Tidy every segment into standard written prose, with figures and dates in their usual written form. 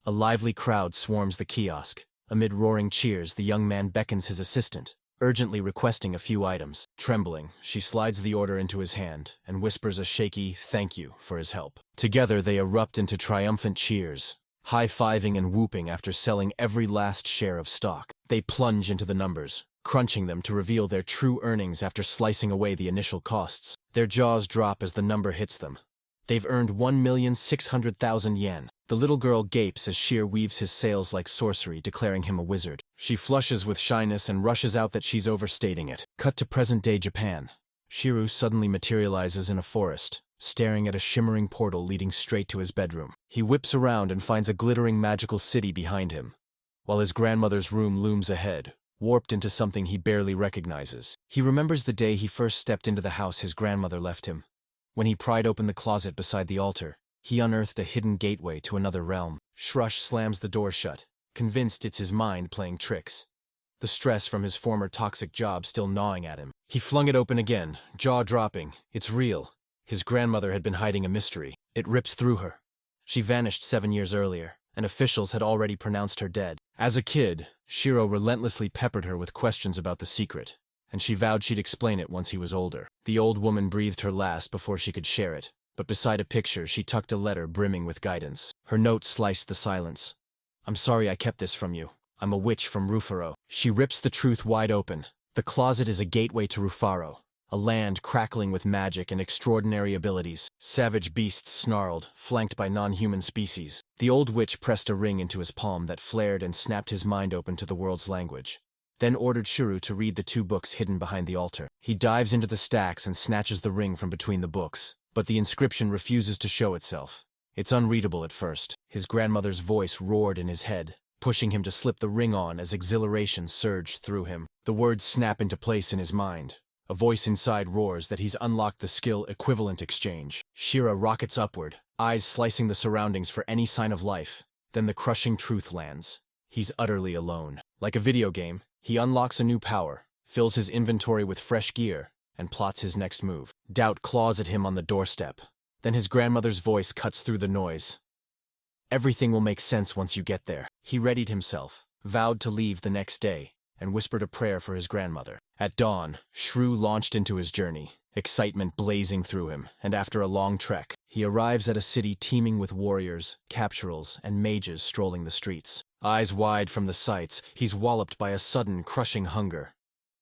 A lively crowd swarms the kiosk. Amid roaring cheers, the young man beckons his assistant, urgently requesting a few items. Trembling, she slides the order into his hand and whispers a shaky "thank you" for his help. Together they erupt into triumphant cheers, high-fiving and whooping after selling every last share of stock. They plunge into the numbers, crunching them to reveal their true earnings after slicing away the initial costs. Their jaws drop as the number hits them. They've earned 1,600,000 yen. The little girl gapes as Sheer weaves his sales like sorcery, declaring him a wizard. She flushes with shyness and rushes out that she's overstating it. Cut to present-day Japan. Shiro suddenly materializes in a forest, staring at a shimmering portal leading straight to his bedroom. He whips around and finds a glittering magical city behind him, while his grandmother's room looms ahead, warped into something he barely recognizes. He remembers the day he first stepped into the house his grandmother left him. When he pried open the closet beside the altar, he unearthed a hidden gateway to another realm. Shrush slams the door shut, convinced it's his mind playing tricks, the stress from his former toxic job still gnawing at him. He flung it open again, jaw dropping. It's real. His grandmother had been hiding a mystery. It rips through her. She vanished 7 years earlier, and officials had already pronounced her dead. As a kid, Shiro relentlessly peppered her with questions about the secret, and she vowed she'd explain it once he was older. The old woman breathed her last before she could share it, but beside a picture she tucked a letter brimming with guidance. Her note sliced the silence. "I'm sorry I kept this from you. I'm a witch from Rufaro." She rips the truth wide open. The closet is a gateway to Rufaro, a land crackling with magic and extraordinary abilities. Savage beasts snarled, flanked by non-human species. The old witch pressed a ring into his palm that flared and snapped his mind open to the world's language, then ordered Shiro to read the 2 books hidden behind the altar. He dives into the stacks and snatches the ring from between the books, but the inscription refuses to show itself. It's unreadable at first. His grandmother's voice roared in his head, pushing him to slip the ring on as exhilaration surged through him. The words snap into place in his mind. A voice inside roars that he's unlocked the skill equivalent exchange. Shira rockets upward, eyes slicing the surroundings for any sign of life. Then the crushing truth lands. He's utterly alone. Like a video game, he unlocks a new power, fills his inventory with fresh gear, and plots his next move. Doubt claws at him on the doorstep. Then his grandmother's voice cuts through the noise. "Everything will make sense once you get there." He readied himself, vowed to leave the next day, and whispered a prayer for his grandmother. At dawn, Shrew launched into his journey, excitement blazing through him, and after a long trek, he arrives at a city teeming with warriors, capturals, and mages strolling the streets. Eyes wide from the sights, he's walloped by a sudden, crushing hunger.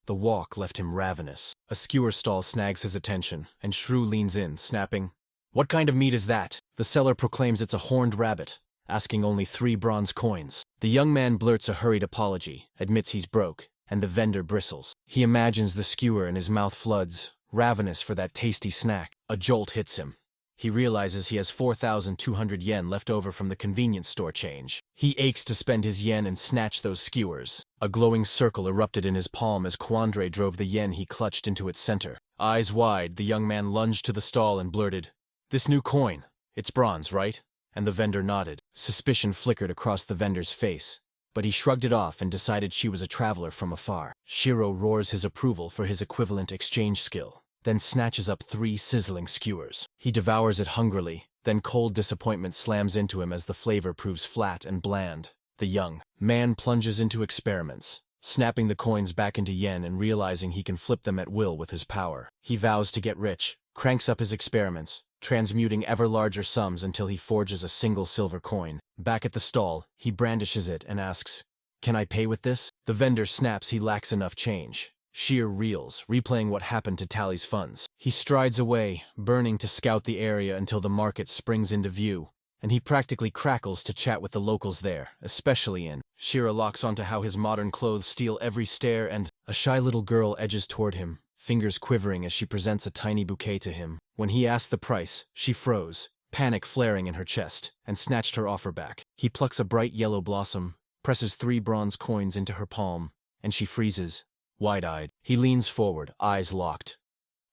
The walk left him ravenous. A skewer stall snags his attention, and Shrew leans in, snapping, "What kind of meat is that?" The seller proclaims it's a horned rabbit, asking only 3 bronze coins. The young man blurts a hurried apology, admits he's broke, and the vendor bristles. He imagines the skewer and his mouth floods, ravenous for that tasty snack. A jolt hits him. He realizes he has 4,200 yen left over from the convenience store change. He aches to spend his yen and snatch those skewers. A glowing circle erupted in his palm as Quandre drove the yen he clutched into its center. Eyes wide, the young man lunged to the stall and blurted, "This new coin, it's bronze, right?" And the vendor nodded. Suspicion flickered across the vendor's face, but he shrugged it off and decided she was a traveler from afar. Shiro roars his approval for his equivalent exchange skill, then snatches up 3 sizzling skewers. He devours it hungrily, then cold disappointment slams into him as the flavor proves flat and bland. The young man plunges into experiments, snapping the coins back into yen and realizing he can flip them at will with his power. He vows to get rich, cranks up his experiments, transmuting ever larger sums until he forges a single silver coin. Back at the stall, he brandishes it and asks, "Can I pay with this?" The vendor snaps he lacks enough change. Sheer reels, replaying what happened to Tally's funds. He strides away, burning to scout the area until the market springs into view, and he practically crackles to chat with the locals there, especially in. Shira locks onto how his modern clothes steal every stare, and a shy little girl edges toward him, fingers quivering as she presents a tiny bouquet to him. When he asked the price, she froze, panic flaring in her chest, and snatched her offer back. He plucks a bright yellow blossom, presses 3 bronze coins into her palm, and she freezes, wide-eyed. He leans forward, eyes locked.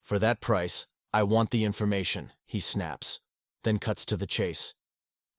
"For that price, I want the information," he snaps, then cuts to the chase.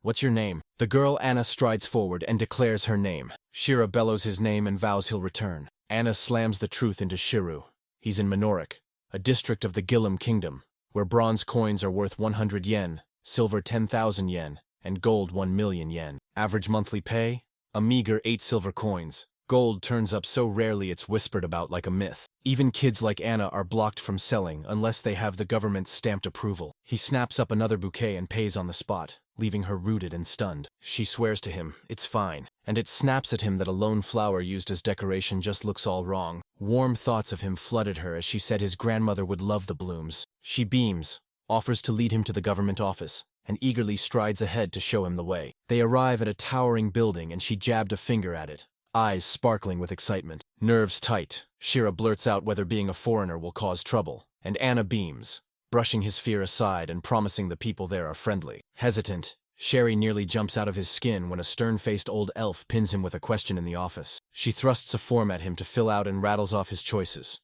"What's your name?" The girl Anna strides forward and declares her name. Shira bellows his name and vows he'll return. Anna slams the truth into Shiru. He's in Minorik, a district of the Gillam Kingdom, where bronze coins are worth 100 yen, silver 10,000 yen, and gold 1 million yen. Average monthly pay? A meager 8 silver coins. Gold turns up so rarely it's whispered about like a myth. Even kids like Anna are blocked from selling unless they have the government's stamped approval. He snaps up another bouquet and pays on the spot, leaving her rooted and stunned. She swears to him, it's fine, and it snaps at him that a lone flower used as decoration just looks all wrong. Warm thoughts of him flooded her as she said his grandmother would love the blooms. She beams, offers to lead him to the government office, and eagerly strides ahead to show him the way. They arrive at a towering building and she jabbed a finger at it, eyes sparkling with excitement. Nerves tight, Shira blurts out whether being a foreigner will cause trouble, and Anna beams, brushing his fear aside and promising the people there are friendly. Hesitant, Sherry nearly jumps out of his skin when a stern-faced old elf pins him with a question in the office. She thrusts a form at him to fill out and rattles off his choices.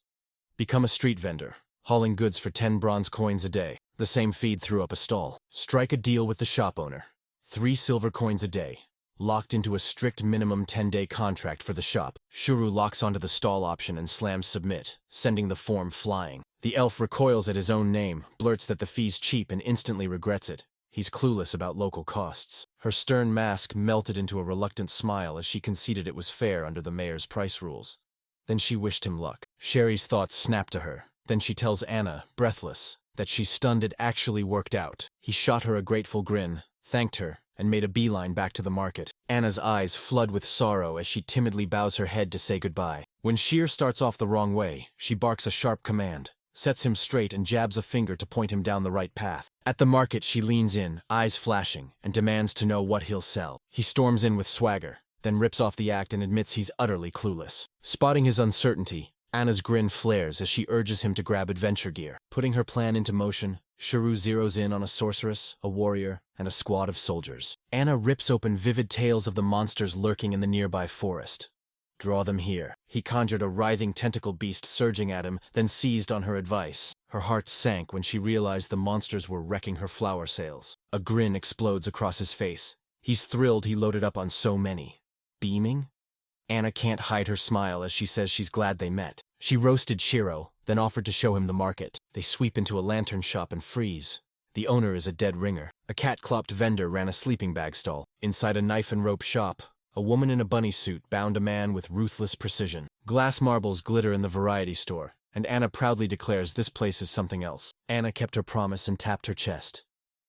Become a street vendor, hauling goods for 10 bronze coins a day. The same feed threw up a stall. Strike a deal with the shop owner. 3 silver coins a day. Locked into a strict minimum 10-day contract for the shop. Shuru locks onto the stall option and slams submit, sending the form flying. The elf recoils at his own name, blurts that the fee's cheap and instantly regrets it. He's clueless about local costs. Her stern mask melted into a reluctant smile as she conceded it was fair under the mayor's price rules. Then she wished him luck. Sherry's thoughts snapped to her. Then she tells Anna, breathless, that she's stunned it actually worked out. He shot her a grateful grin, thanked her, and made a beeline back to the market. Anna's eyes flood with sorrow as she timidly bows her head to say goodbye. When Sheer starts off the wrong way, she barks a sharp command, sets him straight and jabs a finger to point him down the right path. At the market she leans in, eyes flashing, and demands to know what he'll sell. He storms in with swagger, then rips off the act and admits he's utterly clueless. Spotting his uncertainty, Anna's grin flares as she urges him to grab adventure gear. Putting her plan into motion, Shuru zeroes in on a sorceress, a warrior, and a squad of soldiers. Anna rips open vivid tales of the monsters lurking in the nearby forest. Draw them here. He conjured a writhing tentacle beast surging at him, then seized on her advice. Her heart sank when she realized the monsters were wrecking her flower sales. A grin explodes across his face. He's thrilled he loaded up on so many. Beaming? Anna can't hide her smile as she says she's glad they met. She roasted Shiro, then offered to show him the market. They sweep into a lantern shop and freeze. The owner is a dead ringer. A cat-clopped vendor ran a sleeping bag stall. Inside a knife and rope shop, a woman in a bunny suit bound a man with ruthless precision. Glass marbles glitter in the variety store, and Anna proudly declares this place is something else. Anna kept her promise and tapped her chest.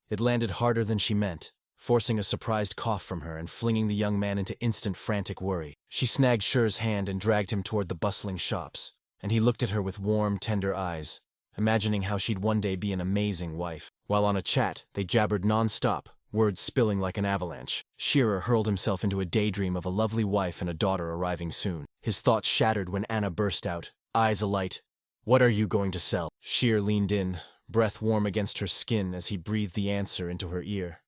It landed harder than she meant, forcing a surprised cough from her and flinging the young man into instant frantic worry. She snagged Shur's hand and dragged him toward the bustling shops, and he looked at her with warm, tender eyes, imagining how she'd one day be an amazing wife. While on a chat, they jabbered non-stop, words spilling like an avalanche. Shearer hurled himself into a daydream of a lovely wife and a daughter arriving soon. His thoughts shattered when Anna burst out, eyes alight. "What are you going to sell?" Sheer leaned in, breath warm against her skin as he breathed the answer into her ear.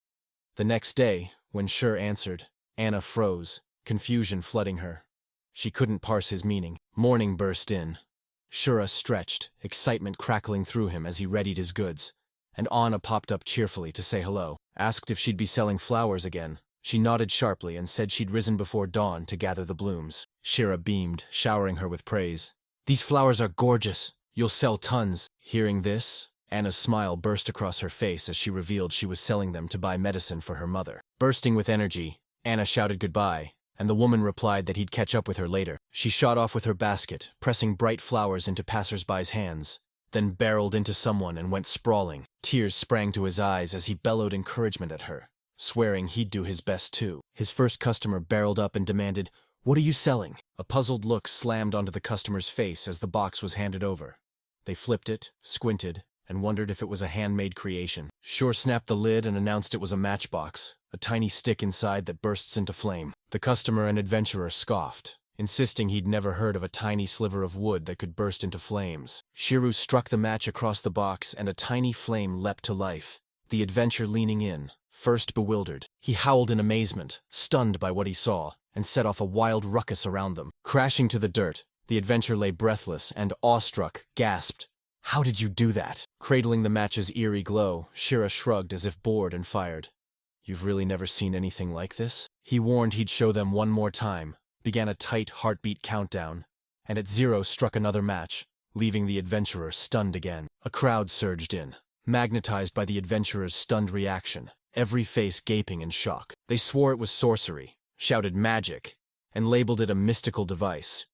The next day, when Shur answered, Anna froze, confusion flooding her. She couldn't parse his meaning. Morning burst in. Shura stretched, excitement crackling through him as he readied his goods, and Anna popped up cheerfully to say hello. Asked if she'd be selling flowers again. She nodded sharply and said she'd risen before dawn to gather the blooms. Shira beamed, showering her with praise. "These flowers are gorgeous. You'll sell tons." Hearing this, Anna's smile burst across her face as she revealed she was selling them to buy medicine for her mother. Bursting with energy, Anna shouted goodbye, and the woman replied that he'd catch up with her later. She shot off with her basket, pressing bright flowers into passers-by's hands, then barreled into someone and went sprawling. Tears sprang to his eyes as he bellowed encouragement at her, swearing he'd do his best too. His first customer barreled up and demanded, "What are you selling?" A puzzled look slammed onto the customer's face as the box was handed over. They flipped it, squinted, and wondered if it was a handmade creation. Shore snapped the lid and announced it was a matchbox, a tiny stick inside that bursts into flame. The customer and adventurer scoffed, insisting he'd never heard of a tiny sliver of wood that could burst into flames. Shiru struck the match across the box and a tiny flame leapt to life, the adventurer leaning in, first bewildered. He howled in amazement, stunned by what he saw, and set off a wild ruckus around them. Crashing to the dirt, the adventurer lay breathless and, awestruck, gasped, "How did you do that?" Cradling the match's eerie glow, Shira shrugged as if bored and fired. "You've really never seen anything like this?" He warned he'd show them one more time, began a tight heartbeat countdown, and at 0 struck another match, leaving the adventurer stunned again. A crowd surged in, magnetized by the adventurer's stunned reaction, every face gaping in shock. They swore it was sorcery, shouted magic, and labeled it a mystical device.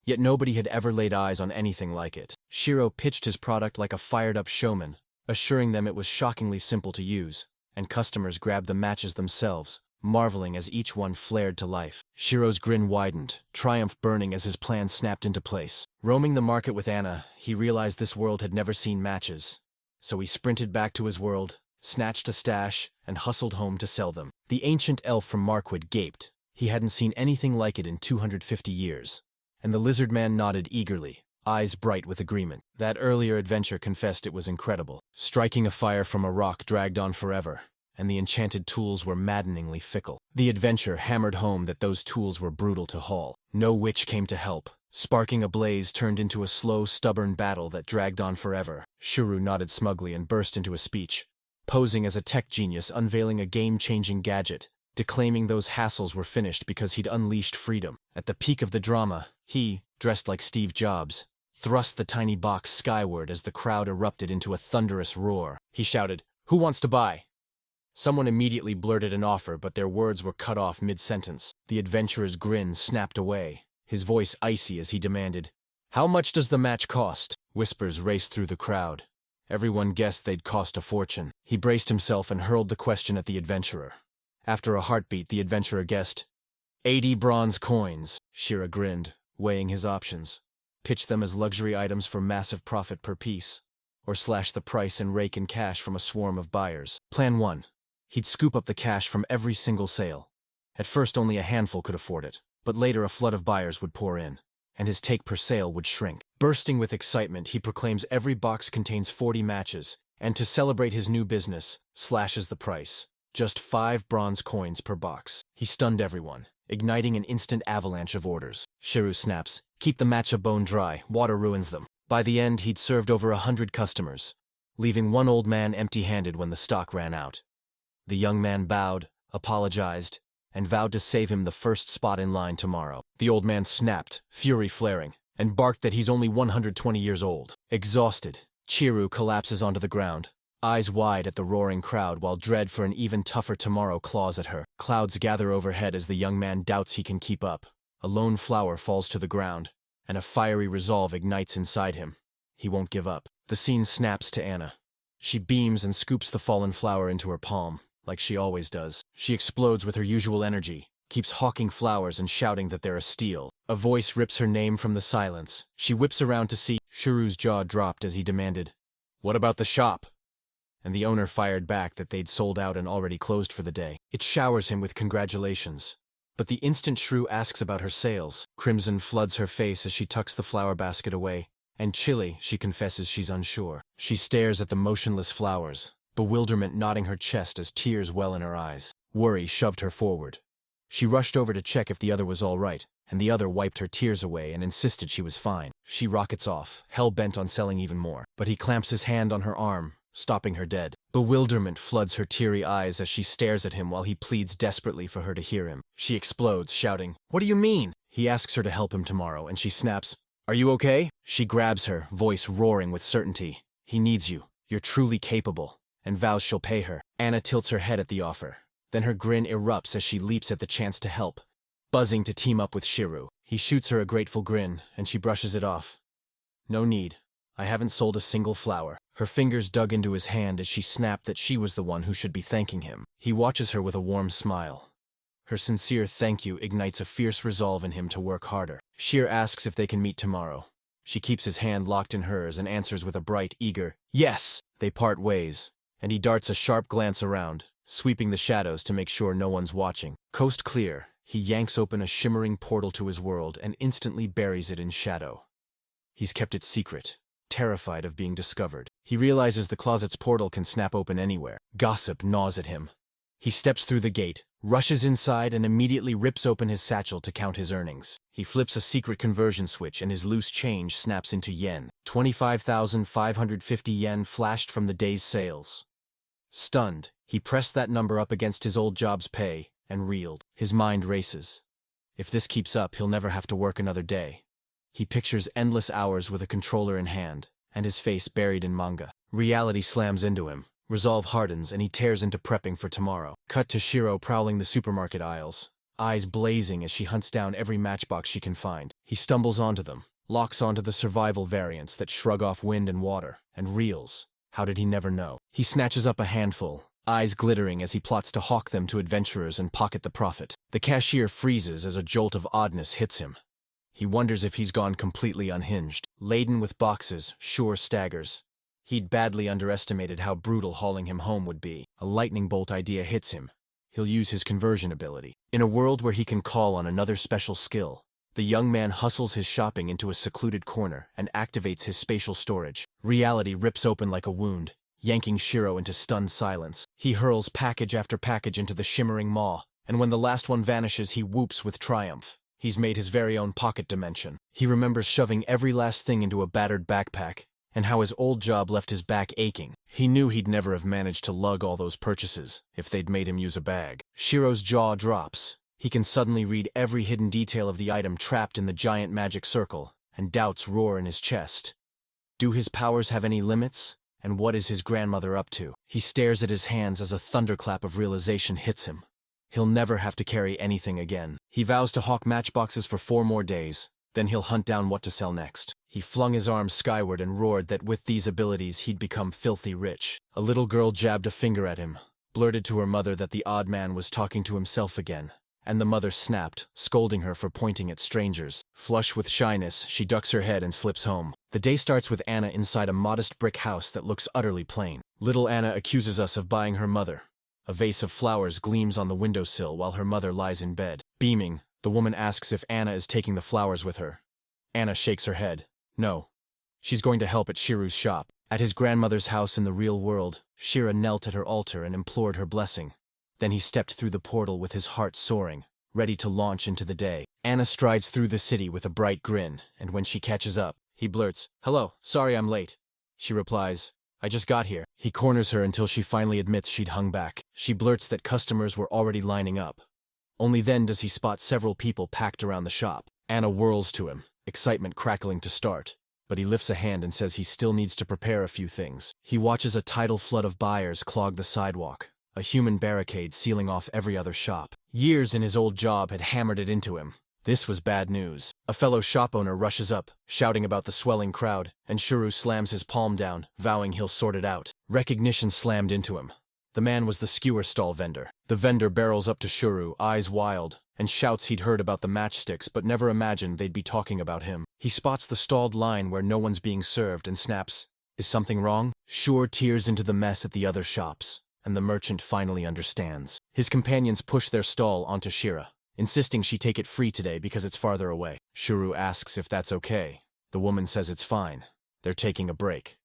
Yet nobody had ever laid eyes on anything like it. Shiro pitched his product like a fired-up showman, assuring them it was shockingly simple to use, and customers grabbed the matches themselves, marveling as each one flared to life. Shiro's grin widened, triumph burning as his plan snapped into place. Roaming the market with Anna, he realized this world had never seen matches. So he sprinted back to his world, snatched a stash, and hustled home to sell them. The ancient elf from Markwood gaped. He hadn't seen anything like it in 250 years. And the lizard man nodded eagerly, eyes bright with agreement. That earlier adventure confessed it was incredible. Striking a fire from a rock dragged on forever, and the enchanted tools were maddeningly fickle. The adventure hammered home that those tools were brutal to haul. No witch came to help. Sparking a blaze turned into a slow, stubborn battle that dragged on forever. Shiro nodded smugly and burst into a speech, posing as a tech genius unveiling a game-changing gadget, declaiming those hassles were finished because he'd unleashed freedom. At the peak of the drama, he, dressed like Steve Jobs, thrust the tiny box skyward as the crowd erupted into a thunderous roar. He shouted, "Who wants to buy?" Someone immediately blurted an offer, but their words were cut off mid-sentence. The adventurer's grin snapped away, his voice icy as he demanded, "How much does the match cost?" Whispers raced through the crowd. Everyone guessed they'd cost a fortune. He braced himself and hurled the question at the adventurer. After a heartbeat, the adventurer guessed, 80 bronze coins. Shiro grinned, weighing his options. Pitch them as luxury items for massive profit per piece, or slash the price and rake in cash from a swarm of buyers. Plan 1. He'd scoop up the cash from every single sale. At first only a handful could afford it, but later a flood of buyers would pour in, and his take per sale would shrink. Bursting with excitement, he proclaims every box contains 40 matches, and to celebrate his new business, slashes the price. Just 5 bronze coins per box. He stunned everyone, igniting an instant avalanche of orders. Shiro snaps, "Keep the matcha bone dry, water ruins them." By the end, he'd served over 100 customers, leaving one old man empty-handed when the stock ran out. The young man bowed, apologized, and vowed to save him the first spot in line tomorrow. The old man snapped, fury flaring, and barked that he's only 120 years old. Exhausted, Chiru collapses onto the ground, eyes wide at the roaring crowd while dread for an even tougher tomorrow claws at her. Clouds gather overhead as the young man doubts he can keep up. A lone flower falls to the ground, and a fiery resolve ignites inside him. He won't give up. The scene snaps to Anna. She beams and scoops the fallen flower into her palm, like she always does. She explodes with her usual energy, keeps hawking flowers and shouting that they're a steal. A voice rips her name from the silence. She whips around to see. Shiru's jaw dropped as he demanded, "What about the shop?" And the owner fired back that they'd sold out and already closed for the day. It showers him with congratulations. But the instant Shrew asks about her sales, crimson floods her face as she tucks the flower basket away, and chilly, she confesses she's unsure. She stares at the motionless flowers, bewilderment knotting her chest as tears well in her eyes. Worry shoved her forward. She rushed over to check if the other was all right, and the other wiped her tears away and insisted she was fine. She rockets off, hell-bent on selling even more, but he clamps his hand on her arm, stopping her dead. Bewilderment floods her teary eyes as she stares at him while he pleads desperately for her to hear him. She explodes, shouting, "What do you mean?" He asks her to help him tomorrow, and she snaps, "Are you okay?" She grabs her, voice roaring with certainty. "He needs you. You're truly capable," and vows she'll pay her. Anna tilts her head at the offer. Then her grin erupts as she leaps at the chance to help, buzzing to team up with Shiru. He shoots her a grateful grin, and she brushes it off. "No need. I haven't sold a single flower." Her fingers dug into his hand as she snapped that she was the one who should be thanking him. He watches her with a warm smile. Her sincere thank you ignites a fierce resolve in him to work harder. Sheer asks if they can meet tomorrow. She keeps his hand locked in hers and answers with a bright, eager, "Yes!" They part ways, and he darts a sharp glance around, sweeping the shadows to make sure no one's watching. Coast clear, he yanks open a shimmering portal to his world and instantly buries it in shadow. He's kept it secret, terrified of being discovered. He realizes the closet's portal can snap open anywhere. Gossip gnaws at him. He steps through the gate, rushes inside, and immediately rips open his satchel to count his earnings. He flips a secret conversion switch and his loose change snaps into yen. 25,550 yen flashed from the day's sales. Stunned, he pressed that number up against his old job's pay and reeled. His mind races. If this keeps up, he'll never have to work another day. He pictures endless hours with a controller in hand, and his face buried in manga. Reality slams into him, Resolve hardens and he tears into prepping for tomorrow. Cut to Shiro prowling the supermarket aisles, eyes blazing as she hunts down every matchbox she can find. He stumbles onto them, locks onto the survival variants that shrug off wind and water, and reels. How did he never know? He snatches up a handful, eyes glittering as he plots to hawk them to adventurers and pocket the profit. The cashier freezes as a jolt of oddness hits him. He wonders if he's gone completely unhinged. Laden with boxes, Sure staggers. He'd badly underestimated how brutal hauling him home would be. A lightning bolt idea hits him. He'll use his conversion ability. In a world where he can call on another special skill, the young man hustles his shopping into a secluded corner and activates his spatial storage. Reality rips open like a wound, yanking Shiro into stunned silence. He hurls package after package into the shimmering maw, and when the last one vanishes, he whoops with triumph. He's made his very own pocket dimension. He remembers shoving every last thing into a battered backpack, and how his old job left his back aching. He knew he'd never have managed to lug all those purchases if they'd made him use a bag. Shiro's jaw drops. He can suddenly read every hidden detail of the item trapped in the giant magic circle, and doubts roar in his chest. Do his powers have any limits? And what is his grandmother up to? He stares at his hands as a thunderclap of realization hits him. He'll never have to carry anything again. He vows to hawk matchboxes for 4 more days, then he'll hunt down what to sell next. He flung his arms skyward and roared that with these abilities he'd become filthy rich. A little girl jabbed a finger at him, blurted to her mother that the odd man was talking to himself again, and the mother snapped, scolding her for pointing at strangers. Flush with shyness, she ducks her head and slips home. The day starts with Anna inside a modest brick house that looks utterly plain. Little Anna accuses us of buying her mother. A vase of flowers gleams on the windowsill while her mother lies in bed. Beaming, the woman asks if Anna is taking the flowers with her. Anna shakes her head. No. She's going to help at Shiro's shop. At his grandmother's house in the real world, Shira knelt at her altar and implored her blessing. Then he stepped through the portal with his heart soaring, ready to launch into the day. Anna strides through the city with a bright grin, and when she catches up, he blurts, "Hello, sorry I'm late." She replies, "I just got here." He corners her until she finally admits she'd hung back. She blurts that customers were already lining up. Only then does he spot several people packed around the shop. Anna whirls to him, excitement crackling to start, but he lifts a hand and says he still needs to prepare a few things. He watches a tidal flood of buyers clog the sidewalk, a human barricade sealing off every other shop. Years in his old job had hammered it into him. This was bad news. A fellow shop owner rushes up, shouting about the swelling crowd, and Shiro slams his palm down, vowing he'll sort it out. Recognition slammed into him. The man was the skewer stall vendor. The vendor barrels up to Shiro, eyes wild, and shouts he'd heard about the matchsticks but never imagined they'd be talking about him. He spots the stalled line where no one's being served and snaps, "Is something wrong?" Shiro tears into the mess at the other shops, and the merchant finally understands. His companions push their stall onto Shira, insisting she take it free today because it's farther away. Shiro asks if that's okay. The woman says it's fine. They're taking a break.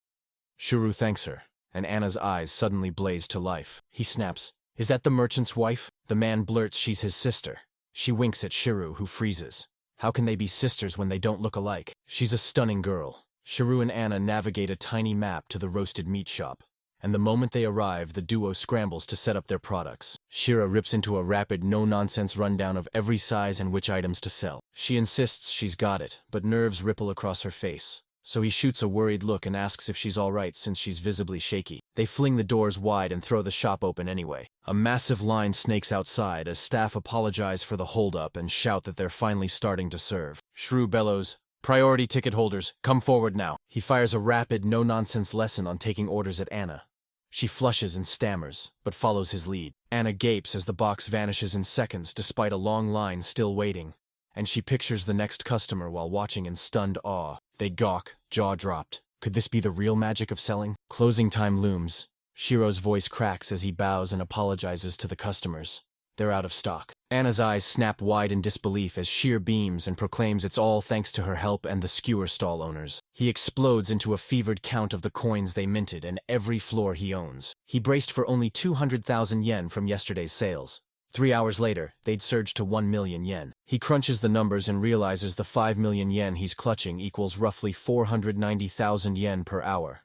Shiro thanks her, and Anna's eyes suddenly blaze to life. He snaps, "Is that the merchant's wife?" The man blurts she's his sister. She winks at Shiro, who freezes. How can they be sisters when they don't look alike? She's a stunning girl. Shiro and Anna navigate a tiny map to the roasted meat shop, and the moment they arrive, the duo scrambles to set up their products. Shira rips into a rapid, no-nonsense rundown of every size and which items to sell. She insists she's got it, but nerves ripple across her face. So he shoots a worried look and asks if she's all right since she's visibly shaky. They fling the doors wide and throw the shop open anyway. A massive line snakes outside as staff apologize for the holdup and shout that they're finally starting to serve. Shrew bellows, "Priority ticket holders, come forward now." He fires a rapid, no-nonsense lesson on taking orders at Anna. She flushes and stammers, but follows his lead. Anna gapes as the box vanishes in seconds despite a long line still waiting, and she pictures the next customer while watching in stunned awe. They gawk, jaw dropped. Could this be the real magic of selling? Closing time looms. Shiro's voice cracks as he bows and apologizes to the customers. They're out of stock. Anna's eyes snap wide in disbelief as Sheer beams and proclaims it's all thanks to her help and the skewer stall owners. He explodes into a fevered count of the coins they minted and every floor he owns. He braced for only 200,000 yen from yesterday's sales. 3 hours later, they'd surged to 1 million yen. He crunches the numbers and realizes the 5 million yen he's clutching equals roughly 490,000 yen per hour.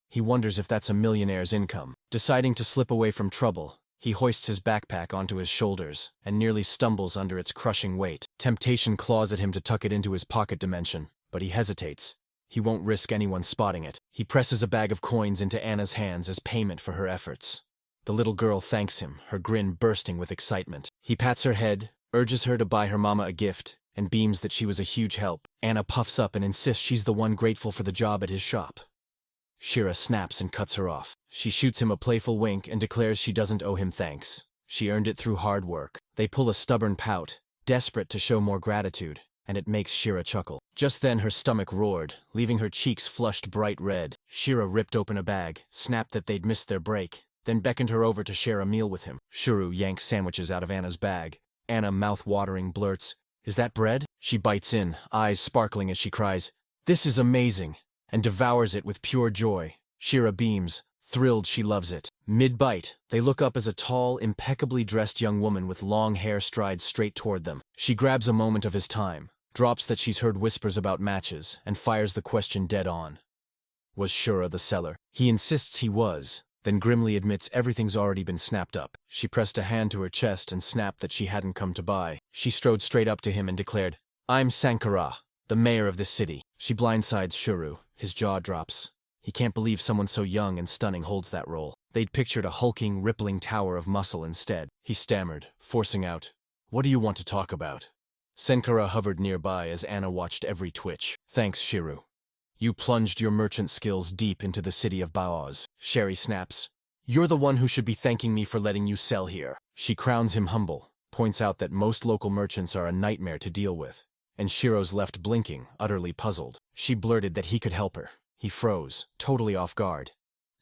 He wonders if that's a millionaire's income. Deciding to slip away from trouble, he hoists his backpack onto his shoulders and nearly stumbles under its crushing weight. Temptation claws at him to tuck it into his pocket dimension, but he hesitates. He won't risk anyone spotting it. He presses a bag of coins into Anna's hands as payment for her efforts. The little girl thanks him, her grin bursting with excitement. He pats her head, urges her to buy her mama a gift, and beams that she was a huge help. Anna puffs up and insists she's the one grateful for the job at his shop. Shira snaps and cuts her off. She shoots him a playful wink and declares she doesn't owe him thanks. She earned it through hard work. They pull a stubborn pout, desperate to show more gratitude, and it makes Shira chuckle. Just then her stomach roared, leaving her cheeks flushed bright red. Shira ripped open a bag, snapped that they'd missed their break, then beckoned her over to share a meal with him. Shuru yanks sandwiches out of Anna's bag. Anna, mouth-watering, blurts, "Is that bread?" She bites in, eyes sparkling as she cries, "This is amazing!" and devours it with pure joy. Shira beams, thrilled she loves it. Mid-bite, they look up as a tall, impeccably dressed young woman with long hair strides straight toward them. She grabs a moment of his time, drops that she's heard whispers about matches, and fires the question dead on. Was Shura the seller? He insists he was, then grimly admits everything's already been snapped up. She pressed a hand to her chest and snapped that she hadn't come to buy. She strode straight up to him and declared, "I'm Sankara, the mayor of this city." She blindsides Shuru. His jaw drops. He can't believe someone so young and stunning holds that role. They'd pictured a hulking, rippling tower of muscle instead. He stammered, forcing out, "What do you want to talk about?" Sankara hovered nearby as Anna watched every twitch. "Thanks, Shiru. You plunged your merchant skills deep into the city of Baoz." Sherry snaps, "You're the one who should be thanking me for letting you sell here." She crowns him humble, points out that most local merchants are a nightmare to deal with, and Shiro's left blinking, utterly puzzled. She blurted that he could help her. He froze, totally off guard.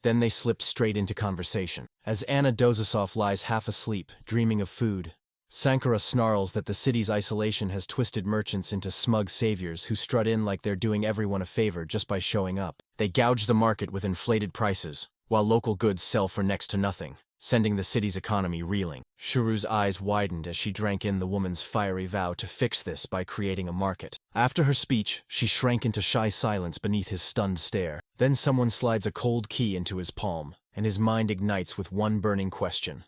Then they slipped straight into conversation. As Anna Dozasov lies half asleep, dreaming of food, Sankara snarls that the city's isolation has twisted merchants into smug saviors who strut in like they're doing everyone a favor just by showing up. They gouge the market with inflated prices, while local goods sell for next to nothing, sending the city's economy reeling. Shuru's eyes widened as she drank in the woman's fiery vow to fix this by creating a market. After her speech, she shrank into shy silence beneath his stunned stare. Then someone slides a cold key into his palm, and his mind ignites with one burning question.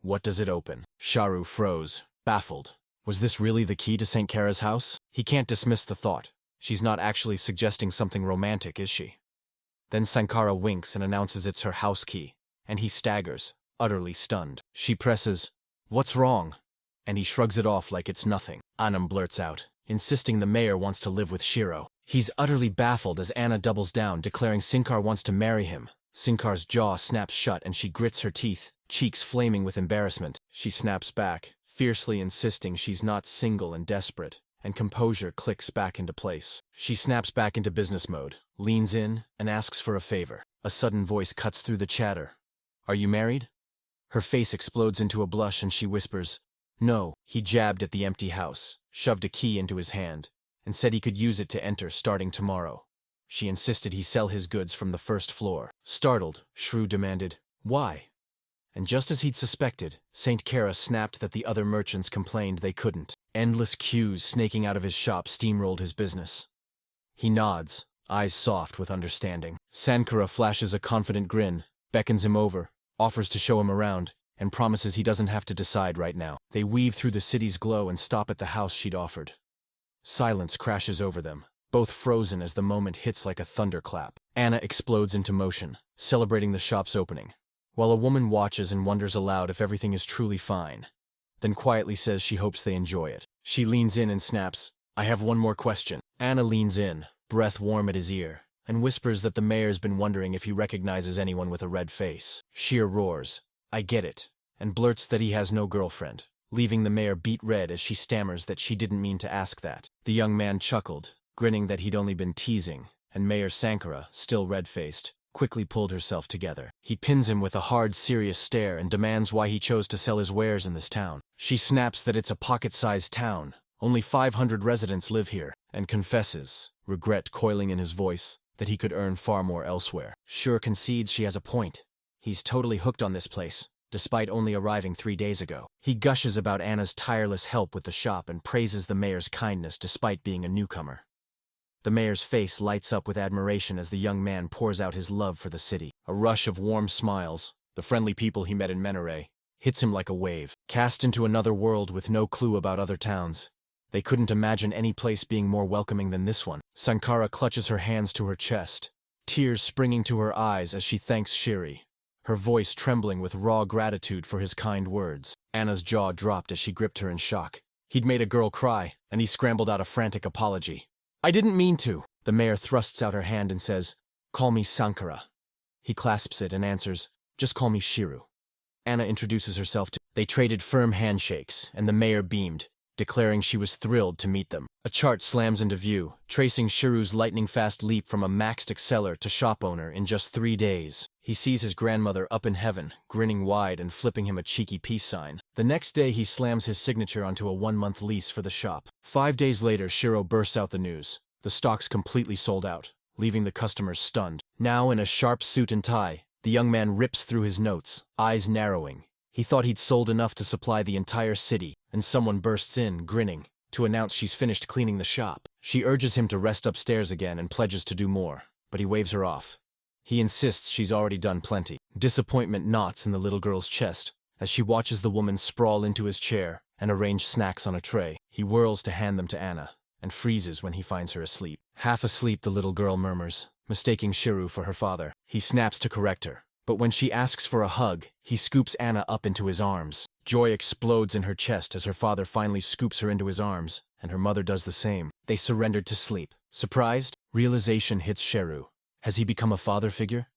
What does it open? Sharu froze, baffled. Was this really the key to St. Kara's house? He can't dismiss the thought. She's not actually suggesting something romantic, is she? Then Sankara winks and announces it's her house key, and he staggers, utterly stunned. She presses, "What's wrong?" and he shrugs it off like it's nothing. Anam blurts out, insisting the mayor wants to live with Shiro. He's utterly baffled as Anna doubles down, declaring Sinkar wants to marry him. Sinkar's jaw snaps shut and she grits her teeth, cheeks flaming with embarrassment. She snaps back, fiercely insisting she's not single and desperate, and composure clicks back into place. She snaps back into business mode, leans in, and asks for a favor. A sudden voice cuts through the chatter. "Are you married?" Her face explodes into a blush and she whispers, "No." He jabbed at the empty house, shoved a key into his hand, and said he could use it to enter starting tomorrow. She insisted he sell his goods from the first floor. Startled, Shrew demanded, "Why?" And just as he'd suspected, St. Kara snapped that the other merchants complained they couldn't. Endless queues snaking out of his shop steamrolled his business. He nods, eyes soft with understanding. Sankara flashes a confident grin, beckons him over, offers to show him around, and promises he doesn't have to decide right now. They weave through the city's glow and stop at the house she'd offered. Silence crashes over them, both frozen as the moment hits like a thunderclap. Anna explodes into motion, celebrating the shop's opening, while a woman watches and wonders aloud if everything is truly fine, then quietly says she hopes they enjoy it. She leans in and snaps, "I have one more question." Anna leans in, breath warm at his ear, and whispers that the mayor's been wondering if he recognizes anyone with a red face. Sheer roars, "I get it," and blurts that he has no girlfriend, leaving the mayor beet red as she stammers that she didn't mean to ask that. The young man chuckled, grinning that he'd only been teasing, and Mayor Sankara, still red-faced, quickly pulled herself together. He pins him with a hard, serious stare and demands why he chose to sell his wares in this town. She snaps that it's a pocket-sized town, only 500 residents live here, and confesses, regret coiling in his voice, that he could earn far more elsewhere. Sure concedes she has a point. He's totally hooked on this place, despite only arriving 3 days ago. He gushes about Anna's tireless help with the shop and praises the mayor's kindness despite being a newcomer. The mayor's face lights up with admiration as the young man pours out his love for the city. A rush of warm smiles, the friendly people he met in Menore, hits him like a wave. Cast into another world with no clue about other towns, They couldn't imagine any place being more welcoming than this one. Sankara clutches her hands to her chest, tears springing to her eyes as she thanks Shiri, her voice trembling with raw gratitude for his kind words. Anna's jaw dropped as she gripped her in shock. He'd made a girl cry, and he scrambled out a frantic apology. "I didn't mean to." The mayor thrusts out her hand and says, "Call me Sankara." He clasps it and answers, "Just call me Shiru." Anna introduces herself to. They traded firm handshakes, and the mayor beamed, declaring she was thrilled to meet them. A chart slams into view, tracing Shiru's lightning-fast leap from a maxed exceller to shop owner in just 3 days. He sees his grandmother up in heaven, grinning wide and flipping him a cheeky peace sign. The next day he slams his signature onto a 1-month lease for the shop. 5 days later, Shiro bursts out the news. The stock's completely sold out, leaving the customers stunned. Now in a sharp suit and tie, the young man rips through his notes, eyes narrowing. He thought he'd sold enough to supply the entire city, and someone bursts in, grinning, to announce she's finished cleaning the shop. She urges him to rest upstairs again and pledges to do more, but he waves her off. He insists she's already done plenty. Disappointment knots in the little girl's chest as she watches the woman sprawl into his chair and arrange snacks on a tray. He whirls to hand them to Anna, and freezes when he finds her asleep. Half asleep, the little girl murmurs, mistaking Shiru for her father. He snaps to correct her, but when she asks for a hug, he scoops Anna up into his arms. Joy explodes in her chest as her father finally scoops her into his arms, and her mother does the same. They surrendered to sleep. Surprised, realization hits Shiru. Has he become a father figure?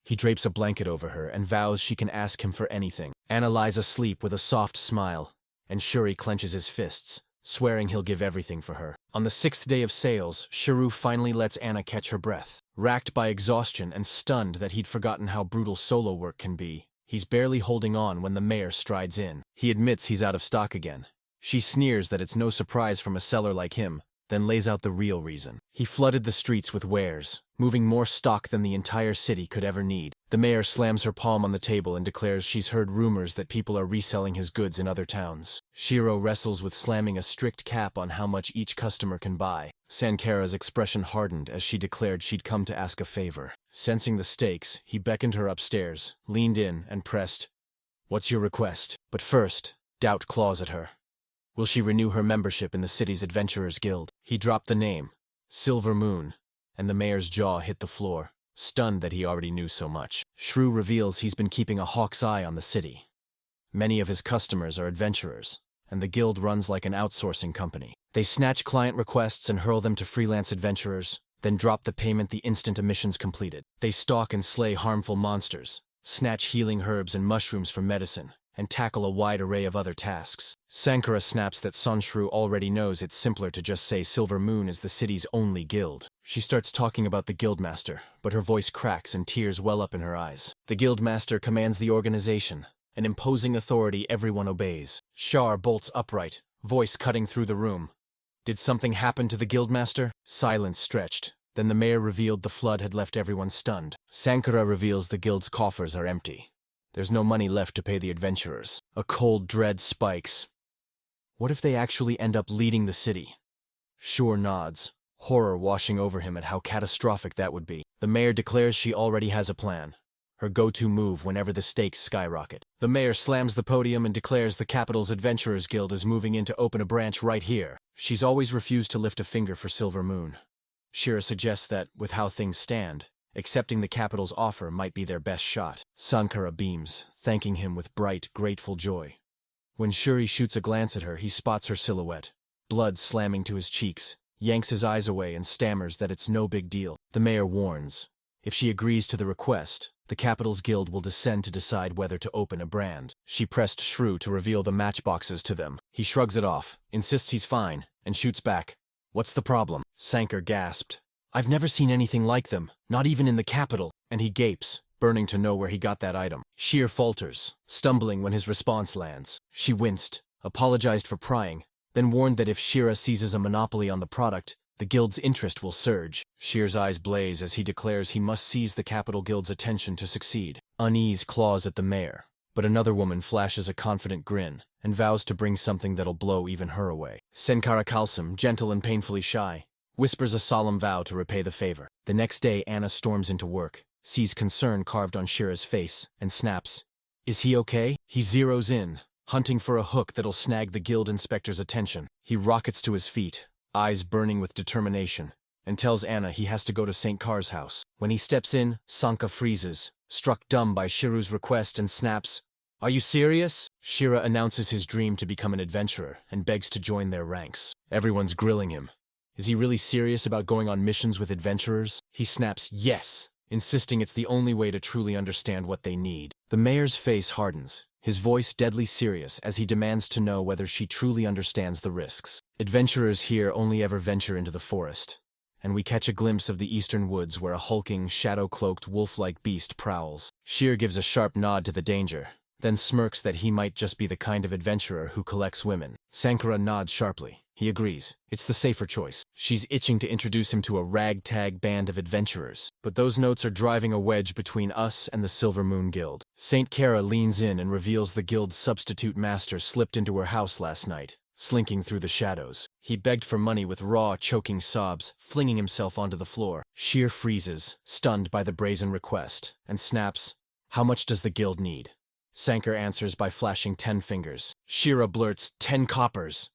He drapes a blanket over her and vows she can ask him for anything. Anna lies asleep with a soft smile, and Shuri clenches his fists, swearing he'll give everything for her. On the 6th day of sales, Shiru finally lets Anna catch her breath. Racked by exhaustion and stunned that he'd forgotten how brutal solo work can be, he's barely holding on when the mayor strides in. He admits he's out of stock again. She sneers that it's no surprise from a seller like him, then lays out the real reason. He flooded the streets with wares, moving more stock than the entire city could ever need. The mayor slams her palm on the table and declares she's heard rumors that people are reselling his goods in other towns. Shiro wrestles with slamming a strict cap on how much each customer can buy. Sankara's expression hardened as she declared she'd come to ask a favor. Sensing the stakes, he beckoned her upstairs, leaned in, and pressed, "What's your request?" But first, doubt claws at her. Will she renew her membership in the city's Adventurers Guild? He dropped the name, Silver Moon, and the mayor's jaw hit the floor, stunned that he already knew so much. Shrew reveals he's been keeping a hawk's eye on the city. Many of his customers are adventurers, and the guild runs like an outsourcing company. They snatch client requests and hurl them to freelance adventurers, then drop the payment the instant a mission's completed. They stalk and slay harmful monsters, snatch healing herbs and mushrooms for medicine, and tackle a wide array of other tasks. Sankara snaps that Sonshru already knows it's simpler to just say Silver Moon is the city's only guild. She starts talking about the guildmaster, but her voice cracks and tears well up in her eyes. The guildmaster commands the organization, an imposing authority everyone obeys. Shar bolts upright, voice cutting through the room. Did something happen to the guildmaster? Silence stretched. Then the mayor revealed the flood had left everyone stunned. Sankara reveals the guild's coffers are empty. There's no money left to pay the adventurers. A cold dread spikes. What if they actually end up leading the city? Shur nods, horror washing over him at how catastrophic that would be. The mayor declares she already has a plan, her go-to move whenever the stakes skyrocket. The mayor slams the podium and declares the capital's Adventurers Guild is moving in to open a branch right here. She's always refused to lift a finger for Silver Moon. Shira suggests that, with how things stand, accepting the capital's offer might be their best shot. Sankara beams, thanking him with bright, grateful joy. When Shuri shoots a glance at her, he spots her silhouette, blood slamming to his cheeks, yanks his eyes away and stammers that it's no big deal. The mayor warns, if she agrees to the request, the capital's guild will descend to decide whether to open a brand. She pressed Shrew to reveal the matchboxes to them. He shrugs it off, insists he's fine, and shoots back. What's the problem? Sankar gasped. I've never seen anything like them, not even in the capital. And he gapes, burning to know where he got that item. Sheer falters, stumbling when his response lands. She winced, apologized for prying, then warned that if Shira seizes a monopoly on the product, the guild's interest will surge. Shear's eyes blaze as he declares he must seize the capital guild's attention to succeed. Unease claws at the mayor, but another woman flashes a confident grin and vows to bring something that'll blow even her away. Sankara Kalsam, gentle and painfully shy, whispers a solemn vow to repay the favor. The next day, Anna storms into work, sees concern carved on Shira's face, and snaps, "Is he okay?" He zeroes in, hunting for a hook that'll snag the guild inspector's attention. He rockets to his feet, eyes burning with determination, and tells Anna he has to go to St. Carr's house. When he steps in, Sanka freezes, struck dumb by Shiru's request, and snaps, "Are you serious?" Shira announces his dream to become an adventurer and begs to join their ranks. Everyone's grilling him. Is he really serious about going on missions with adventurers? He snaps yes, insisting it's the only way to truly understand what they need. The mayor's face hardens, his voice deadly serious as he demands to know whether she truly understands the risks. Adventurers here only ever venture into the forest, and we catch a glimpse of the eastern woods where a hulking, shadow-cloaked, wolf-like beast prowls. Shir gives a sharp nod to the danger, then smirks that he might just be the kind of adventurer who collects women. Sankara nods sharply. He agrees. It's the safer choice. She's itching to introduce him to a ragtag band of adventurers, but those notes are driving a wedge between us and the Silver Moon Guild. St. Kara leans in and reveals the guild's substitute master slipped into her house last night, slinking through the shadows. He begged for money with raw, choking sobs, flinging himself onto the floor. Shir freezes, stunned by the brazen request, and snaps, "How much does the guild need?" Sankar answers by flashing 10 fingers. Shira blurts, 10 coppers,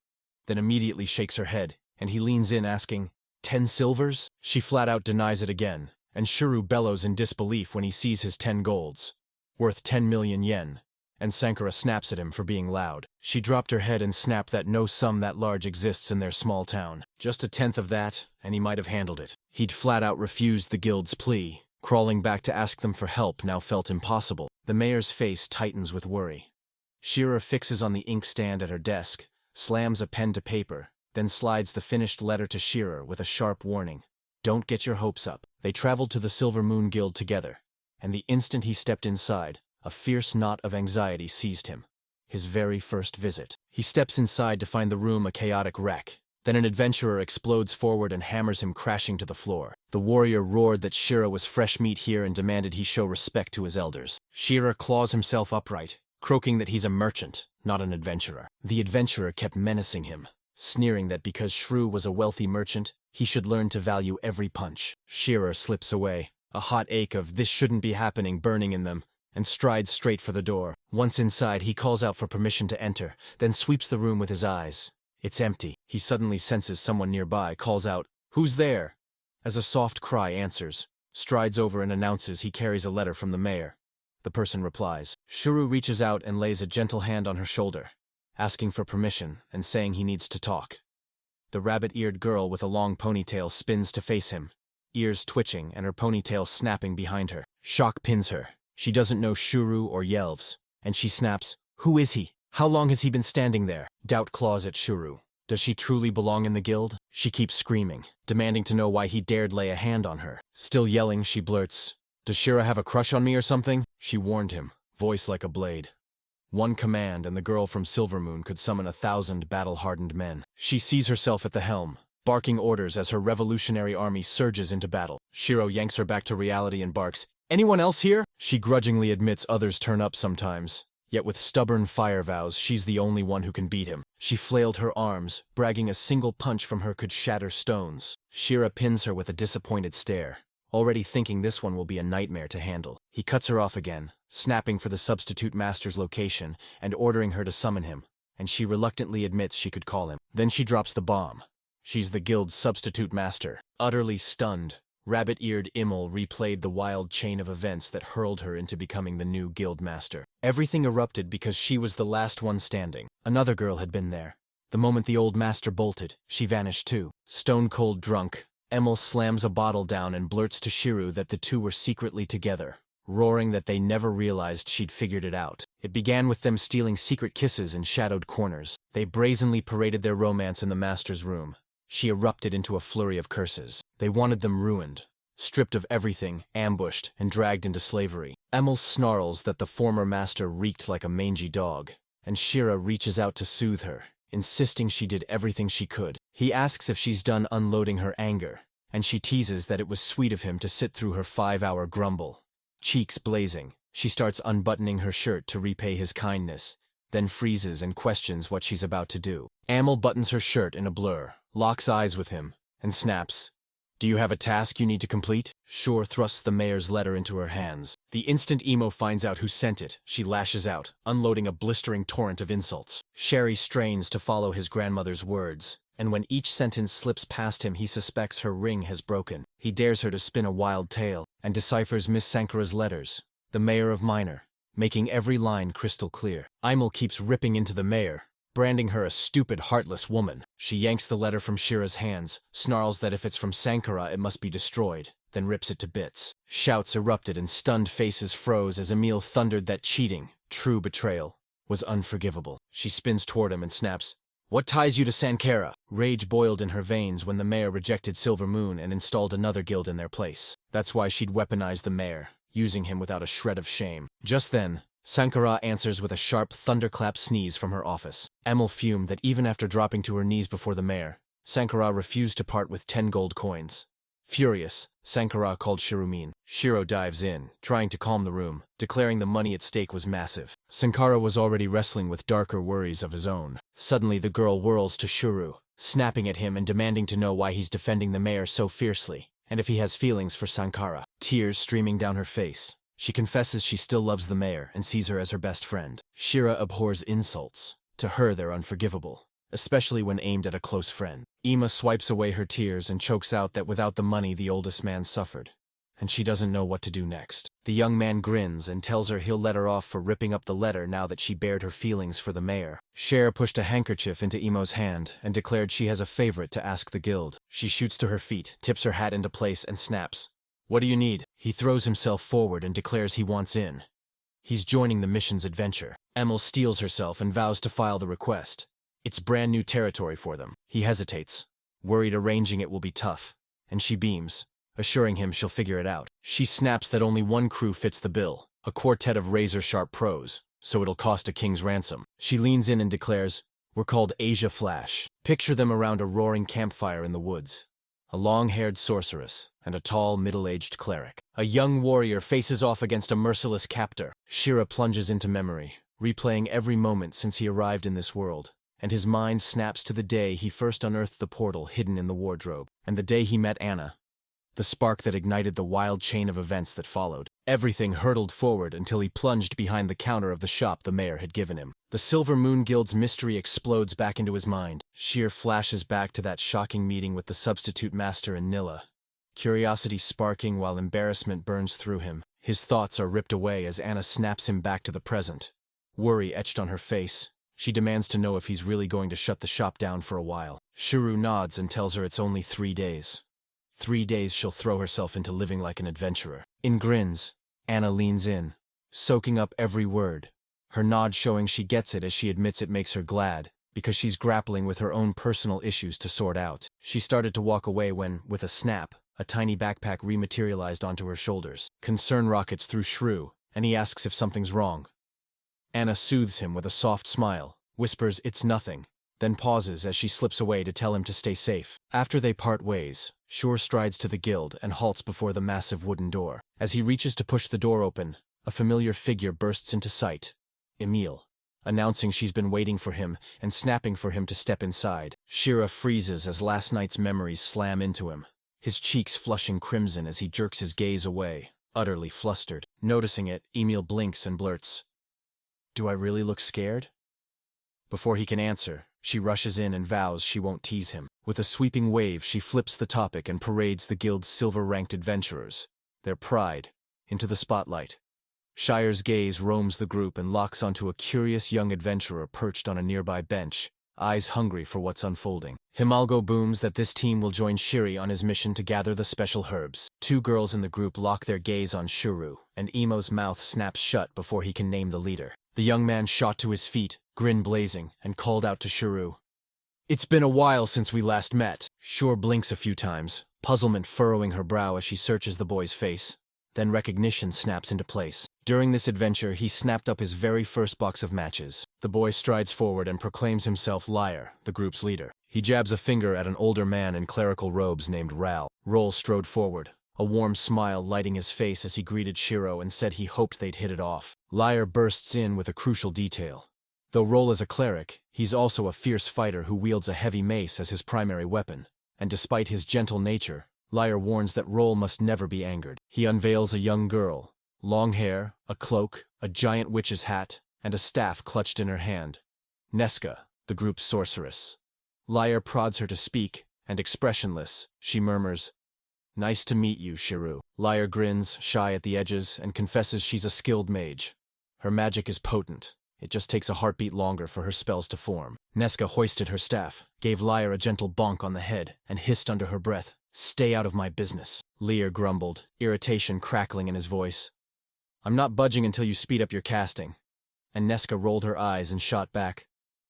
then immediately shakes her head, and he leans in asking, 10 silvers? She flat out denies it again, and Shuru bellows in disbelief when he sees his 10 golds, worth 10 million yen, and Sankara snaps at him for being loud. She dropped her head and snapped that no sum that large exists in their small town. Just a tenth of that, and he might have handled it. He'd flat out refused the guild's plea. Crawling back to ask them for help now felt impossible. The mayor's face tightens with worry. Shira fixes on the inkstand at her desk, slams a pen to paper, then slides the finished letter to Shira with a sharp warning. Don't get your hopes up. They traveled to the Silver Moon Guild together, and the instant he stepped inside, a fierce knot of anxiety seized him. His very first visit. He steps inside to find the room a chaotic wreck. Then an adventurer explodes forward and hammers him crashing to the floor. The warrior roared that Shira was fresh meat here and demanded he show respect to his elders. Shira claws himself upright, croaking that he's a merchant, not an adventurer. The adventurer kept menacing him, sneering that because Shrew was a wealthy merchant, he should learn to value every punch. Shira slips away, a hot ache of "this shouldn't be happening" burning in them, and strides straight for the door. Once inside, he calls out for permission to enter, then sweeps the room with his eyes. It's empty. He suddenly senses someone nearby, calls out, "Who's there?" As a soft cry answers, strides over and announces he carries a letter from the mayor. The person replies. Shuru reaches out and lays a gentle hand on her shoulder, asking for permission and saying he needs to talk. The rabbit-eared girl with a long ponytail spins to face him, ears twitching and her ponytail snapping behind her. Shock pins her. She doesn't know Shuru or Yelves, and she snaps, "Who is he? How long has he been standing there?" Doubt claws at Shuru. Does she truly belong in the guild? She keeps screaming, demanding to know why he dared lay a hand on her. Still yelling, she blurts, "Does Shira have a crush on me or something?" She warned him, voice like a blade. One command and the girl from Silvermoon could summon 1,000 battle-hardened men. She sees herself at the helm, barking orders as her revolutionary army surges into battle. Shiro yanks her back to reality and barks, "Anyone else here?" She grudgingly admits others turn up sometimes. Yet with stubborn fire vows, she's the only one who can beat him. She flailed her arms, bragging a single punch from her could shatter stones. Shira pins her with a disappointed stare, already thinking this one will be a nightmare to handle. He cuts her off again, snapping for the substitute master's location and ordering her to summon him, and she reluctantly admits she could call him. Then she drops the bomb. She's the guild's substitute master. Utterly stunned, rabbit-eared Immel replayed the wild chain of events that hurled her into becoming the new guild master. Everything erupted because she was the last one standing. Another girl had been there. The moment the old master bolted, she vanished too. Stone-cold drunk, Immel slams a bottle down and blurts to Shiru that the two were secretly together, roaring that they never realized she'd figured it out. It began with them stealing secret kisses in shadowed corners. They brazenly paraded their romance in the master's room. She erupted into a flurry of curses. They wanted them ruined, stripped of everything, ambushed, and dragged into slavery. Emil snarls that the former master reeked like a mangy dog, and Shira reaches out to soothe her, insisting she did everything she could. He asks if she's done unloading her anger, and she teases that it was sweet of him to sit through her 5-hour grumble. Cheeks blazing, she starts unbuttoning her shirt to repay his kindness, then freezes and questions what she's about to do. Amel buttons her shirt in a blur, locks eyes with him, and snaps, "Do you have a task you need to complete?" Shore thrusts the mayor's letter into her hands. The instant Emo finds out who sent it, she lashes out, unloading a blistering torrent of insults. Sherry strains to follow his grandmother's words, and when each sentence slips past him he suspects her ring has broken. He dares her to spin a wild tale, and deciphers Miss Sankara's letters, the mayor of Minor, making every line crystal clear. Imel keeps ripping into the mayor, branding her a stupid, heartless woman. She yanks the letter from Shira's hands, snarls that if it's from Sankara it must be destroyed, then rips it to bits. Shouts erupted and stunned faces froze as Emil thundered that cheating, true betrayal, was unforgivable. She spins toward him and snaps, "What ties you to Sankara?" Rage boiled in her veins when the mayor rejected Silver Moon and installed another guild in their place. That's why she'd weaponized the mayor, using him without a shred of shame. Just then, Sankara answers with a sharp thunderclap sneeze from her office. Emil fumed that even after dropping to her knees before the mayor, Sankara refused to part with 10 gold coins. Furious, Sankara called Shirumin. Shiro dives in, trying to calm the room, declaring the money at stake was massive. Sankara was already wrestling with darker worries of his own. Suddenly the girl whirls to Shuru, snapping at him and demanding to know why he's defending the mayor so fiercely, and if he has feelings for Sankara. Tears streaming down her face, she confesses she still loves the mayor and sees her as her best friend. Shira abhors insults. To her they're unforgivable, especially when aimed at a close friend. Ima swipes away her tears and chokes out that without the money the oldest man suffered, and she doesn't know what to do next. The young man grins and tells her he'll let her off for ripping up the letter now that she bared her feelings for the mayor. Cher pushed a handkerchief into Emo's hand and declared she has a favorite to ask the guild. She shoots to her feet, tips her hat into place and snaps, "What do you need?" He throws himself forward and declares he wants in. He's joining the mission's adventure. Emil steels herself and vows to file the request. It's brand new territory for them. He hesitates, worried arranging it will be tough, and she beams, assuring him she'll figure it out. She snaps that only one crew fits the bill, a quartet of razor-sharp pros, so it'll cost a king's ransom. She leans in and declares, "We're called Asia Flash." Picture them around a roaring campfire in the woods. A long-haired sorceress and a tall, middle-aged cleric. A young warrior faces off against a merciless captor. Shira plunges into memory, replaying every moment since he arrived in this world, and his mind snaps to the day he first unearthed the portal hidden in the wardrobe, and the day he met Anna, the spark that ignited the wild chain of events that followed. Everything hurtled forward until he plunged behind the counter of the shop the mayor had given him. The Silver Moon Guild's mystery explodes back into his mind. Sheer flashes back to that shocking meeting with the substitute master and Nilla, curiosity sparking while embarrassment burns through him. His thoughts are ripped away as Anna snaps him back to the present, worry etched on her face. She demands to know if he's really going to shut the shop down for a while. Shuru nods and tells her it's only 3 days. 3 days she'll throw herself into living like an adventurer. In grins, Anna leans in, soaking up every word, her nod showing she gets it as she admits it makes her glad, because she's grappling with her own personal issues to sort out. She started to walk away when, with a snap, a tiny backpack rematerialized onto her shoulders. Concern rockets through Shrew, and he asks if something's wrong. Anna soothes him with a soft smile, whispers it's nothing, then pauses as she slips away to tell him to stay safe. After they part ways, Shur strides to the guild and halts before the massive wooden door. As he reaches to push the door open, a familiar figure bursts into sight, Emil, announcing she's been waiting for him and snapping for him to step inside. Shira freezes as last night's memories slam into him, his cheeks flushing crimson as he jerks his gaze away, utterly flustered. Noticing it, Emil blinks and blurts, "Do I really look scared?" Before he can answer, she rushes in and vows she won't tease him. With a sweeping wave, she flips the topic and parades the guild's silver-ranked adventurers, their pride, into the spotlight. Shire's gaze roams the group and locks onto a curious young adventurer perched on a nearby bench, eyes hungry for what's unfolding. Himalgo booms that this team will join Shiri on his mission to gather the special herbs. 2 girls in the group lock their gaze on Shuru, and Emo's mouth snaps shut before he can name the leader. The young man shot to his feet, grin blazing, and called out to Shuru, "It's been a while since we last met." Shur blinks a few times, puzzlement furrowing her brow as she searches the boy's face. Then recognition snaps into place. During this adventure, he snapped up his very first box of matches. The boy strides forward and proclaims himself Liar, the group's leader. He jabs a finger at an older man in clerical robes named Ral. Roll strode forward, a warm smile lighting his face as he greeted Shiro and said he hoped they'd hit it off. Liar bursts in with a crucial detail. Though Roll is a cleric, he's also a fierce fighter who wields a heavy mace as his primary weapon, and despite his gentle nature, Liar warns that Roll must never be angered. He unveils a young girl, Long hair, a cloak, a giant witch's hat, and a staff clutched in her hand. Nesca, the group's sorceress. Liar prods her to speak, and expressionless, she murmurs, "Nice to meet you, Shiru." Liar grins, shy at the edges, and confesses she's a skilled mage. Her magic is potent. It just takes a heartbeat longer for her spells to form. Nesca hoisted her staff, gave Liar a gentle bonk on the head, and hissed under her breath, "Stay out of my business." Liar grumbled, irritation crackling in his voice, "I'm not budging until you speed up your casting." And Nesca rolled her eyes and shot back,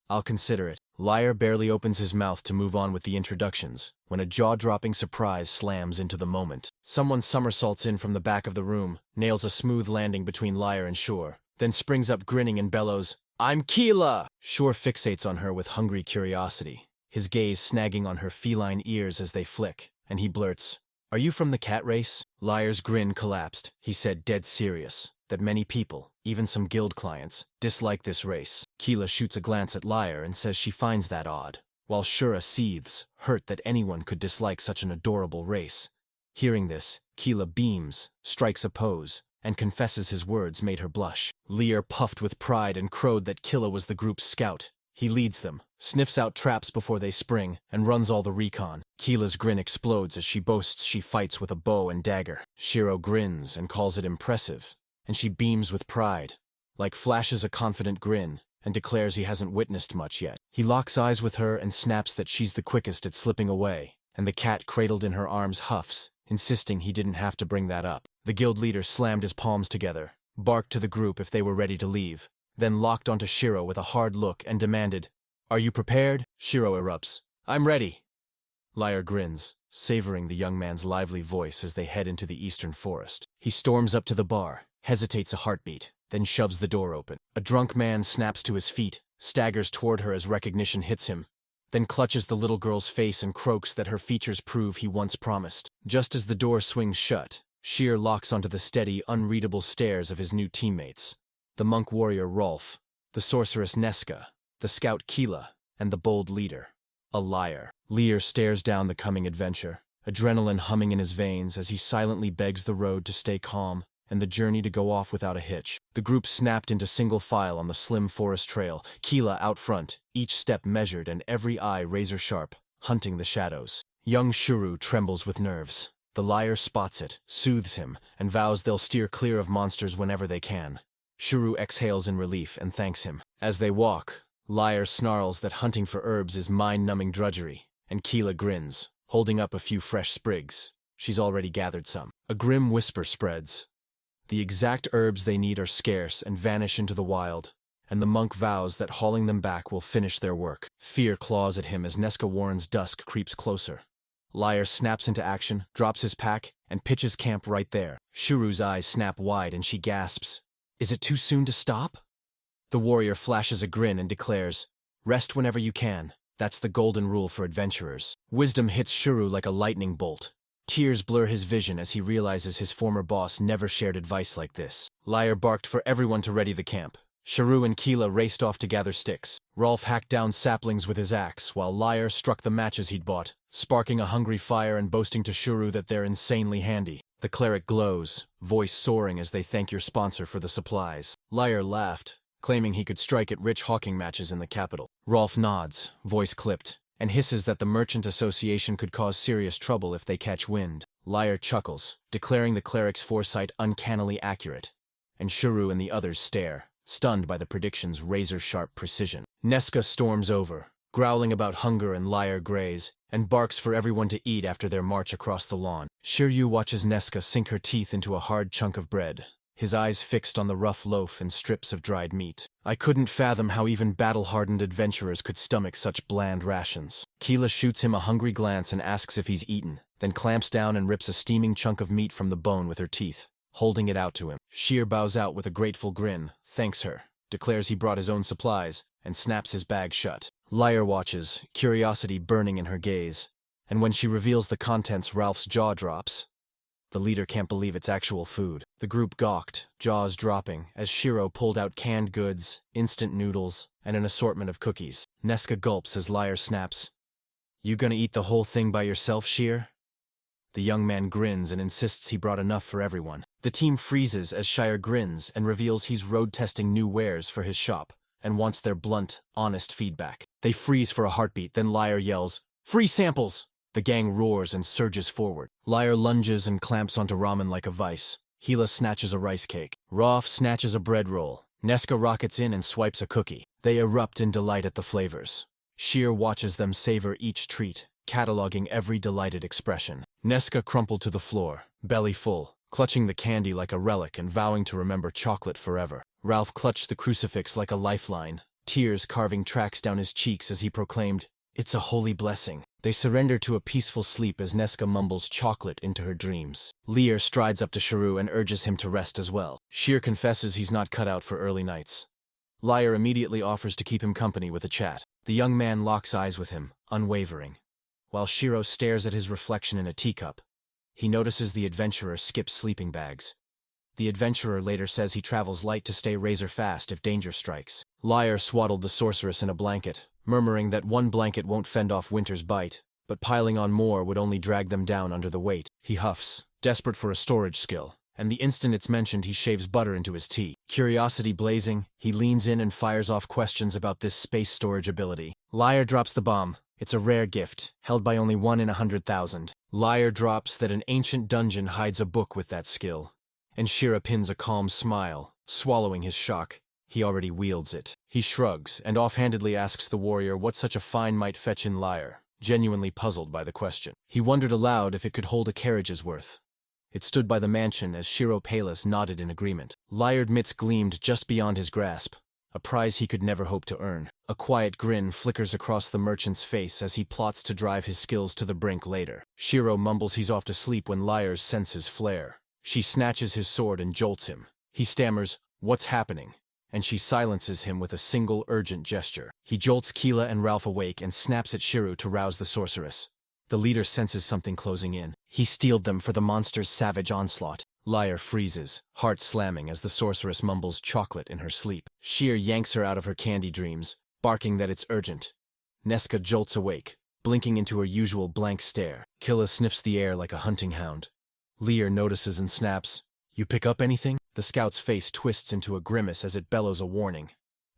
"I'll consider it." Liar barely opens his mouth to move on with the introductions, when a jaw-dropping surprise slams into the moment. Someone somersaults in from the back of the room, nails a smooth landing between Liar and Shore, then springs up grinning and bellows, "I'm Keela!" Shore fixates on her with hungry curiosity, his gaze snagging on her feline ears as they flick, and he blurts, "Are you from the cat race?" Liar's grin collapsed. He said, dead serious, that many people, even some guild clients, dislike this race. Keela shoots a glance at Liar and says she finds that odd, while Shura seethes, hurt that anyone could dislike such an adorable race. Hearing this, Keela beams, strikes a pose, and confesses his words made her blush. Lear puffed with pride and crowed that Killa was the group's scout. He leads them, sniffs out traps before they spring, and runs all the recon. Keela's grin explodes as she boasts she fights with a bow and dagger. Shiro grins and calls it impressive, and she beams with pride, like flashes a confident grin, and declares he hasn't witnessed much yet. He locks eyes with her and snaps that she's the quickest at slipping away, and the cat cradled in her arms huffs, insisting he didn't have to bring that up. The guild leader slammed his palms together, barked to the group if they were ready to leave, then locked onto Shiro with a hard look and demanded, "Are you prepared?" Shiro erupts, "I'm ready." Liar grins, savoring the young man's lively voice as they head into the eastern forest. He storms up to the bar, hesitates a heartbeat, then shoves the door open. A drunk man snaps to his feet, staggers toward her as recognition hits him, then clutches the little girl's face and croaks that her features prove he once promised. Just as the door swings shut, Sheer locks onto the steady, unreadable stares of his new teammates. The monk warrior Rolf, the sorceress Nesca, the scout Keela, and the bold leader, a liar. Lear stares down the coming adventure, adrenaline humming in his veins as he silently begs the road to stay calm and the journey to go off without a hitch. The group snapped into single file on the slim forest trail, Keela out front, each step measured and every eye razor-sharp, hunting the shadows. Young Shuru trembles with nerves. The liar spots it, soothes him, and vows they'll steer clear of monsters whenever they can. Shuru exhales in relief and thanks him. As they walk, Liar snarls that hunting for herbs is mind-numbing drudgery, and Keela grins, holding up a few fresh sprigs. She's already gathered some. A grim whisper spreads. The exact herbs they need are scarce and vanish into the wild, and the monk vows that hauling them back will finish their work. Fear claws at him as Nesca Warren's dusk creeps closer. Liar snaps into action, drops his pack, and pitches camp right there. Shuru's eyes snap wide and she gasps, "Is it too soon to stop?" The warrior flashes a grin and declares, "Rest whenever you can. That's the golden rule for adventurers." Wisdom hits Shuru like a lightning bolt. Tears blur his vision as he realizes his former boss never shared advice like this. Liar barked for everyone to ready the camp. Shuru and Keela raced off to gather sticks. Rolf hacked down saplings with his axe, while Liar struck the matches he'd bought, sparking a hungry fire and boasting to Shuru that they're insanely handy. The cleric glows, voice soaring as they thank your sponsor for the supplies. Liar laughed, claiming he could strike at rich hawking matches in the capital. Rolf nods, voice clipped, and hisses that the Merchant Association could cause serious trouble if they catch wind. Liar chuckles, declaring the cleric's foresight uncannily accurate, and Shuru and the others stare, stunned by the prediction's razor-sharp precision. Nesca storms over, growling about hunger and Liar graze, and barks for everyone to eat after their march across the lawn. Shiryu watches Nesca sink her teeth into a hard chunk of bread, his eyes fixed on the rough loaf and strips of dried meat. I couldn't fathom how even battle-hardened adventurers could stomach such bland rations. Keela shoots him a hungry glance and asks if he's eaten, then clamps down and rips a steaming chunk of meat from the bone with her teeth, holding it out to him. Sheer bows out with a grateful grin, thanks her, declares he brought his own supplies, and snaps his bag shut. Liar watches, curiosity burning in her gaze, and when she reveals the contents, Ralph's jaw drops. The leader can't believe it's actual food. The group gawked, jaws dropping, as Shiro pulled out canned goods, instant noodles, and an assortment of cookies. Nesca gulps as Liar snaps, "You gonna eat the whole thing by yourself, Sheer?" The young man grins and insists he brought enough for everyone. The team freezes as Shire grins and reveals he's road-testing new wares for his shop and wants their blunt, honest feedback. They freeze for a heartbeat, then Liar yells, "Free samples!" The gang roars and surges forward. Liar lunges and clamps onto ramen like a vice. Gila snatches a rice cake. Rolf snatches a bread roll. Nesca rockets in and swipes a cookie. They erupt in delight at the flavors. Sheer watches them savor each treat, cataloging every delighted expression. Nesca crumpled to the floor, belly full, clutching the candy like a relic and vowing to remember chocolate forever. Ralph clutched the crucifix like a lifeline, tears carving tracks down his cheeks as he proclaimed, "It's a holy blessing." They surrender to a peaceful sleep as Nesca mumbles chocolate into her dreams. Lear strides up to Sharu and urges him to rest as well. Sheer confesses he's not cut out for early nights. Liar immediately offers to keep him company with a chat. The young man locks eyes with him, unwavering. While Shiro stares at his reflection in a teacup, he notices the adventurer skips sleeping bags. The adventurer later says he travels light to stay razor fast if danger strikes. Liar swaddled the sorceress in a blanket, murmuring that one blanket won't fend off winter's bite, but piling on more would only drag them down under the weight. He huffs, desperate for a storage skill, and the instant it's mentioned he shaves butter into his tea. Curiosity blazing, he leans in and fires off questions about this space storage ability. Liar drops the bomb. It's a rare gift, held by only 1 in 100,000. Liar drops that an ancient dungeon hides a book with that skill. And Shira pins a calm smile, swallowing his shock. He already wields it. He shrugs and offhandedly asks the warrior what such a find might fetch in Liar, genuinely puzzled by the question. He wondered aloud if it could hold a carriage's worth. It stood by the mansion as Shiro Palis nodded in agreement. Liar's mitts gleamed just beyond his grasp, a prize he could never hope to earn. A quiet grin flickers across the merchant's face as he plots to drive his skills to the brink later. Shiro mumbles he's off to sleep when Liar's senses flare. She snatches his sword and jolts him. He stammers, "What's happening?" And she silences him with a single urgent gesture. He jolts Keela and Ralph awake and snaps at Shiro to rouse the sorceress. The leader senses something closing in. He steeled them for the monster's savage onslaught. Liar freezes, heart slamming as the sorceress mumbles chocolate in her sleep. Sheer yanks her out of her candy dreams, barking that it's urgent. Nesca jolts awake, blinking into her usual blank stare. Killa sniffs the air like a hunting hound. Lear notices and snaps, "You pick up anything?" The scout's face twists into a grimace as it bellows a warning.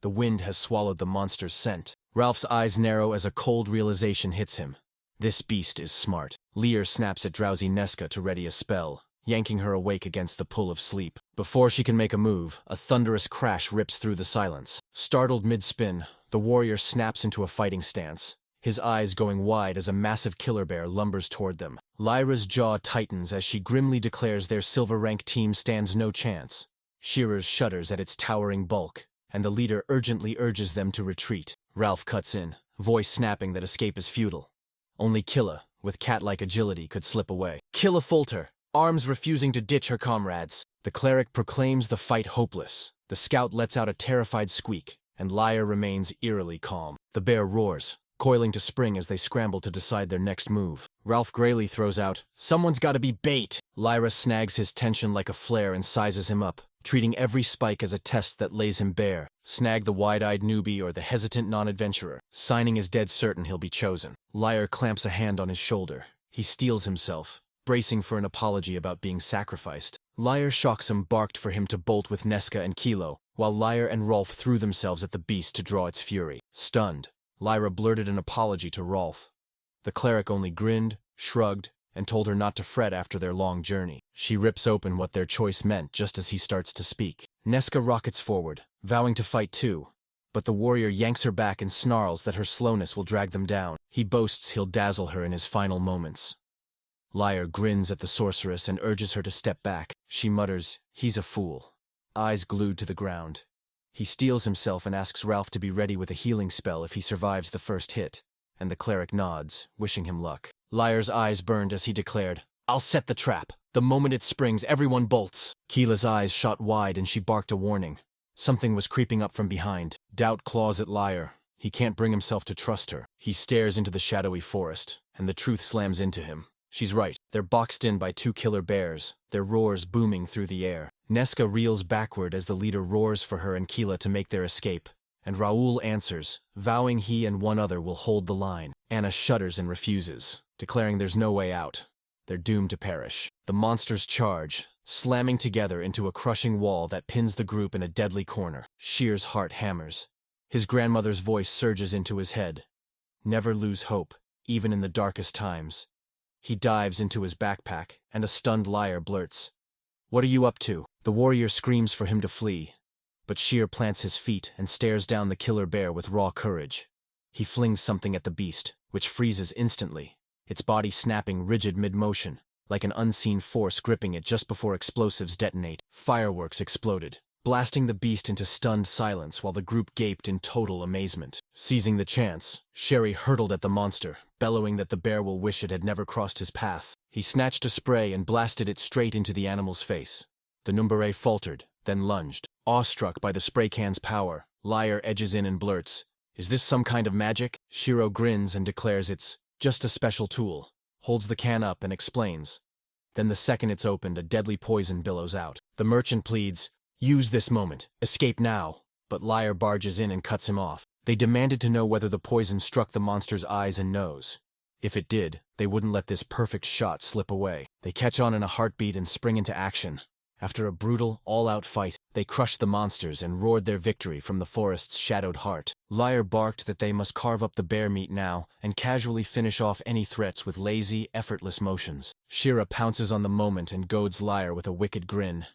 The wind has swallowed the monster's scent. Ralph's eyes narrow as a cold realization hits him. This beast is smart. Lear snaps at drowsy Nesca to ready a spell, yanking her awake against the pull of sleep. Before she can make a move, a thunderous crash rips through the silence. Startled mid-spin, the warrior snaps into a fighting stance, his eyes going wide as a massive killer bear lumbers toward them. Lyra's jaw tightens as she grimly declares their silver-rank team stands no chance. Shearers shudders at its towering bulk, and the leader urgently urges them to retreat. Ralph cuts in, voice snapping that escape is futile. Only Killa, with cat-like agility, could slip away. Killa falter, arms refusing to ditch her comrades. The cleric proclaims the fight hopeless. The scout lets out a terrified squeak, and Liar remains eerily calm. The bear roars, coiling to spring as they scramble to decide their next move. Ralph Grayley throws out, "Someone's gotta be bait!" Lyra snags his tension like a flare and sizes him up, treating every spike as a test that lays him bare. Snag the wide-eyed newbie or the hesitant non-adventurer. Signing is dead certain he'll be chosen. Liar clamps a hand on his shoulder. He steels himself, bracing for an apology about being sacrificed. Liar Shocksome barked for him to bolt with Nesca and Kilo, while Liar and Rolf threw themselves at the beast to draw its fury. Stunned, Lyra blurted an apology to Rolf. The cleric only grinned, shrugged, and told her not to fret after their long journey. She rips open what their choice meant just as he starts to speak. Nesca rockets forward, vowing to fight too, but the warrior yanks her back and snarls that her slowness will drag them down. He boasts he'll dazzle her in his final moments. Liar grins at the sorceress and urges her to step back. She mutters, "He's a fool," eyes glued to the ground. He steels himself and asks Ralph to be ready with a healing spell if he survives the first hit, and the cleric nods, wishing him luck. Liar's eyes burned as he declared, "I'll set the trap. The moment it springs, everyone bolts." Keela's eyes shot wide and she barked a warning. Something was creeping up from behind. Doubt claws at Liar. He can't bring himself to trust her. He stares into the shadowy forest, and the truth slams into him. She's right. They're boxed in by 2 killer bears, their roars booming through the air. Nesca reels backward as the leader roars for her and Keela to make their escape, and Raoul answers, vowing he and one other will hold the line. Anna shudders and refuses, declaring there's no way out. They're doomed to perish. The monsters charge, slamming together into a crushing wall that pins the group in a deadly corner. Shear's heart hammers. His grandmother's voice surges into his head. Never lose hope, even in the darkest times. He dives into his backpack, and a stunned Liar blurts, "What are you up to?" The warrior screams for him to flee, but Shear plants his feet and stares down the killer bear with raw courage. He flings something at the beast, which freezes instantly, its body snapping rigid mid-motion, like an unseen force gripping it just before explosives detonate. Fireworks exploded, blasting the beast into stunned silence while the group gaped in total amazement. Seizing the chance, Sherry hurtled at the monster, bellowing that the bear will wish it had never crossed his path. He snatched a spray and blasted it straight into the animal's face. The Numbere faltered, then lunged. Awestruck by the spray can's power, Liar edges in and blurts, "Is this some kind of magic?" Shiro grins and declares it's just a special tool, holds the can up and explains. Then the second it's opened, a deadly poison billows out. The merchant pleads, "Use this moment, escape now," but Liar barges in and cuts him off. They demanded to know whether the poison struck the monster's eyes and nose. If it did, they wouldn't let this perfect shot slip away. They catch on in a heartbeat and spring into action. After a brutal, all-out fight, they crushed the monsters and roared their victory from the forest's shadowed heart. Liar barked that they must carve up the bear meat now and casually finish off any threats with lazy, effortless motions. Shira pounces on the moment and goads Liar with a wicked grin.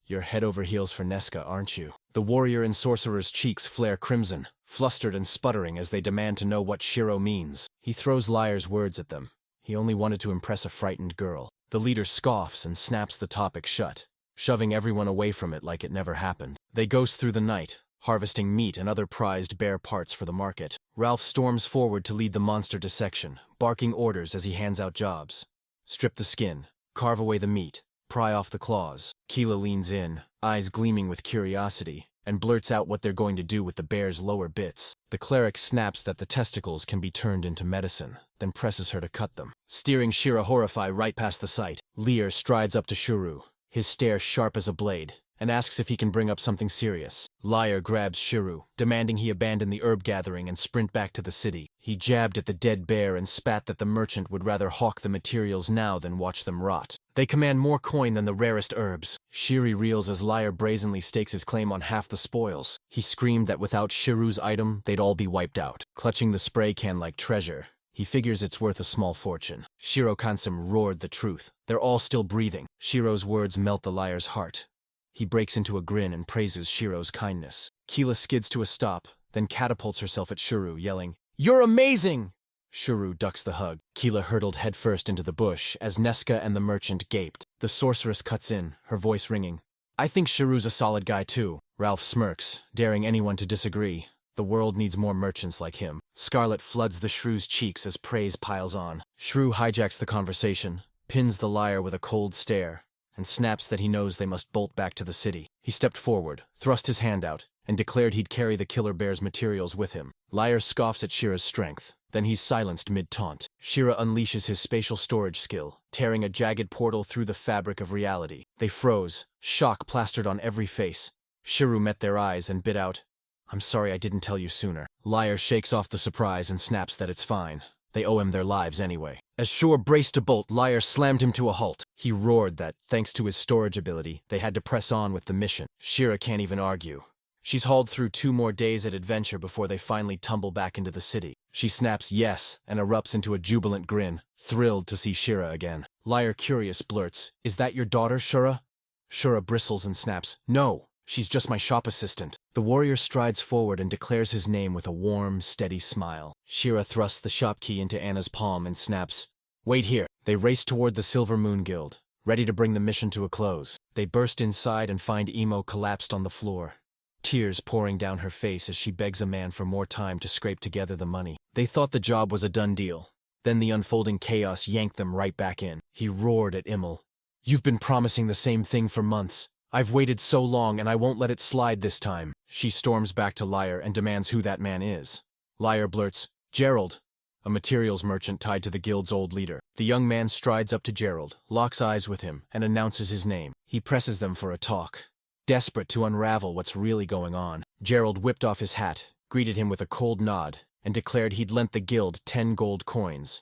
"You're head over heels for Nesca, aren't you?" The warrior and sorcerer's cheeks flare crimson, flustered and sputtering as they demand to know what Shiro means. He throws Liar's words at them. He only wanted to impress a frightened girl. The leader scoffs and snaps the topic shut, shoving everyone away from it like it never happened. They ghost through the night, harvesting meat and other prized bear parts for the market. Ralph storms forward to lead the monster dissection, barking orders as he hands out jobs. Strip the skin, carve away the meat, pry off the claws. Keela leans in, eyes gleaming with curiosity, and blurts out what they're going to do with the bear's lower bits. The cleric snaps that the testicles can be turned into medicine, then presses her to cut them. Steering Shira horrified right past the site, Lear strides up to Shuru, his stare sharp as a blade, and asks if he can bring up something serious. Liar grabs Shiru, demanding he abandon the herb gathering and sprint back to the city. He jabbed at the dead bear and spat that the merchant would rather hawk the materials now than watch them rot. They command more coin than the rarest herbs. Shiri reels as Liar brazenly stakes his claim on half the spoils. He screamed that without Shiru's item, they'd all be wiped out. Clutching the spray can like treasure, he figures it's worth a small fortune. Shiro Kansem roared the truth. They're all still breathing. Shiro's words melt the Liar's heart. He breaks into a grin and praises Shiro's kindness. Keela skids to a stop, then catapults herself at Shuru, yelling, "You're amazing!" Shuru ducks the hug. Keela hurtled headfirst into the bush as Nesca and the merchant gaped. The sorceress cuts in, her voice ringing, "I think Shiru's a solid guy too." Ralph smirks, daring anyone to disagree. The world needs more merchants like him. Scarlet floods the shrew's cheeks as praise piles on. Shrew hijacks the conversation, pins the Liar with a cold stare, and snaps that he knows they must bolt back to the city. He stepped forward, thrust his hand out, and declared he'd carry the killer bear's materials with him. Liar scoffs at Shira's strength, then he's silenced mid-taunt. Shira unleashes his spatial storage skill, tearing a jagged portal through the fabric of reality. They froze, shock plastered on every face. Shiru met their eyes and bit out, "I'm sorry I didn't tell you sooner." Liar shakes off the surprise and snaps that it's fine. They owe him their lives anyway. As Shur braced to bolt, Liar slammed him to a halt. He roared that, thanks to his storage ability, they had to press on with the mission. Shira can't even argue. She's hauled through 2 more days at adventure before they finally tumble back into the city. She snaps yes and erupts into a jubilant grin, thrilled to see Shira again. Liar curious blurts, "Is that your daughter, Shura?" Shura bristles and snaps, "No, she's just my shop assistant." The warrior strides forward and declares his name with a warm, steady smile. Shira thrusts the shop key into Anna's palm and snaps, "Wait here." They race toward the Silver Moon Guild, ready to bring the mission to a close. They burst inside and find Emo collapsed on the floor, tears pouring down her face as she begs a man for more time to scrape together the money. They thought the job was a done deal. Then the unfolding chaos yanked them right back in. He roared at Immel, "You've been promising the same thing for months. I've waited so long and I won't let it slide this time." She storms back to Liar and demands who that man is. Liar blurts, "Gerald," a materials merchant tied to the guild's old leader. The young man strides up to Gerald, locks eyes with him, and announces his name. He presses them for a talk, desperate to unravel what's really going on. Gerald whipped off his hat, greeted him with a cold nod, and declared he'd lent the guild 10 gold coins.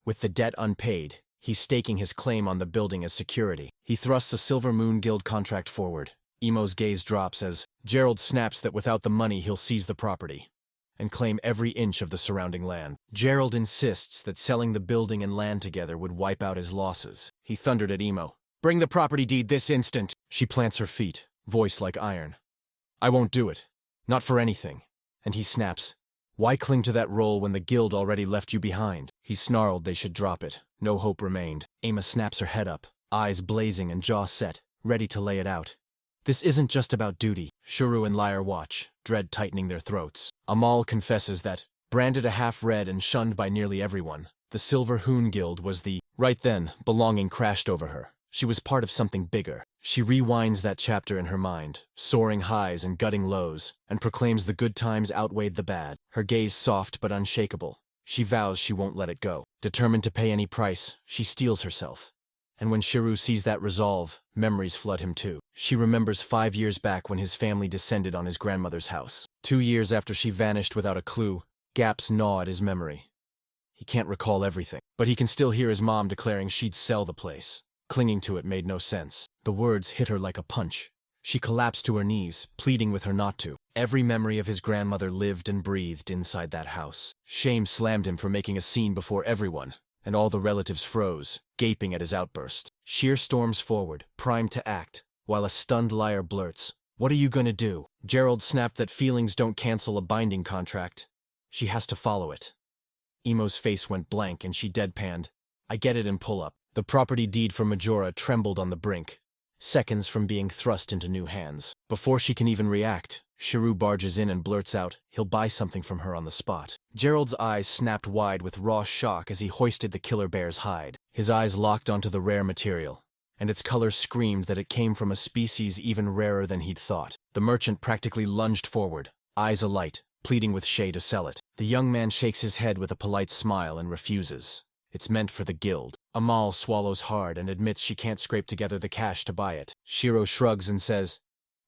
With the debt unpaid, He's staking his claim on the building as security. He thrusts a Silver Moon Guild contract forward. Emo's gaze drops as Gerald snaps that without the money he'll seize the property and claim every inch of the surrounding land. Gerald insists that selling the building and land together would wipe out his losses. He thundered at Emo. "Bring the property deed this instant!" She plants her feet, voice like iron. "I won't do it. Not for anything." And he snaps. "Why cling to that role when the guild already left you behind?" He snarled they should drop it. No hope remained. Ema snaps her head up, eyes blazing and jaw set, ready to lay it out. This isn't just about duty. Shuru and Lyre watch, dread tightening their throats. Amal confesses that, branded a half-red and shunned by nearly everyone, the Silver Hoon Guild was the... Right then, belonging crashed over her. She was part of something bigger. She rewinds that chapter in her mind, soaring highs and gutting lows, and proclaims the good times outweighed the bad, her gaze soft but unshakable. She vows she won't let it go. Determined to pay any price, she steels herself. And when Shuru sees that resolve, memories flood him too. She remembers 5 years back when his family descended on his grandmother's house. 2 years after she vanished without a clue, gaps gnaw at his memory. He can't recall everything, but he can still hear his mom declaring she'd sell the place. Clinging to it made no sense. The words hit her like a punch. She collapsed to her knees, pleading with her not to. Every memory of his grandmother lived and breathed inside that house. Shame slammed him for making a scene before everyone, and all the relatives froze, gaping at his outburst. Sheer storms forward, primed to act, while a stunned Lyre blurts, "What are you gonna do?" Gerald snapped that feelings don't cancel a binding contract. She has to follow it. Emo's face went blank and she deadpanned, "I get it," and pull up. The property deed for Majora trembled on the brink, seconds from being thrust into new hands. Before she can even react, Shuru barges in and blurts out he'll buy something from her on the spot. Gerald's eyes snapped wide with raw shock as he hoisted the killer bear's hide. His eyes locked onto the rare material, and its color screamed that it came from a species even rarer than he'd thought. The merchant practically lunged forward, eyes alight, pleading with Shay to sell it. The young man shakes his head with a polite smile and refuses. It's meant for the guild. Amal swallows hard and admits she can't scrape together the cash to buy it. Shiro shrugs and says,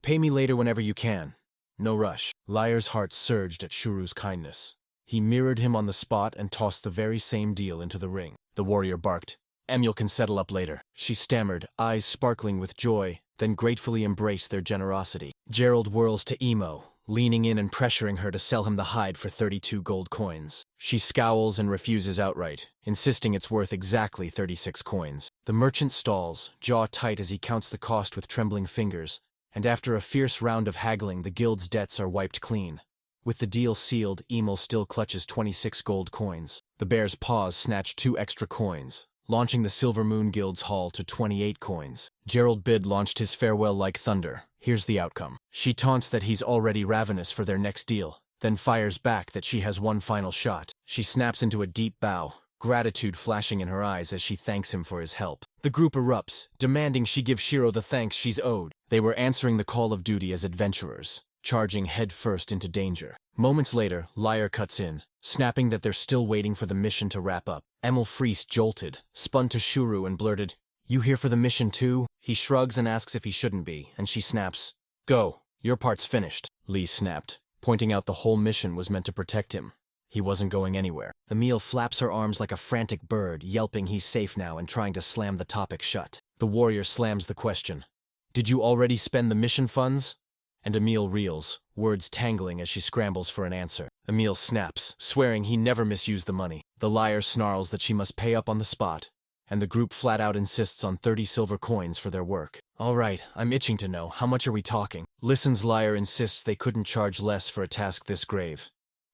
"Pay me later whenever you can. No rush." Lyre's heart surged at Shuru's kindness. He mirrored him on the spot and tossed the very same deal into the ring. The warrior barked, "Emil can settle up later." She stammered, eyes sparkling with joy, then gratefully embraced their generosity. Gerald whirls to Emo, leaning in and pressuring her to sell him the hide for 32 gold coins. She scowls and refuses outright, insisting it's worth exactly 36 coins. The merchant stalls, jaw tight as he counts the cost with trembling fingers, and after a fierce round of haggling the guild's debts are wiped clean. With the deal sealed, Emil still clutches 26 gold coins. The bear's paws snatch 2 extra coins, launching the Silver Moon Guild's haul to 28 coins. Gerald Bid launched his farewell like thunder. Here's the outcome. She taunts that he's already ravenous for their next deal, then fires back that she has one final shot. She snaps into a deep bow, gratitude flashing in her eyes as she thanks him for his help. The group erupts, demanding she give Shiro the thanks she's owed. They were answering the call of duty as adventurers, charging headfirst into danger. Moments later, Lyre cuts in, snapping that they're still waiting for the mission to wrap up. Emil Fries jolted, spun to Shuru and blurted, "You here for the mission too?" He shrugs and asks if he shouldn't be, and she snaps, "Go, your part's finished." Lee snapped, pointing out the whole mission was meant to protect him. He wasn't going anywhere. Emil flaps her arms like a frantic bird, yelping he's safe now and trying to slam the topic shut. The warrior slams the question, "Did you already spend the mission funds?" And Emil reels, words tangling as she scrambles for an answer. Emil snaps, swearing he never misused the money. The Lyre snarls that she must pay up on the spot, and the group flat out insists on 30 silver coins for their work. "All right, I'm itching to know. How much are we talking?" Listen's Lyre insists they couldn't charge less for a task this grave,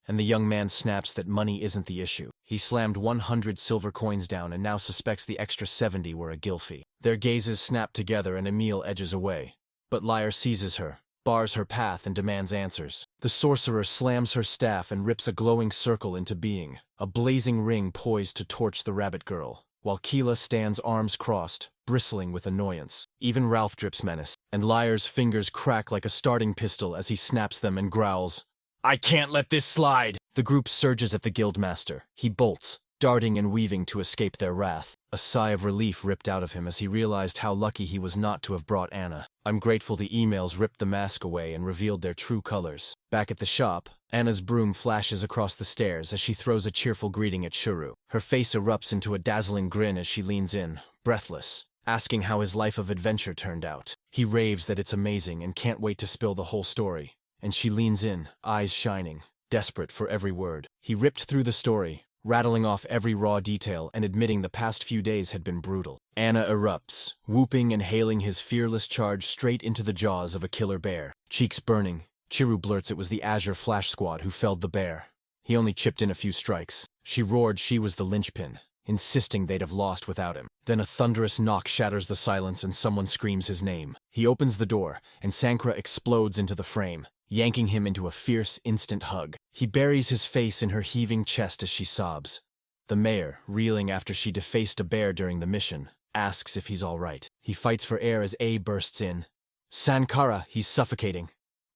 and the young man snaps that money isn't the issue. He slammed 100 silver coins down and now suspects the extra 70 were a Gilfie. Their gazes snap together and Emil edges away, but Lyre seizes her, bars her path and demands answers. The sorcerer slams her staff and rips a glowing circle into being, a blazing ring poised to torch the rabbit girl, while Keela stands arms crossed, bristling with annoyance. Even Ralph drips menace, and Lyre's fingers crack like a starting pistol as he snaps them and growls, "I can't let this slide!" The group surges at the guildmaster. He bolts, darting and weaving to escape their wrath. A sigh of relief ripped out of him as he realized how lucky he was not to have brought Anna. I'm grateful the emails ripped the mask away and revealed their true colors. Back at the shop, Anna's broom flashes across the stairs as she throws a cheerful greeting at Shuru. Her face erupts into a dazzling grin as she leans in, breathless, asking how his life of adventure turned out. He raves that it's amazing and can't wait to spill the whole story. And she leans in, eyes shining, desperate for every word. He ripped through the story, rattling off every raw detail and admitting the past few days had been brutal. Anna erupts, whooping and hailing his fearless charge straight into the jaws of a killer bear. Cheeks burning, Chiru blurts it was the Azure Flash Squad who felled the bear. He only chipped in a few strikes. She roared she was the linchpin, insisting they'd have lost without him. Then a thunderous knock shatters the silence and someone screams his name. He opens the door, and Sankara explodes into the frame, yanking him into a fierce, instant hug. He buries his face in her heaving chest as she sobs. The mayor, reeling after she defaced a bear during the mission, asks if he's all right. He fights for air as A bursts in. Sankara, he's suffocating.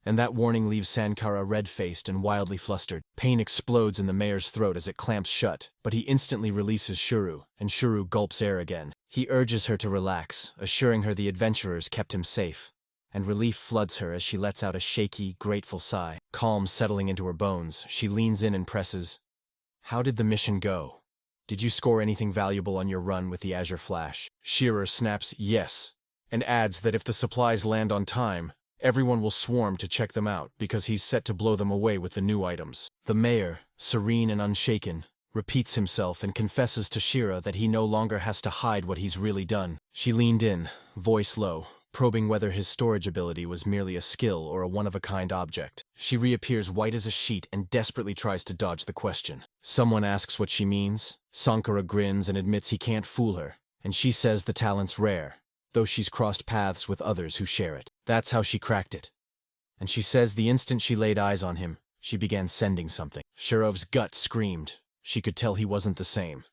And that warning leaves Sankara red-faced and wildly flustered. Pain explodes in the mayor's throat as it clamps shut, but he instantly releases Shuru, and Shuru gulps air again. He urges her to relax, assuring her the adventurers kept him safe. And relief floods her as she lets out a shaky, grateful sigh. Calm settling into her bones, she leans in and presses. How did the mission go? Did you score anything valuable on your run with the Azure Flash? Shearer snaps yes, and adds that if the supplies land on time, everyone will swarm to check them out because he's set to blow them away with the new items. The mayor, serene and unshaken, repeats himself and confesses to Shira that he no longer has to hide what he's really done. She leaned in, voice low, probing whether his storage ability was merely a skill or a one-of-a-kind object. She reappears white as a sheet and desperately tries to dodge the question. Someone asks what she means. Sankara grins and admits he can't fool her, and she says the talent's rare, though she's crossed paths with others who share it. That's how she cracked it. And she says the instant she laid eyes on him, she began sending something. Shirov's gut screamed. She could tell he wasn't the same.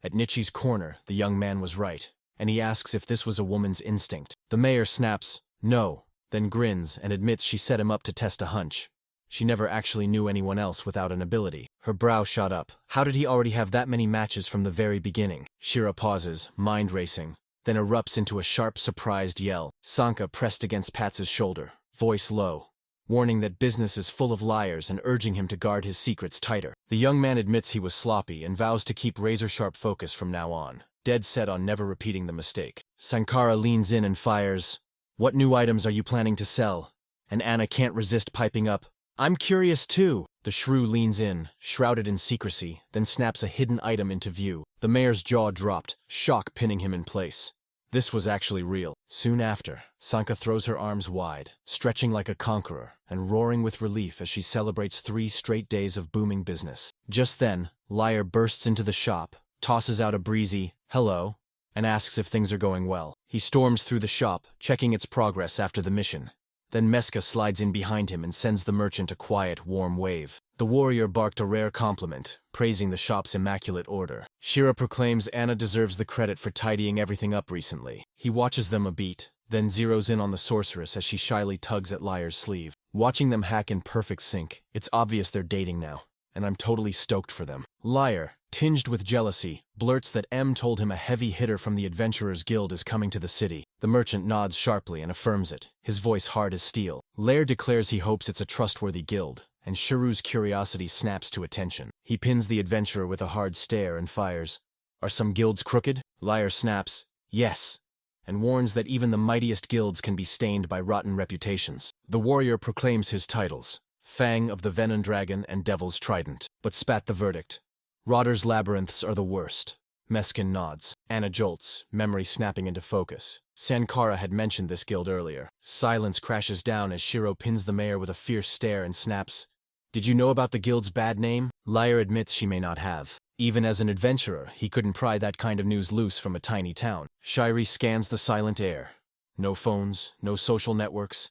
At Nietzsche's corner, the young man was right, and he asks if this was a woman's instinct. The mayor snaps, no, then grins and admits she set him up to test a hunch. She never actually knew anyone else without an ability. Her brow shot up. How did he already have that many matches from the very beginning? Shira pauses, mind racing, then erupts into a sharp, surprised yell. Sanka pressed against Patz's shoulder, voice low, warning that business is full of liars and urging him to guard his secrets tighter. The young man admits he was sloppy and vows to keep razor-sharp focus from now on, dead set on never repeating the mistake. Sankara leans in and fires, "What new items are you planning to sell?" And Anna can't resist piping up, "I'm curious too." The shrew leans in, shrouded in secrecy, then snaps a hidden item into view. The mayor's jaw dropped, shock pinning him in place. This was actually real. Soon after, Sanka throws her arms wide, stretching like a conqueror, and roaring with relief as she celebrates 3 straight days of booming business. Just then, Liar bursts into the shop, tosses out a breezy, "Hello," and asks if things are going well. He storms through the shop, checking its progress after the mission. Then Meska slides in behind him and sends the merchant a quiet, warm wave. The warrior barked a rare compliment, praising the shop's immaculate order. Shira proclaims Anna deserves the credit for tidying everything up recently. He watches them a beat, then zeroes in on the sorceress as she shyly tugs at Liar's sleeve. Watching them hack in perfect sync, it's obvious they're dating now, and I'm totally stoked for them. Liar, tinged with jealousy, blurts that M told him a heavy hitter from the Adventurers Guild is coming to the city. The merchant nods sharply and affirms it, his voice hard as steel. Lair declares he hopes it's a trustworthy guild, and Shiru's curiosity snaps to attention. He pins the adventurer with a hard stare and fires, "Are some guilds crooked?" Liar snaps, "Yes," and warns that even the mightiest guilds can be stained by rotten reputations. The warrior proclaims his titles, Fang of the Venom Dragon and Devil's Trident, but spat the verdict. Rotter's Labyrinths are the worst. Meskin nods. Anna jolts, memory snapping into focus. Sankara had mentioned this guild earlier. Silence crashes down as Shiro pins the mayor with a fierce stare and snaps, "Did you know about the guild's bad name?" Liar admits she may not have. Even as an adventurer, he couldn't pry that kind of news loose from a tiny town. Shiri scans the silent air. No phones, no social networks,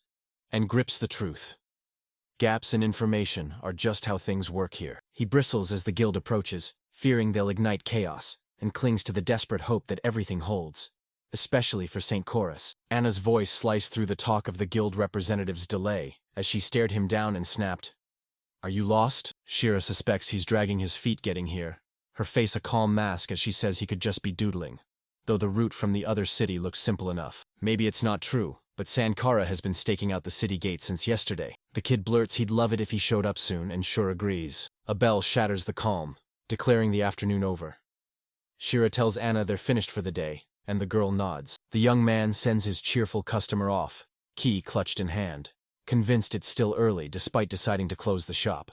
and grips the truth. Gaps in information are just how things work here. He bristles as the guild approaches, fearing they'll ignite chaos, and clings to the desperate hope that everything holds, especially for St. Chorus. Anna's voice sliced through the talk of the guild representative's delay, as she stared him down and snapped, "Are you lost?" Shira suspects he's dragging his feet getting here. her face a calm mask as she says he could just be doodling, though the route from the other city looks simple enough. Maybe it's not true, but Sankara has been staking out the city gate since yesterday. The kid blurts he'd love it if he showed up soon, and sure agrees. A bell shatters the calm, declaring the afternoon over. Shira tells Anna they're finished for the day, and the girl nods. The young man sends his cheerful customer off, key clutched in hand, convinced it's still early despite deciding to close the shop.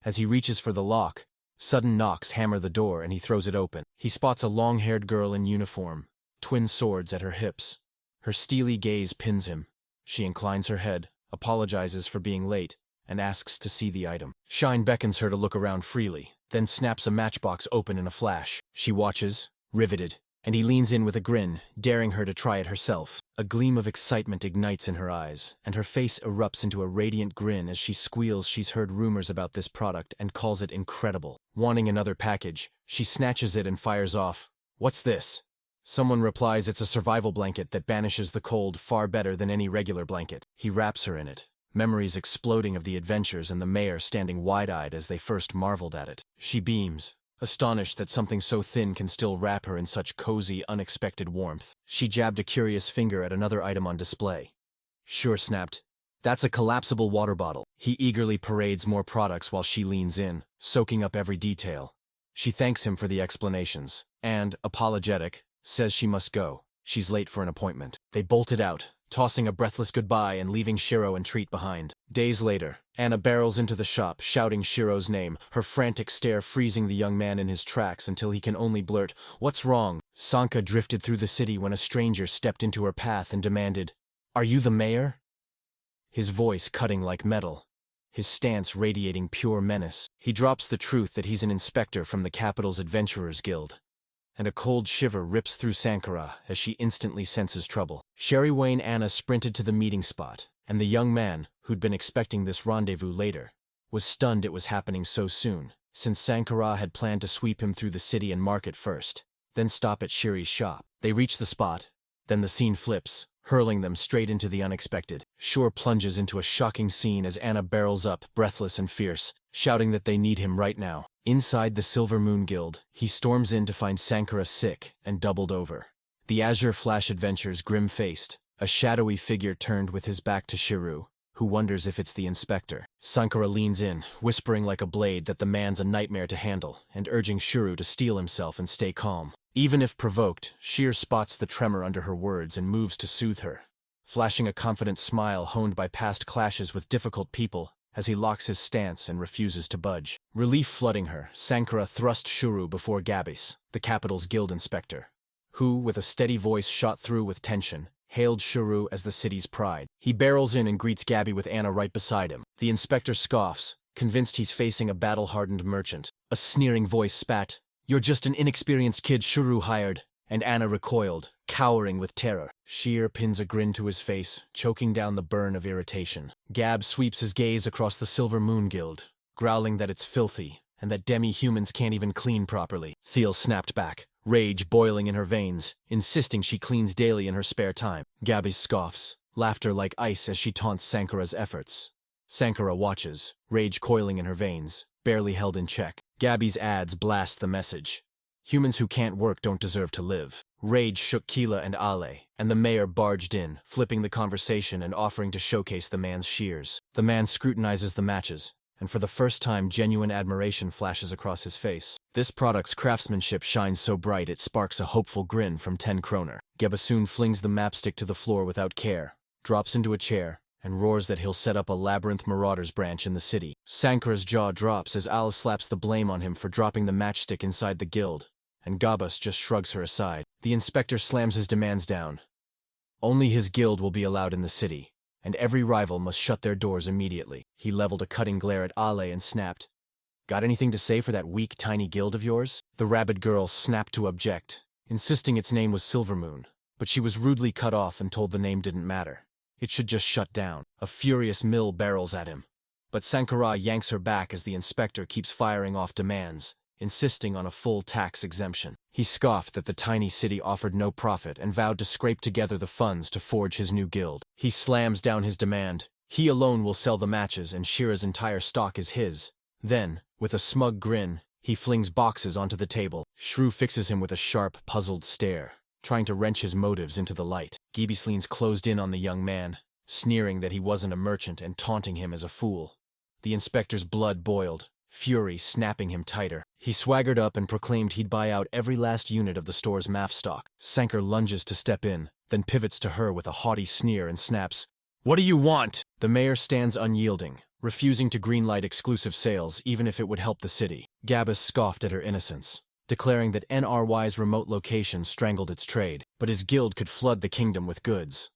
As he reaches for the lock, sudden knocks hammer the door and he throws it open. He spots a long-haired girl in uniform, twin swords at her hips. Her steely gaze pins him. She inclines her head, apologizes for being late, and asks to see the item. Shine beckons her to look around freely, then snaps a matchbox open in a flash. She watches, riveted, and he leans in with a grin, daring her to try it herself. A gleam of excitement ignites in her eyes, and her face erupts into a radiant grin as she squeals she's heard rumors about this product and calls it incredible. Wanting another package, she snatches it and fires off. "What's this?" Someone replies it's a survival blanket that banishes the cold far better than any regular blanket. He wraps her in it, memories exploding of the adventures and the mayor standing wide-eyed as they first marveled at it. She beams, astonished that something so thin can still wrap her in such cozy, unexpected warmth. She jabbed a curious finger at another item on display. Sure snapped. That's a collapsible water bottle. He eagerly parades more products while she leans in, soaking up every detail. She thanks him for the explanations, and, apologetic, says she must go. She's late for an appointment. They bolted out, tossing a breathless goodbye and leaving Shiro and Treat behind. Days later, Anna barrels into the shop, shouting Shiro's name, her frantic stare freezing the young man in his tracks until he can only blurt, "What's wrong?" Sanka drifted through the city when a stranger stepped into her path and demanded, "Are you the mayor?" His voice cutting like metal, his stance radiating pure menace. He drops the truth that he's an inspector from the capital's Adventurers Guild. And a cold shiver rips through Sankara as she instantly senses trouble. Sherry Wayne Anna sprinted to the meeting spot, and the young man, who'd been expecting this rendezvous later, was stunned it was happening so soon, since Sankara had planned to sweep him through the city and market first, then stop at Shiri's shop. They reach the spot, then the scene flips, hurling them straight into the unexpected. Shore plunges into a shocking scene as Anna barrels up, breathless and fierce, shouting that they need him right now. Inside the Silver Moon Guild, he storms in to find Sankara sick and doubled over. The Azure Flash Adventures grim-faced, a shadowy figure turned with his back to Shiru, who wonders if it's the inspector. Sankara leans in, whispering like a blade that the man's a nightmare to handle, and urging Shiru to steel himself and stay calm. Even if provoked, Shir spots the tremor under her words and moves to soothe her, flashing a confident smile honed by past clashes with difficult people as he locks his stance and refuses to budge. Relief flooding her, Sankara thrust Shuru before Gabis, the capital's guild inspector, who, with a steady voice shot through with tension, hailed Shuru as the city's pride. He barrels in and greets Gabby with Anna right beside him. The inspector scoffs, convinced he's facing a battle-hardened merchant. A sneering voice spat, "You're just an inexperienced kid Shuru hired," and Anna recoiled, cowering with terror. Shir pins a grin to his face, choking down the burn of irritation. Gab sweeps his gaze across the Silver Moon Guild, growling that it's filthy, and that demi-humans can't even clean properly. Thiel snapped back, rage boiling in her veins, insisting she cleans daily in her spare time. Gabby scoffs, laughter like ice as she taunts Sankara's efforts. Sankara watches, rage coiling in her veins, barely held in check. Gabby's ads blast the message. Humans who can't work don't deserve to live. Rage shook Keela and Ale, and the mayor barged in, flipping the conversation and offering to showcase the man's shears. The man scrutinizes the matches, and for the first time genuine admiration flashes across his face. This product's craftsmanship shines so bright it sparks a hopeful grin from 10 kroner. Gebasoon flings the mapstick to the floor without care, drops into a chair, and roars that he'll set up a Labyrinth Marauders branch in the city. Sankara's jaw drops as Al slaps the blame on him for dropping the matchstick inside the guild, and Gabas just shrugs her aside. The inspector slams his demands down. Only his guild will be allowed in the city, and every rival must shut their doors immediately. He leveled a cutting glare at Ale and snapped, "Got anything to say for that weak, tiny guild of yours?" The rabid girl snapped to object, insisting its name was Silvermoon, but she was rudely cut off and told the name didn't matter. It should just shut down. A furious Mill barrels at him, but Sankara yanks her back as the inspector keeps firing off demands, insisting on a full tax exemption. He scoffed that the tiny city offered no profit and vowed to scrape together the funds to forge his new guild. He slams down his demand. He alone will sell the matches and Shira's entire stock is his. Then, with a smug grin, He flings boxes onto the table. Shrew fixes him with a sharp, puzzled stare, trying to wrench his motives into the light. Gibis leans closed in on the young man, sneering that he wasn't a merchant and taunting him as a fool. The inspector's blood boiled, fury snapping him tighter. He swaggered up and proclaimed he'd buy out every last unit of the store's math stock. Sanker lunges to step in, then pivots to her with a haughty sneer and snaps, "What do you want?" The mayor stands unyielding, refusing to greenlight exclusive sales even if it would help the city. Gabis scoffed at her innocence, declaring that NRY's remote location strangled its trade, but his guild could flood the kingdom with goods.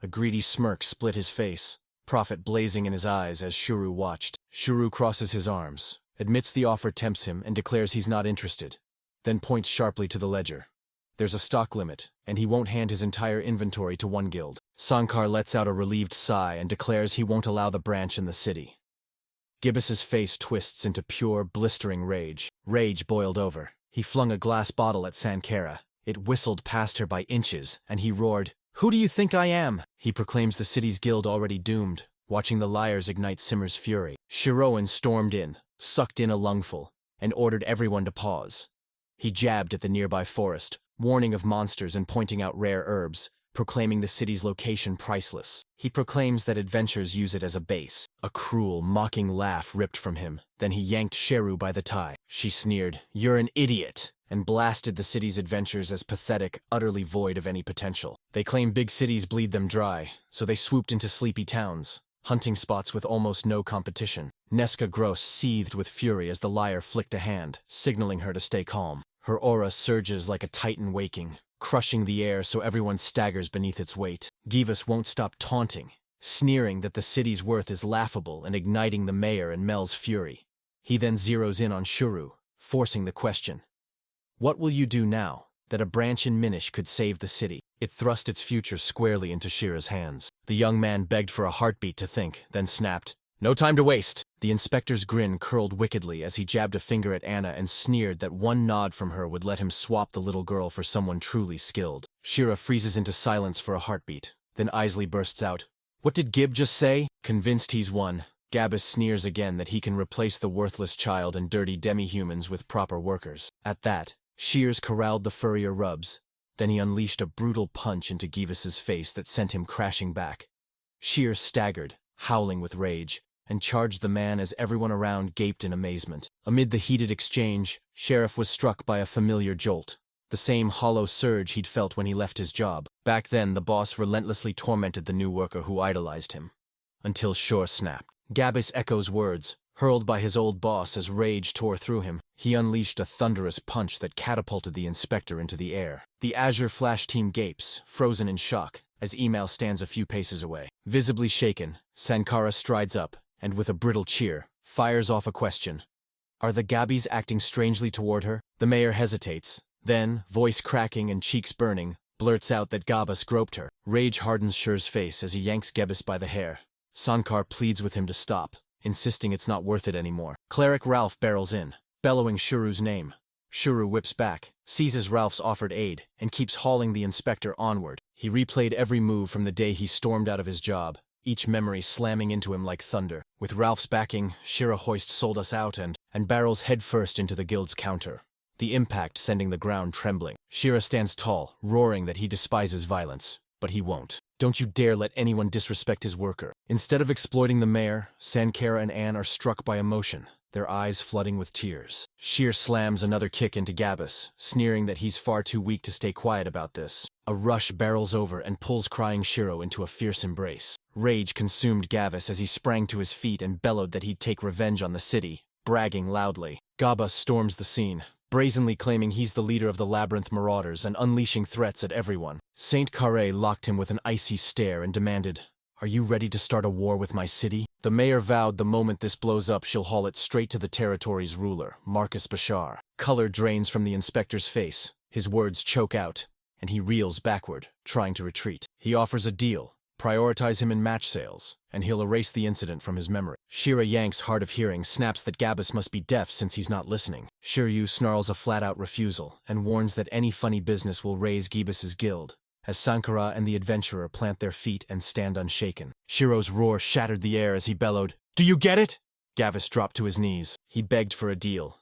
A greedy smirk split his face, profit blazing in his eyes as Shuru watched. Shuru crosses his arms, admits the offer tempts him and declares he's not interested, then points sharply to the ledger. There's a stock limit, and he won't hand his entire inventory to one guild. Sankar lets out a relieved sigh and declares he won't allow the branch in the city. Gibis's face twists into pure, blistering rage. Rage boiled over. He flung a glass bottle at Sankara. It whistled past her by inches, and he roared, "Who do you think I am?" He proclaims the city's guild already doomed, watching the liars ignite Simmer's fury. Shiroan stormed in, sucked in a lungful, and ordered everyone to pause. He jabbed at the nearby forest, warning of monsters and pointing out rare herbs, proclaiming the city's location priceless. He proclaims that adventurers use it as a base. A cruel, mocking laugh ripped from him. Then he yanked Sheru by the tie. She sneered, "You're an idiot," and blasted the city's adventures as pathetic, utterly void of any potential. They claim big cities bleed them dry, so they swooped into sleepy towns, hunting spots with almost no competition. Neska Gross seethed with fury as the liar flicked a hand, signaling her to stay calm. Her aura surges like a titan waking, crushing the air so everyone staggers beneath its weight. Givas won't stop taunting, sneering that the city's worth is laughable and igniting the mayor and Mel's fury. He then zeroes in on Shuru, forcing the question. What will you do now that a branch in Minish could save the city? It thrust its future squarely into Shira's hands. The young man begged for a heartbeat to think, then snapped, "No time to waste." The inspector's grin curled wickedly as he jabbed a finger at Anna and sneered that one nod from her would let him swap the little girl for someone truly skilled. Shira freezes into silence for a heartbeat, then Isley bursts out, "What did Gib just say?" Convinced he's won, Gabis sneers again that he can replace the worthless child and dirty demi-humans with proper workers. At that, Shears corralled the furrier rubs, then he unleashed a brutal punch into Givis's face that sent him crashing back. Shears staggered, howling with rage, and charged the man as everyone around gaped in amazement. Amid the heated exchange, Sheriff was struck by a familiar jolt, the same hollow surge he'd felt when he left his job. Back then, the boss relentlessly tormented the new worker who idolized him. Until Shore snapped. Gabis echoes words, hurled by his old boss as rage tore through him. He unleashed a thunderous punch that catapulted the inspector into the air. The Azure Flash team gapes, frozen in shock, as Email stands a few paces away. Visibly shaken, Sankara strides up, and with a brittle cheer, fires off a question. Are the Gabis acting strangely toward her? The mayor hesitates, then, voice cracking and cheeks burning, blurts out that Gabas groped her. Rage hardens Shur's face as he yanks Gebis by the hair. Sankar pleads with him to stop, insisting it's not worth it anymore. Cleric Ralph barrels in, bellowing Shuru's name. Shuru whips back, seizes Ralph's offered aid, and keeps hauling the inspector onward. He replayed every move from the day he stormed out of his job, each memory slamming into him like thunder. With Ralph's backing, Shira hoist sold us out and barrels headfirst into the guild's counter, the impact sending the ground trembling. Shira stands tall, roaring that he despises violence, but he won't. Don't you dare let anyone disrespect his worker. Instead of exploiting the mayor, Sankara and Anne are struck by emotion, their eyes flooding with tears. Sheer slams another kick into Gabis, sneering that he's far too weak to stay quiet about this. A rush barrels over and pulls crying Shiro into a fierce embrace. Rage consumed Gabis as he sprang to his feet and bellowed that he'd take revenge on the city, bragging loudly. Gaba storms the scene, brazenly claiming he's the leader of the Labyrinth Marauders and unleashing threats at everyone. Saint Carré locked him with an icy stare and demanded, "Are you ready to start a war with my city?" The mayor vowed the moment this blows up she'll haul it straight to the territory's ruler, Marcus Bashar. Color drains from the inspector's face, his words choke out, and he reels backward, trying to retreat. He offers a deal, prioritize him in match sales, and he'll erase the incident from his memory. Shira yanks hard of hearing, snaps that Gabis must be deaf since he's not listening. Shiryu snarls a flat-out refusal, and warns that any funny business will raise Gibis's guild, as Sankara and the adventurer plant their feet and stand unshaken. Shiro's roar shattered the air as he bellowed, "Do you get it?" Gabis dropped to his knees. He begged for a deal.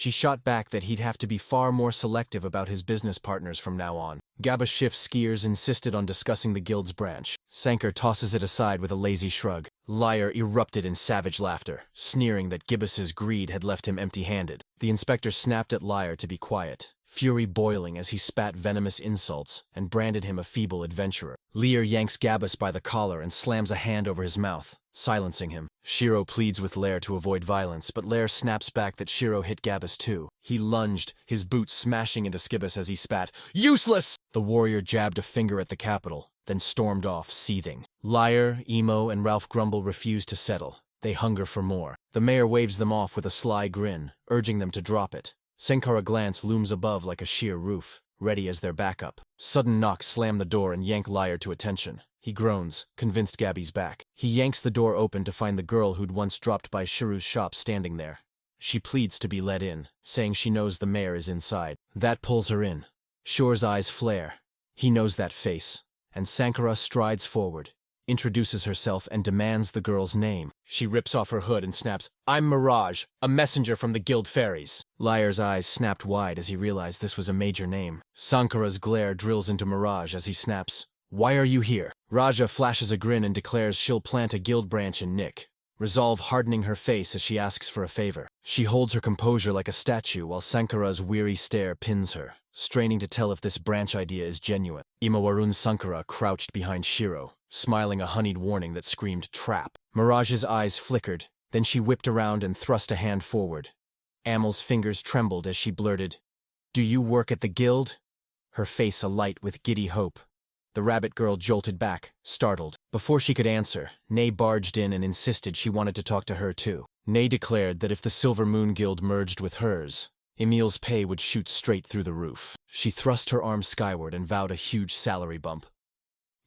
She shot back that he'd have to be far more selective about his business partners from now on. Gaba Schiff's skiers insisted on discussing the guild's branch. Sankar tosses it aside with a lazy shrug. Liar erupted in savage laughter, sneering that Gibbos's greed had left him empty-handed. The inspector snapped at Liar to be quiet, fury boiling as he spat venomous insults and branded him a feeble adventurer. Lear yanks Gabus by the collar and slams a hand over his mouth, silencing him. Shiro pleads with Lair to avoid violence, but Lair snaps back that Shiro hit Gabus too. He lunged, his boots smashing into Skibbus as he spat, "Useless!" The warrior jabbed a finger at the capital, then stormed off, seething. Liar, Emo, and Ralph Grumble refuse to settle. They hunger for more. The mayor waves them off with a sly grin, urging them to drop it. Sankara glance looms above like a sheer roof, ready as their backup. Sudden knocks slam the door and yank Liar to attention. He groans, convinced Gabby's back. He yanks the door open to find the girl who'd once dropped by Shiru's shop standing there. She pleads to be let in, saying she knows the mayor is inside. That pulls her in. Shore's eyes flare. He knows that face. And Sankara strides forward, introduces herself and demands the girl's name. She rips off her hood and snaps, "I'm Mirage, a messenger from the guild fairies." Liar's eyes snapped wide as he realized this was a major name. Sankara's glare drills into Mirage as he snaps, "Why are you here?" Raja flashes a grin and declares she'll plant a guild branch in Nick, resolve hardening her face as she asks for a favor. She holds her composure like a statue while Sankara's weary stare pins her, straining to tell if this branch idea is genuine. Imawarun Sankara crouched behind Shiro, smiling a honeyed warning that screamed trap. Mirage's eyes flickered, then she whipped around and thrust a hand forward. Amel's fingers trembled as she blurted, "Do you work at the guild?" Her face alight with giddy hope. The rabbit girl jolted back, startled. Before she could answer, Nay barged in and insisted she wanted to talk to her too. Nay declared that if the Silver Moon Guild merged with hers, Emil's pay would shoot straight through the roof. She thrust her arm skyward and vowed a huge salary bump.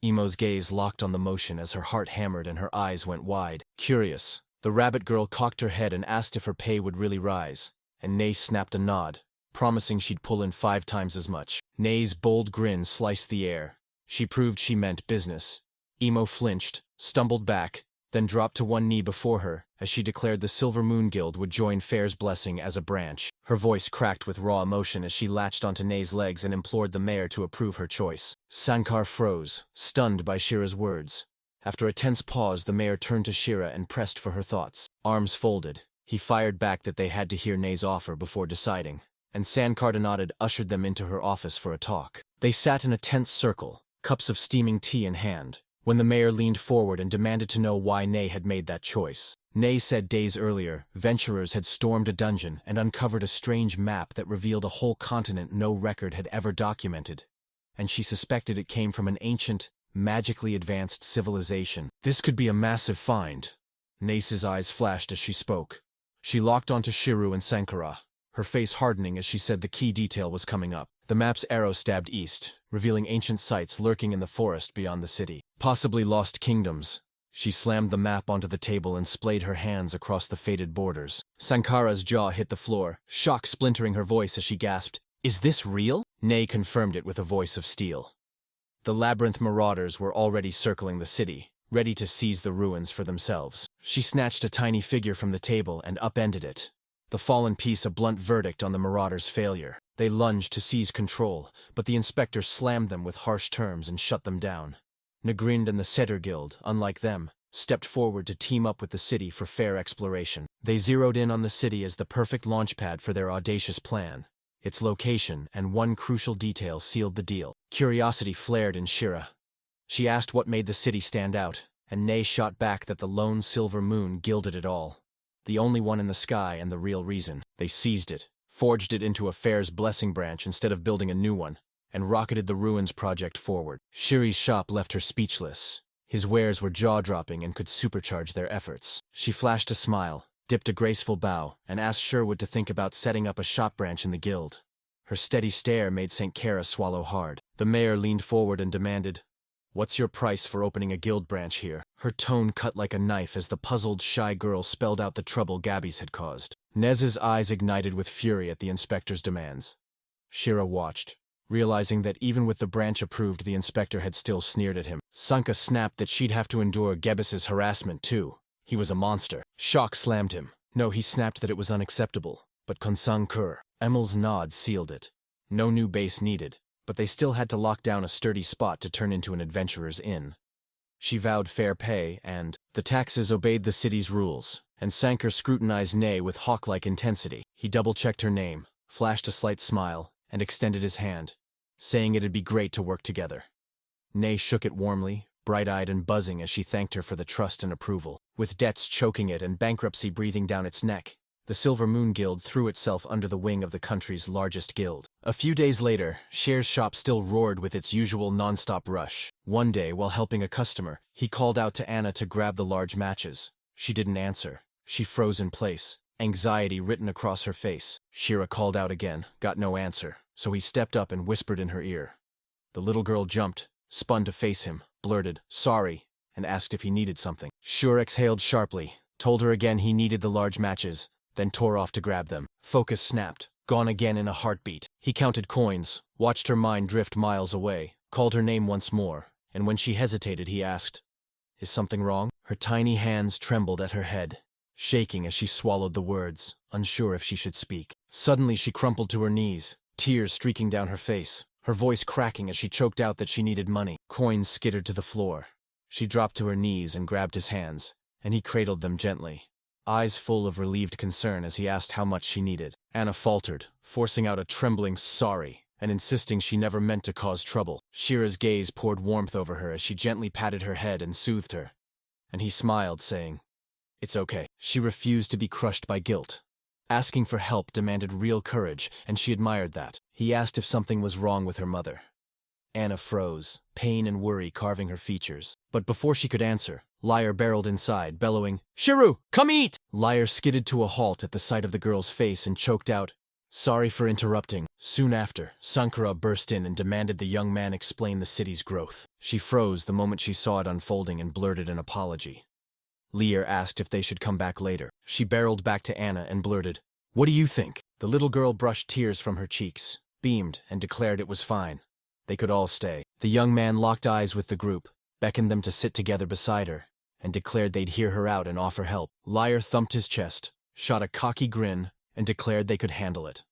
Emo's gaze locked on the motion as her heart hammered and her eyes went wide. Curious, the rabbit girl cocked her head and asked if her pay would really rise, and Nay snapped a nod, promising she'd pull in 5 times as much. Nay's bold grin sliced the air. She proved she meant business. Emo flinched, stumbled back, then dropped to one knee before her as she declared the Silver Moon Guild would join Fair's Blessing as a branch. Her voice cracked with raw emotion as she latched onto Nay's legs and implored the mayor to approve her choice. Sankar froze, stunned by Shira's words. After a tense pause, the mayor turned to Shira and pressed for her thoughts. Arms folded, he fired back that they had to hear Nay's offer before deciding, and Sankar nodded ushered them into her office for a talk. They sat in a tense circle, cups of steaming tea in hand, when the mayor leaned forward and demanded to know why Nay had made that choice. Nay said days earlier, venturers had stormed a dungeon and uncovered a strange map that revealed a whole continent no record had ever documented, and she suspected it came from an ancient, magically advanced civilization. This could be a massive find. Nace's eyes flashed as she spoke. She locked onto Shiru and Sankara, her face hardening as she said the key detail was coming up. The map's arrow stabbed east, revealing ancient sites lurking in the forest beyond the city. Possibly lost kingdoms. She slammed the map onto the table and splayed her hands across the faded borders. Sankara's jaw hit the floor, shock splintering her voice as she gasped, "Is this real?" Nay confirmed it with a voice of steel. The labyrinth marauders were already circling the city, ready to seize the ruins for themselves. She snatched a tiny figure from the table and upended it, the fallen piece a blunt verdict on the marauders' failure. They lunged to seize control, but the inspector slammed them with harsh terms and shut them down. Nagrind and the Setter Guild, unlike them, stepped forward to team up with the city for fair exploration. They zeroed in on the city as the perfect launchpad for their audacious plan. Its location and one crucial detail sealed the deal. Curiosity flared in Shira. She asked what made the city stand out, and Nay shot back that the lone silver moon gilded it all. The only one in the sky and the real reason. They seized it, forged it into a Fair's Blessing branch instead of building a new one, and rocketed the Ruins project forward. Shiri's shop left her speechless. His wares were jaw-dropping and could supercharge their efforts. She flashed a smile, dipped a graceful bow, and asked Sherwood to think about setting up a shop branch in the guild. Her steady stare made St. Kara swallow hard. The mayor leaned forward and demanded, "What's your price for opening a guild branch here?" Her tone cut like a knife as the puzzled, shy girl spelled out the trouble Gabby's had caused. Nez's eyes ignited with fury at the inspector's demands. Shira watched, realizing that even with the branch approved, the inspector had still sneered at him. Sanka snapped that she'd have to endure Gebis's harassment too. He was a monster. Shock slammed him. No, he snapped that it was unacceptable. But Konsang Kur, Emil's nod sealed it. No new base needed, but they still had to lock down a sturdy spot to turn into an adventurer's inn. She vowed fair pay, and the taxes obeyed the city's rules, and Sanker scrutinized Nay with hawk-like intensity. He double-checked her name, flashed a slight smile, and extended his hand, saying it'd be great to work together. Nay shook it warmly, bright-eyed and buzzing as she thanked her for the trust and approval. With debts choking it and bankruptcy breathing down its neck, the Silver Moon Guild threw itself under the wing of the country's largest guild. A few days later, Cher's shop still roared with its usual non-stop rush. One day, while helping a customer, he called out to Anna to grab the large matches. She didn't answer. She froze in place, anxiety written across her face. Shira called out again, got no answer, so he stepped up and whispered in her ear. The little girl jumped, spun to face him, blurted, "Sorry," and asked if he needed something. Shura exhaled sharply, told her again he needed the large matches, then tore off to grab them. Focus snapped, gone again in a heartbeat. He counted coins, watched her mind drift miles away, called her name once more, and when she hesitated he asked, "Is something wrong?" Her tiny hands trembled at her head, shaking as she swallowed the words, unsure if she should speak. Suddenly she crumpled to her knees, tears streaking down her face, her voice cracking as she choked out that she needed money. Coins skittered to the floor. She dropped to her knees and grabbed his hands, and he cradled them gently, eyes full of relieved concern as he asked how much she needed. Anna faltered, forcing out a trembling "sorry," and insisting she never meant to cause trouble. Shira's gaze poured warmth over her as she gently patted her head and soothed her, and he smiled, saying, "It's okay." She refused to be crushed by guilt. Asking for help demanded real courage, and she admired that. He asked if something was wrong with her mother. Anna froze, pain and worry carving her features. But before she could answer, Lyre barreled inside, bellowing, "Shiru, come eat!" Lyre skidded to a halt at the sight of the girl's face and choked out, "Sorry for interrupting." Soon after, Sankara burst in and demanded the young man explain the city's growth. She froze the moment she saw it unfolding and blurted an apology. Lyre asked if they should come back later. She barreled back to Anna and blurted, "What do you think?" The little girl brushed tears from her cheeks, beamed, and declared it was fine. They could all stay. The young man locked eyes with the group, beckoned them to sit together beside her, and declared they'd hear her out and offer help. Lyre thumped his chest, shot a cocky grin, and declared they could handle it.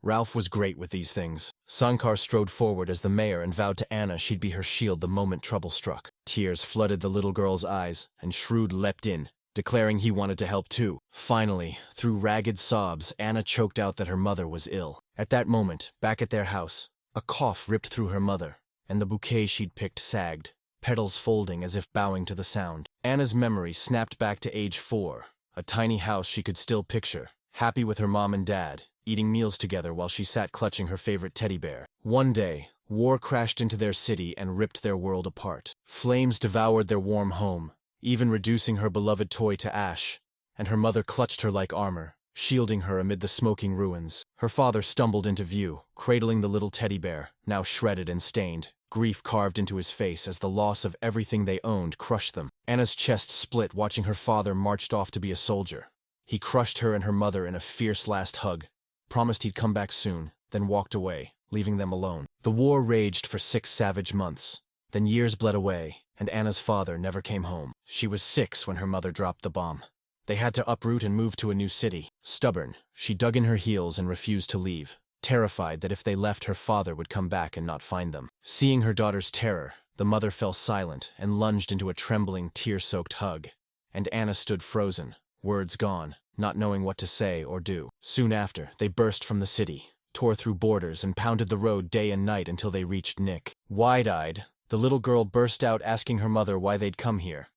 Ralph was great with these things. Sankar strode forward as the mayor and vowed to Anna she'd be her shield the moment trouble struck. Tears flooded the little girl's eyes, and Shrewd leapt in, declaring he wanted to help too. Finally, through ragged sobs, Anna choked out that her mother was ill. At that moment, back at their house, a cough ripped through her mother, and the bouquet she'd picked sagged, petals folding as if bowing to the sound. Anna's memory snapped back to age 4, a tiny house she could still picture, happy with her mom and dad, eating meals together while she sat clutching her favorite teddy bear. One day, war crashed into their city and ripped their world apart. Flames devoured their warm home, even reducing her beloved toy to ash, and her mother clutched her like armor, shielding her amid the smoking ruins. Her father stumbled into view, cradling the little teddy bear, now shredded and stained, grief carved into his face as the loss of everything they owned crushed them. Anna's chest split watching her father marched off to be a soldier. He crushed her and her mother in a fierce last hug, promised he'd come back soon, then walked away, leaving them alone. The war raged for 6 savage months. Then years bled away, and Anna's father never came home. She was 6 when her mother dropped the bomb. They had to uproot and move to a new city. Stubborn, she dug in her heels and refused to leave, terrified that if they left her father would come back and not find them. Seeing her daughter's terror, the mother fell silent and lunged into a trembling, tear-soaked hug. And Anna stood frozen, words gone, not knowing what to say or do. Soon after, they burst from the city, tore through borders and pounded the road day and night until they reached Nick. Wide-eyed, the little girl burst out asking her mother why they'd come here.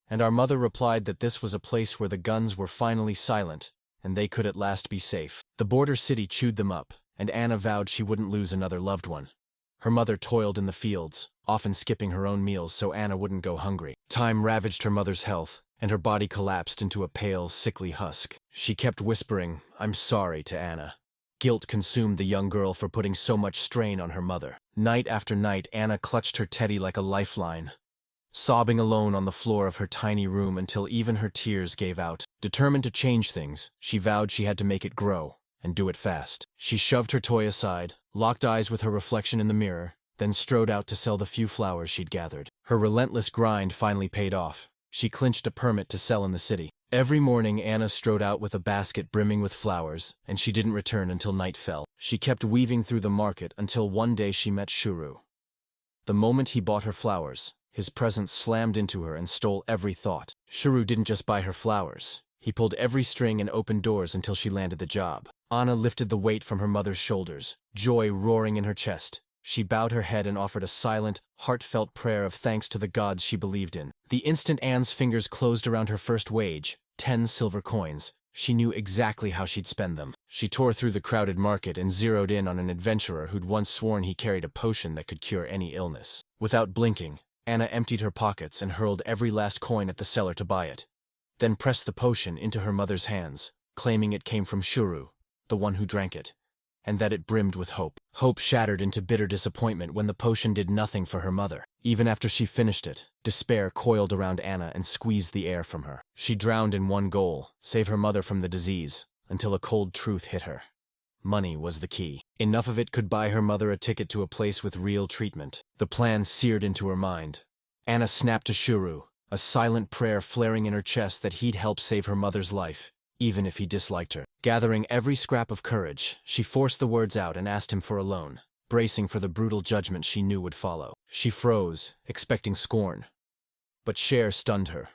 And our mother replied that this was a place where the guns were finally silent, and they could at last be safe. The border city chewed them up, and Anna vowed she wouldn't lose another loved one. Her mother toiled in the fields, often skipping her own meals so Anna wouldn't go hungry. Time ravaged her mother's health, and her body collapsed into a pale, sickly husk. She kept whispering, "I'm sorry," to Anna. Guilt consumed the young girl for putting so much strain on her mother. Night after night, Anna clutched her teddy like a lifeline, sobbing alone on the floor of her tiny room until even her tears gave out. Determined to change things, she vowed she had to make it grow, and do it fast. She shoved her toy aside, locked eyes with her reflection in the mirror, then strode out to sell the few flowers she'd gathered. Her relentless grind finally paid off. She clinched a permit to sell in the city. Every morning Anna strode out with a basket brimming with flowers, and she didn't return until night fell. She kept weaving through the market until one day she met Shuru. The moment he bought her flowers, his presence slammed into her and stole every thought. Shuru didn't just buy her flowers. He pulled every string and opened doors until she landed the job. Anna lifted the weight from her mother's shoulders, joy roaring in her chest. She bowed her head and offered a silent, heartfelt prayer of thanks to the gods she believed in. The instant Anne's fingers closed around her first wage, 10 silver coins, she knew exactly how she'd spend them. She tore through the crowded market and zeroed in on an adventurer who'd once sworn he carried a potion that could cure any illness. Without blinking, Anna emptied her pockets and hurled every last coin at the seller to buy it, then pressed the potion into her mother's hands, claiming it came from Shuru, the one who drank it, and that it brimmed with hope. Hope shattered into bitter disappointment when the potion did nothing for her mother. Even after she finished it, despair coiled around Anna and squeezed the air from her. She drowned in one goal: save her mother from the disease, until a cold truth hit her. Money was the key. Enough of it could buy her mother a ticket to a place with real treatment. The plan seared into her mind. Anna snapped to Shuru, a silent prayer flaring in her chest that he'd help save her mother's life, even if he disliked her. Gathering every scrap of courage, she forced the words out and asked him for a loan, bracing for the brutal judgment she knew would follow. She froze, expecting scorn. But Cher stunned her.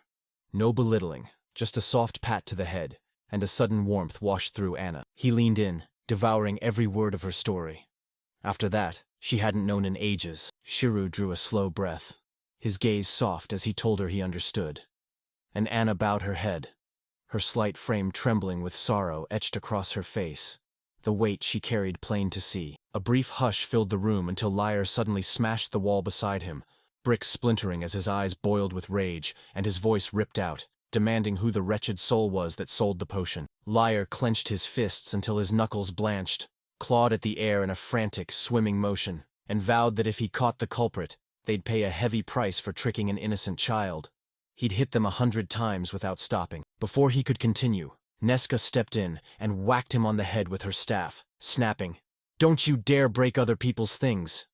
No belittling, just a soft pat to the head, and a sudden warmth washed through Anna. He leaned in, devouring every word of her story. After that, she hadn't known in ages. Shuru drew a slow breath, his gaze soft as he told her he understood. And Anna bowed her head, her slight frame trembling with sorrow etched across her face, the weight she carried plain to see. A brief hush filled the room until Lyre suddenly smashed the wall beside him, bricks splintering as his eyes boiled with rage, and his voice ripped out, demanding who the wretched soul was that sold the potion. Lyre clenched his fists until his knuckles blanched, clawed at the air in a frantic, swimming motion, and vowed that if he caught the culprit, they'd pay a heavy price for tricking an innocent child. He'd hit them 100 times without stopping. Before he could continue, Neska stepped in and whacked him on the head with her staff, snapping, "Don't you dare break other people's things!"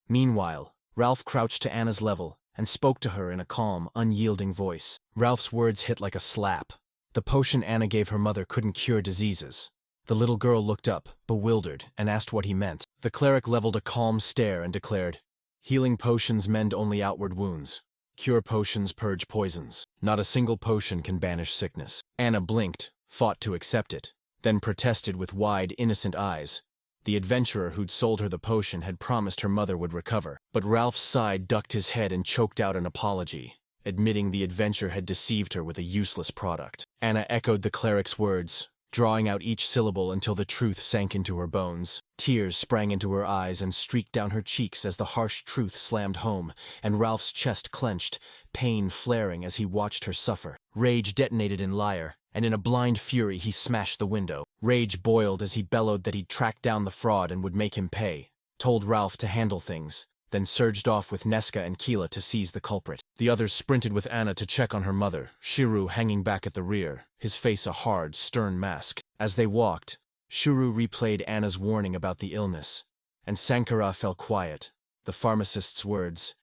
Meanwhile, Ralph crouched to Anna's level and spoke to her in a calm, unyielding voice. Ralph's words hit like a slap. The potion Anna gave her mother couldn't cure diseases. The little girl looked up, bewildered, and asked what he meant. The cleric leveled a calm stare and declared, "Healing potions mend only outward wounds. Cure potions purge poisons. Not a single potion can banish sickness." Anna blinked, fought to accept it, then protested with wide, innocent eyes. The adventurer who'd sold her the potion had promised her mother would recover. But Ralph's side ducked his head and choked out an apology, admitting the adventurer had deceived her with a useless product. Anna echoed the cleric's words, drawing out each syllable until the truth sank into her bones. Tears sprang into her eyes and streaked down her cheeks as the harsh truth slammed home, and Ralph's chest clenched, pain flaring as he watched her suffer. Rage detonated in Lyre, and in a blind fury he smashed the window. Rage boiled as he bellowed that he'd tracked down the fraud and would make him pay, told Ralph to handle things, then surged off with Neska and Keela to seize the culprit. The others sprinted with Anna to check on her mother, Shuru hanging back at the rear, his face a hard, stern mask. As they walked, Shuru replayed Anna's warning about the illness, and Sankara fell quiet, the pharmacist's words,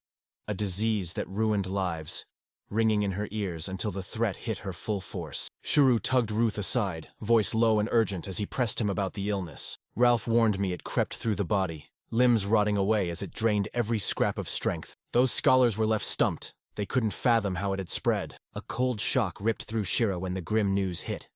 "a disease that ruined lives," ringing in her ears until the threat hit her full force. Shuru tugged Ruth aside, voice low and urgent as he pressed him about the illness. "Ralph warned me it crept through the body, limbs rotting away as it drained every scrap of strength. Those scholars were left stumped. They couldn't fathom how it had spread." A cold shock ripped through Shira when the grim news hit.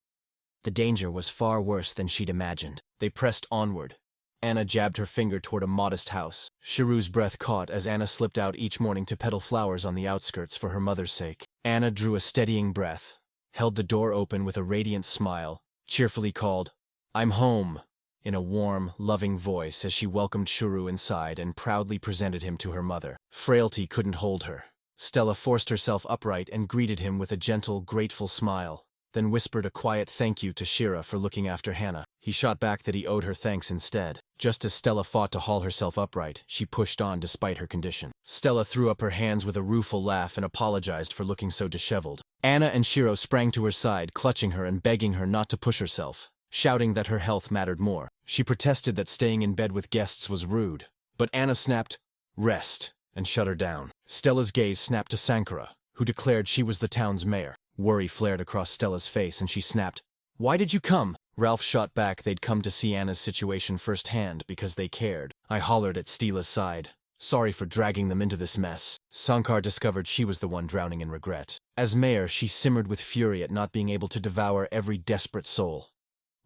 The danger was far worse than she'd imagined. They pressed onward. Anna jabbed her finger toward a modest house. Shiru's breath caught as Anna slipped out each morning to peddle flowers on the outskirts for her mother's sake. Anna drew a steadying breath, held the door open with a radiant smile, cheerfully called, "I'm home," in a warm, loving voice as she welcomed Shuru inside and proudly presented him to her mother. Frailty couldn't hold her. Stella forced herself upright and greeted him with a gentle, grateful smile, then whispered a quiet thank you to Shira for looking after Hannah. He shot back that he owed her thanks instead. Just as Stella fought to haul herself upright, she pushed on despite her condition. Stella threw up her hands with a rueful laugh and apologized for looking so disheveled. Anna and Shiro sprang to her side, clutching her and begging her not to push herself, shouting that her health mattered more. She protested that staying in bed with guests was rude, but Anna snapped, "Rest," and shut her down. Stella's gaze snapped to Sankara, who declared she was the town's mayor. Worry flared across Stella's face and she snapped, "Why did you come?" Ralph shot back they'd come to see Anna's situation firsthand because they cared. I hollered at Stella's side, "Sorry for dragging them into this mess." Sankar discovered she was the one drowning in regret. As mayor, she simmered with fury at not being able to devour every desperate soul.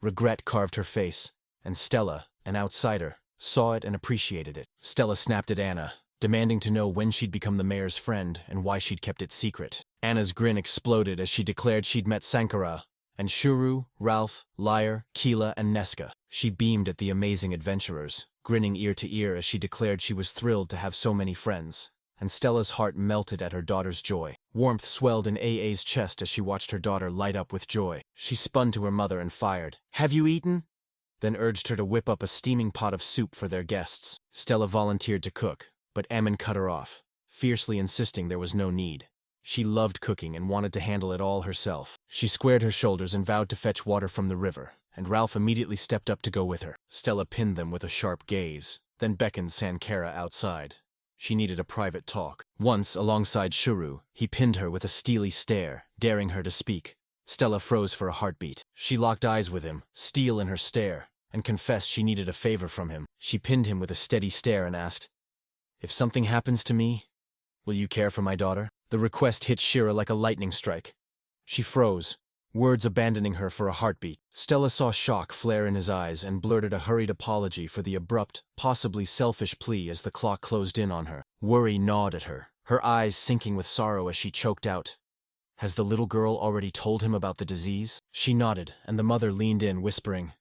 Regret carved her face, and Stella, an outsider, saw it and appreciated it. Stella snapped at Anna, demanding to know when she'd become the mayor's friend and why she'd kept it secret. Anna's grin exploded as she declared she'd met Sankara, and Shuru, Ralph, Lyre, Keela, and Neska. She beamed at the amazing adventurers, grinning ear to ear as she declared she was thrilled to have so many friends. And Stella's heart melted at her daughter's joy. Warmth swelled in AA's chest as she watched her daughter light up with joy. She spun to her mother and fired, "Have you eaten?" Then urged her to whip up a steaming pot of soup for their guests. Stella volunteered to cook, but Ammon cut her off, fiercely insisting there was no need. She loved cooking and wanted to handle it all herself. She squared her shoulders and vowed to fetch water from the river, and Ralph immediately stepped up to go with her. Stella pinned them with a sharp gaze, then beckoned Sankara outside. She needed a private talk. Once, alongside Shuru, he pinned her with a steely stare, daring her to speak. Stella froze for a heartbeat. She locked eyes with him, steel in her stare, and confessed she needed a favor from him. She pinned him with a steady stare and asked, "If something happens to me, will you care for my daughter?" The request hit Shira like a lightning strike. She froze, words abandoning her for a heartbeat. Stella saw shock flare in his eyes and blurted a hurried apology for the abrupt, possibly selfish plea as the clock closed in on her. Worry gnawed at her, her eyes sinking with sorrow as she choked out, "Has the little girl already told him about the disease?" She nodded, and the mother leaned in, whispering,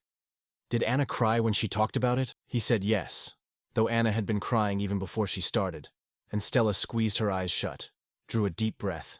"Did Anna cry when she talked about it?" He said yes, though Anna had been crying even before she started, and Stella squeezed her eyes shut, drew a deep breath,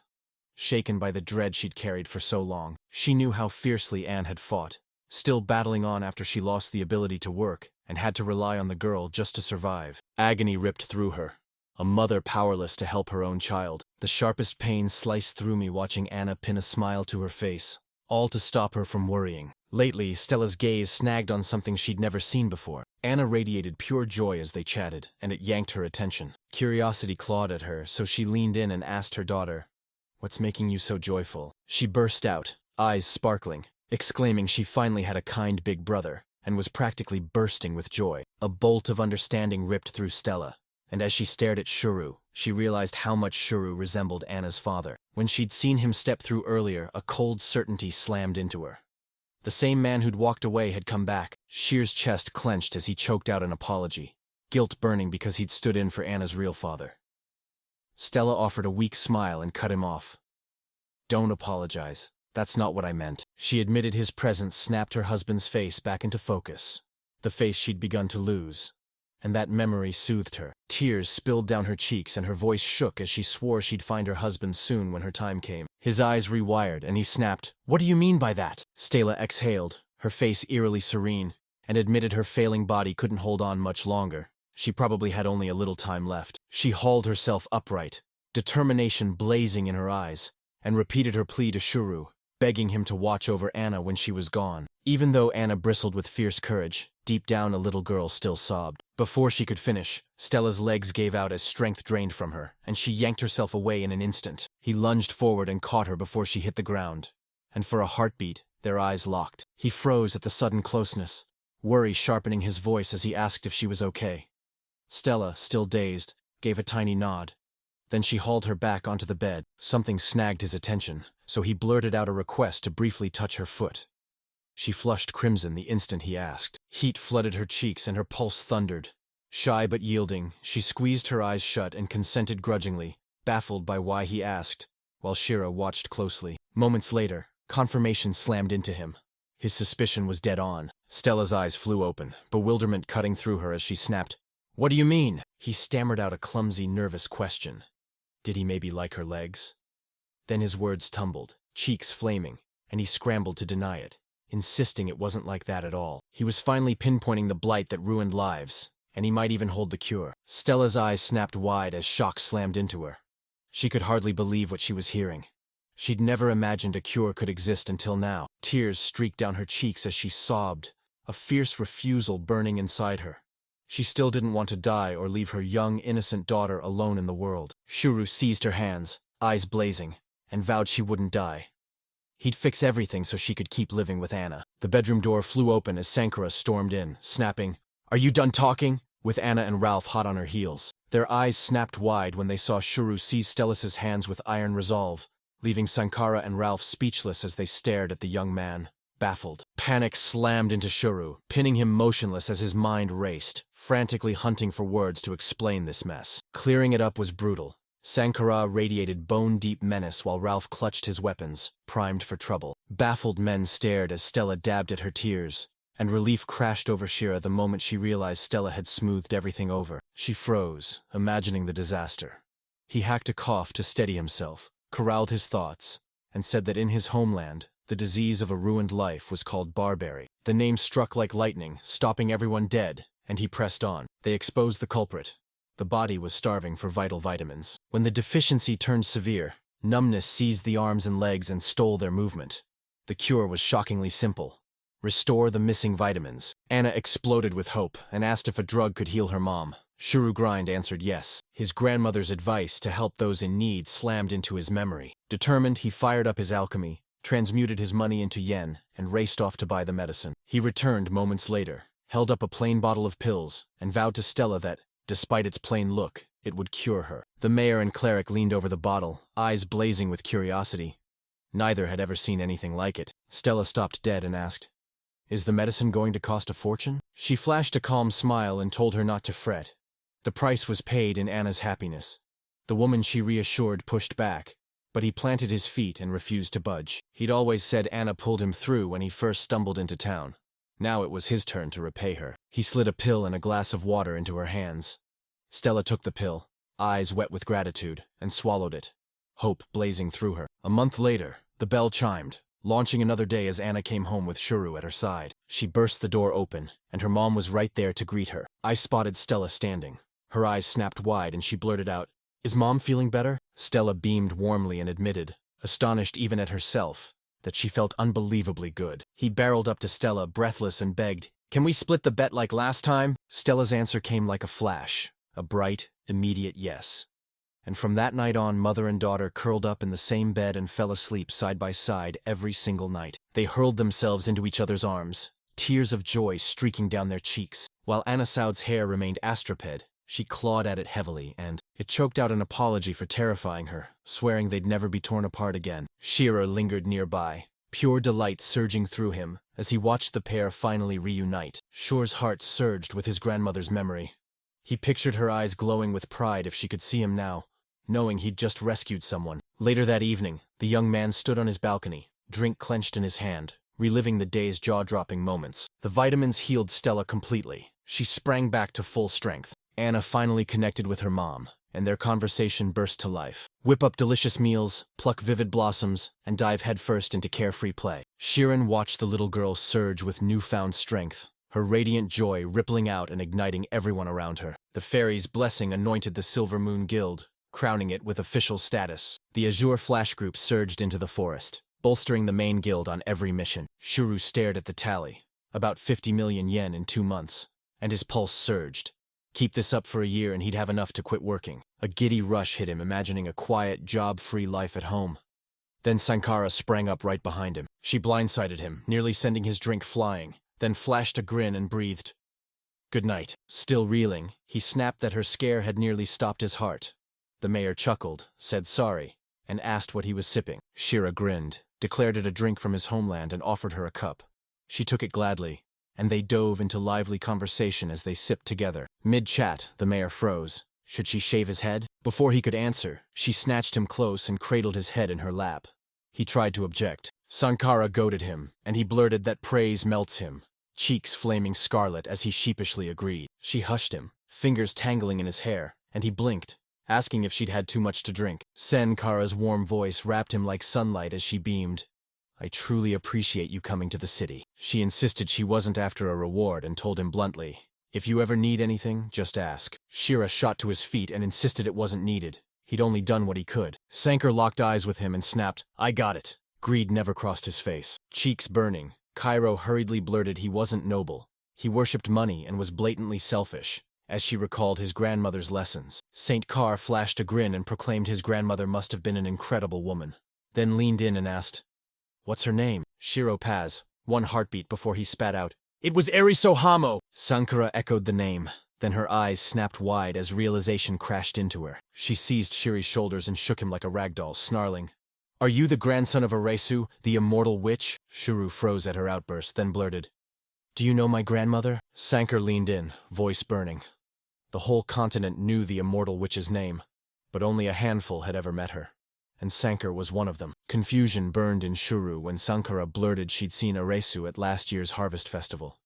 shaken by the dread she'd carried for so long. She knew how fiercely Anne had fought, still battling on after she lost the ability to work and had to rely on the girl just to survive. Agony ripped through her, a mother powerless to help her own child. The sharpest pain sliced through me watching Anna pin a smile to her face, all to stop her from worrying. Lately, Stella's gaze snagged on something she'd never seen before. Anna radiated pure joy as they chatted, and it yanked her attention. Curiosity clawed at her, so she leaned in and asked her daughter, "What's making you so joyful?" She burst out, eyes sparkling, exclaiming she finally had a kind big brother, and was practically bursting with joy. A bolt of understanding ripped through Stella, and as she stared at Shuru, she realized how much Shuru resembled Anna's father. When she'd seen him step through earlier, a cold certainty slammed into her. The same man who'd walked away had come back. Shear's chest clenched as he choked out an apology, guilt burning because he'd stood in for Anna's real father. Stella offered a weak smile and cut him off. "Don't apologize. That's not what I meant." She admitted his presence snapped her husband's face back into focus, the face she'd begun to lose, and that memory soothed her. Tears spilled down her cheeks and her voice shook as she swore she'd find her husband soon when her time came. His eyes rewired and he snapped, "What do you mean by that?" Stella exhaled, her face eerily serene, and admitted her failing body couldn't hold on much longer. She probably had only a little time left. She hauled herself upright, determination blazing in her eyes, and repeated her plea to Shuru, begging him to watch over Anna when she was gone. Even though Anna bristled with fierce courage, deep down a little girl still sobbed. Before she could finish, Stella's legs gave out as strength drained from her, and she yanked herself away in an instant. He lunged forward and caught her before she hit the ground, and for a heartbeat, their eyes locked. He froze at the sudden closeness, worry sharpening his voice as he asked if she was okay. Stella, still dazed, gave a tiny nod. Then she hauled her back onto the bed. Something snagged his attention, so he blurted out a request to briefly touch her foot. She flushed crimson the instant he asked. Heat flooded her cheeks and her pulse thundered. Shy but yielding, she squeezed her eyes shut and consented grudgingly, baffled by why he asked, while Shira watched closely. Moments later, confirmation slammed into him. His suspicion was dead on. Stella's eyes flew open, bewilderment cutting through her as she snapped, "What do you mean?" He stammered out a clumsy, nervous question. Did he maybe like her legs? Then his words tumbled, cheeks flaming, and he scrambled to deny it, insisting it wasn't like that at all. He was finally pinpointing the blight that ruined lives, and he might even hold the cure. Stella's eyes snapped wide as shock slammed into her. She could hardly believe what she was hearing. She'd never imagined a cure could exist until now. Tears streaked down her cheeks as she sobbed, a fierce refusal burning inside her. She still didn't want to die or leave her young, innocent daughter alone in the world. Shuru seized her hands, eyes blazing, and vowed she wouldn't die. He'd fix everything so she could keep living with Anna. The bedroom door flew open as Sankara stormed in, snapping, "Are you done talking?" with Anna and Ralph hot on her heels. Their eyes snapped wide when they saw Shuru seize Stellis's hands with iron resolve, leaving Sankara and Ralph speechless as they stared at the young man, baffled. Panic slammed into Shuru, pinning him motionless as his mind raced, frantically hunting for words to explain this mess. Clearing it up was brutal. Sankara radiated bone-deep menace while Ralph clutched his weapons, primed for trouble. Baffled men stared as Stella dabbed at her tears, and relief crashed over Shira the moment she realized Stella had smoothed everything over. She froze, imagining the disaster. He hacked a cough to steady himself, corralled his thoughts, and said that in his homeland, the disease of a ruined life was called barberry. The name struck like lightning, stopping everyone dead, and he pressed on. They exposed the culprit. The body was starving for vital vitamins. When the deficiency turned severe, numbness seized the arms and legs and stole their movement. The cure was shockingly simple. Restore the missing vitamins. Anna exploded with hope and asked if a drug could heal her mom. Shuru Grind answered yes. His grandmother's advice to help those in need slammed into his memory. Determined, he fired up his alchemy, transmuted his money into yen, and raced off to buy the medicine. He returned moments later, held up a plain bottle of pills, and vowed to Stella that, despite its plain look, it would cure her. The mayor and cleric leaned over the bottle, eyes blazing with curiosity. Neither had ever seen anything like it. Stella stopped dead and asked, "Is the medicine going to cost a fortune?" She flashed a calm smile and told her not to fret. The price was paid in Anna's happiness. The woman she reassured pushed back, but he planted his feet and refused to budge. He'd always said Anna pulled him through when he first stumbled into town. Now it was his turn to repay her. He slid a pill and a glass of water into her hands. Stella took the pill, eyes wet with gratitude, and swallowed it, hope blazing through her. A month later, the bell chimed, launching another day as Anna came home with Shuru at her side. She burst the door open, and her mom was right there to greet her. I spotted Stella standing. Her eyes snapped wide and she blurted out, "Is Mom feeling better?" Stella beamed warmly and admitted, astonished even at herself, that she felt unbelievably good. He barreled up to Stella, breathless, and begged, "Can we split the bet like last time?" Stella's answer came like a flash, a bright, immediate yes. And from that night on, mother and daughter curled up in the same bed and fell asleep side by side every single night. They hurled themselves into each other's arms, tears of joy streaking down their cheeks. While Anna Saud's hair remained astraped, she clawed at it heavily, and it choked out an apology for terrifying her, swearing they'd never be torn apart again. Shira lingered nearby, pure delight surging through him as he watched the pair finally reunite. Shur's heart surged with his grandmother's memory. He pictured her eyes glowing with pride if she could see him now, knowing he'd just rescued someone. Later that evening, the young man stood on his balcony, drink clenched in his hand, reliving the day's jaw-dropping moments. The vitamins healed Stella completely. She sprang back to full strength. Anna finally connected with her mom, and their conversation burst to life. Whip up delicious meals, pluck vivid blossoms, and dive headfirst into carefree play. Shirin watched the little girl surge with newfound strength, her radiant joy rippling out and igniting everyone around her. The fairy's blessing anointed the Silver Moon Guild, crowning it with official status. The Azure Flash Group surged into the forest, bolstering the main guild on every mission. Shuru stared at the tally, about 50 million yen in 2 months, and his pulse surged. Keep this up for a year and he'd have enough to quit working. A giddy rush hit him, imagining a quiet, job-free life at home. Then Sankara sprang up right behind him. She blindsided him, nearly sending his drink flying, then flashed a grin and breathed, "Good night." Still reeling, he snapped that her scare had nearly stopped his heart. The mayor chuckled, said sorry, and asked what he was sipping. Shira grinned, declared it a drink from his homeland, and offered her a cup. She took it gladly, and they dove into lively conversation as they sipped together. Mid-chat, the mayor froze. Should she shave his head? Before he could answer, she snatched him close and cradled his head in her lap. He tried to object. Sankara goaded him, and he blurted that praise melts him, cheeks flaming scarlet as he sheepishly agreed. She hushed him, fingers tangling in his hair, and he blinked, asking if she'd had too much to drink. Sankara's warm voice wrapped him like sunlight as she beamed, "I truly appreciate you coming to the city." She insisted she wasn't after a reward and told him bluntly, "If you ever need anything, just ask." Shira shot to his feet and insisted it wasn't needed. He'd only done what he could. Sankar locked eyes with him and snapped, "I got it." Greed never crossed his face. Cheeks burning, Cairo hurriedly blurted he wasn't noble. He worshipped money and was blatantly selfish, as she recalled his grandmother's lessons. St. Carr flashed a grin and proclaimed his grandmother must have been an incredible woman, then leaned in and asked, What's her name? Shiro Paz, one heartbeat before he spat out. It was Eriso Hamo! Sankara echoed the name. Then her eyes snapped wide as realization crashed into her. She seized Shiri's shoulders and shook him like a ragdoll, snarling. Are you the grandson of Aresu, the immortal witch? Shiro froze at her outburst, then blurted. Do you know my grandmother? Sankar leaned in, voice burning. The whole continent knew the immortal witch's name, but only a handful had ever met her. And Sankar was one of them. Confusion burned in Shuru when Sankara blurted she'd seen Aresu at last year's harvest festival.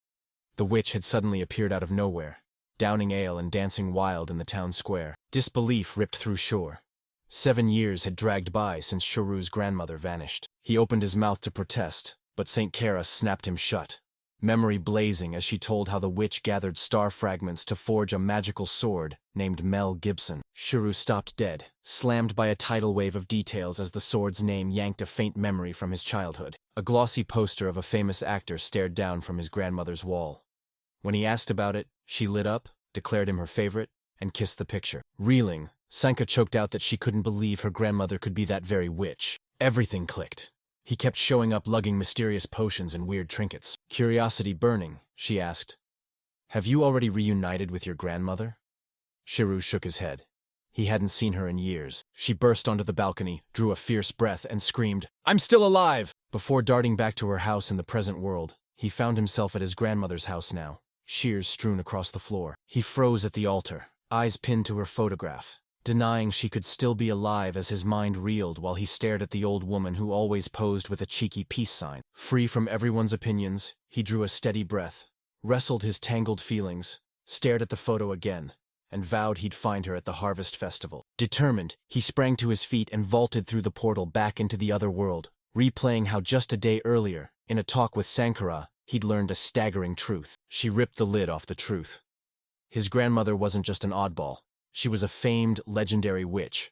The witch had suddenly appeared out of nowhere, downing ale and dancing wild in the town square. Disbelief ripped through Shur. 7 years had dragged by since Shuru's grandmother vanished. He opened his mouth to protest, but St. Kara snapped him shut. Memory blazing as she told how the witch gathered star fragments to forge a magical sword named Mel Gibson. Shuru stopped dead, slammed by a tidal wave of details as the sword's name yanked a faint memory from his childhood. A glossy poster of a famous actor stared down from his grandmother's wall. When he asked about it, she lit up, declared him her favorite, and kissed the picture. Reeling, Sanka choked out that she couldn't believe her grandmother could be that very witch. Everything clicked. He kept showing up lugging mysterious potions and weird trinkets. Curiosity burning, she asked, Have you already reunited with your grandmother? Shiru shook his head. He hadn't seen her in years. She burst onto the balcony, drew a fierce breath, and screamed, I'm still alive! Before darting back to her house in the present world, he found himself at his grandmother's house now, shears strewn across the floor. He froze at the altar, eyes pinned to her photograph, denying she could still be alive as his mind reeled while he stared at the old woman who always posed with a cheeky peace sign. Free from everyone's opinions, he drew a steady breath, wrestled his tangled feelings, stared at the photo again, and vowed he'd find her at the harvest festival. Determined, he sprang to his feet and vaulted through the portal back into the other world, replaying how just a day earlier, in a talk with Sankara, he'd learned a staggering truth. She ripped the lid off the truth. His grandmother wasn't just an oddball. She was a famed, legendary witch.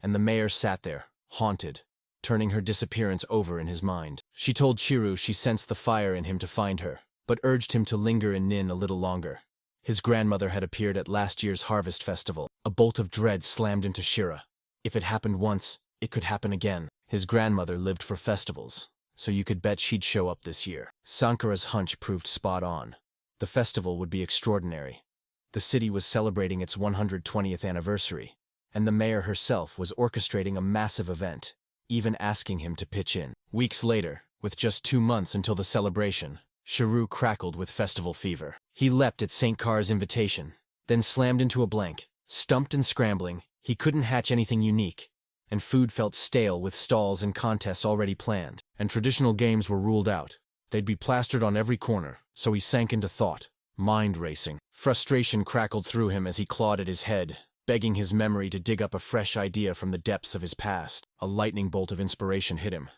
And the mayor sat there, haunted, turning her disappearance over in his mind. She told Chiru she sensed the fire in him to find her, but urged him to linger in Nin a little longer. His grandmother had appeared at last year's harvest festival. A bolt of dread slammed into Shira. If it happened once, it could happen again. His grandmother lived for festivals, so you could bet she'd show up this year. Sankara's hunch proved spot on. The festival would be extraordinary. The city was celebrating its 120th anniversary, and the mayor herself was orchestrating a massive event, even asking him to pitch in. Weeks later, with just 2 months until the celebration, Shiru crackled with festival fever. He leapt at St. Car's invitation, then slammed into a blank. Stumped and scrambling, he couldn't hatch anything unique, and food felt stale with stalls and contests already planned, and traditional games were ruled out. They'd be plastered on every corner, so he sank into thought, mind racing. Frustration crackled through him as he clawed at his head, begging his memory to dig up a fresh idea from the depths of his past. A lightning bolt of inspiration hit him.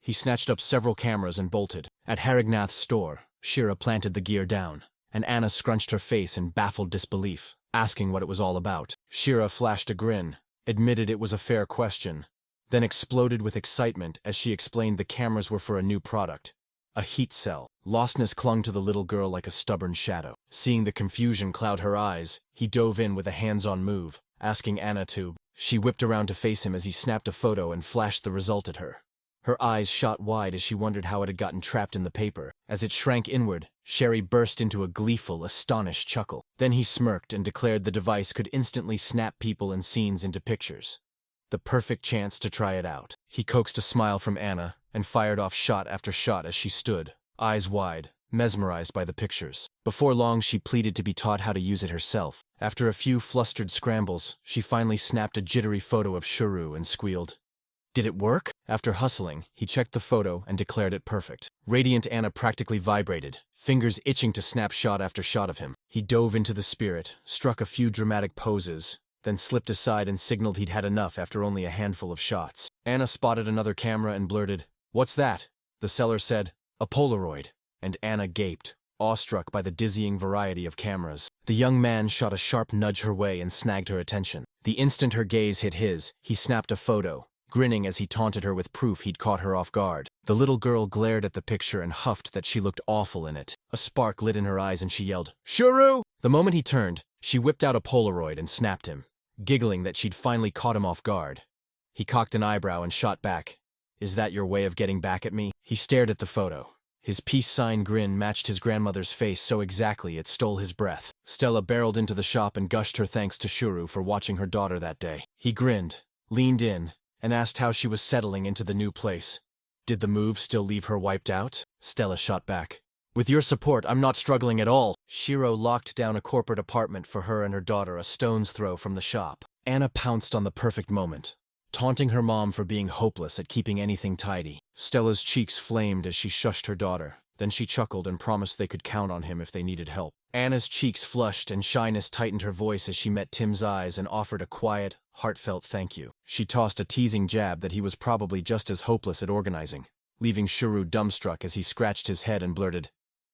He snatched up several cameras and bolted. At Harignath's store, Shira planted the gear down, and Anna scrunched her face in baffled disbelief, asking what it was all about. Shira flashed a grin, admitted it was a fair question, then exploded with excitement as she explained the cameras were for a new product. A heat cell. Lostness clung to the little girl like a stubborn shadow. Seeing the confusion cloud her eyes, he dove in with a hands-on move, asking Anna to. She whipped around to face him as he snapped a photo and flashed the result at her. Her eyes shot wide as she wondered how it had gotten trapped in the paper. As it shrank inward, Sherry burst into a gleeful, astonished chuckle. Then he smirked and declared the device could instantly snap people and scenes into pictures. The perfect chance to try it out. He coaxed a smile from Anna and fired off shot after shot as she stood, eyes wide, mesmerized by the pictures. Before long, she pleaded to be taught how to use it herself. After a few flustered scrambles, she finally snapped a jittery photo of Shuru and squealed. Did it work? After hustling, he checked the photo and declared it perfect. Radiant Anna practically vibrated, fingers itching to snap shot after shot of him. He dove into the spirit, struck a few dramatic poses, then slipped aside and signaled he'd had enough after only a handful of shots. Anna spotted another camera and blurted, "What's that?" The seller said, "A Polaroid," and Anna gaped, awestruck by the dizzying variety of cameras. The young man shot a sharp nudge her way and snagged her attention. The instant her gaze hit his, he snapped a photo, grinning as he taunted her with proof he'd caught her off guard. The little girl glared at the picture and huffed that she looked awful in it. A spark lit in her eyes and she yelled, "Shuru!" The moment he turned, she whipped out a Polaroid and snapped him, giggling that she'd finally caught him off guard. He cocked an eyebrow and shot back, Is that your way of getting back at me? He stared at the photo. His peace sign grin matched his grandmother's face so exactly it stole his breath. Stella barreled into the shop and gushed her thanks to Shuru for watching her daughter that day. He grinned, leaned in, and asked how she was settling into the new place. Did the move still leave her wiped out? Stella shot back. With your support, I'm not struggling at all. Shiro locked down a corporate apartment for her and her daughter a stone's throw from the shop. Anna pounced on the perfect moment, taunting her mom for being hopeless at keeping anything tidy. Stella's cheeks flamed as she shushed her daughter. Then she chuckled and promised they could count on him if they needed help. Anna's cheeks flushed and shyness tightened her voice as she met Tim's eyes and offered a quiet, heartfelt thank you. She tossed a teasing jab that he was probably just as hopeless at organizing, leaving Shuru dumbstruck as he scratched his head and blurted,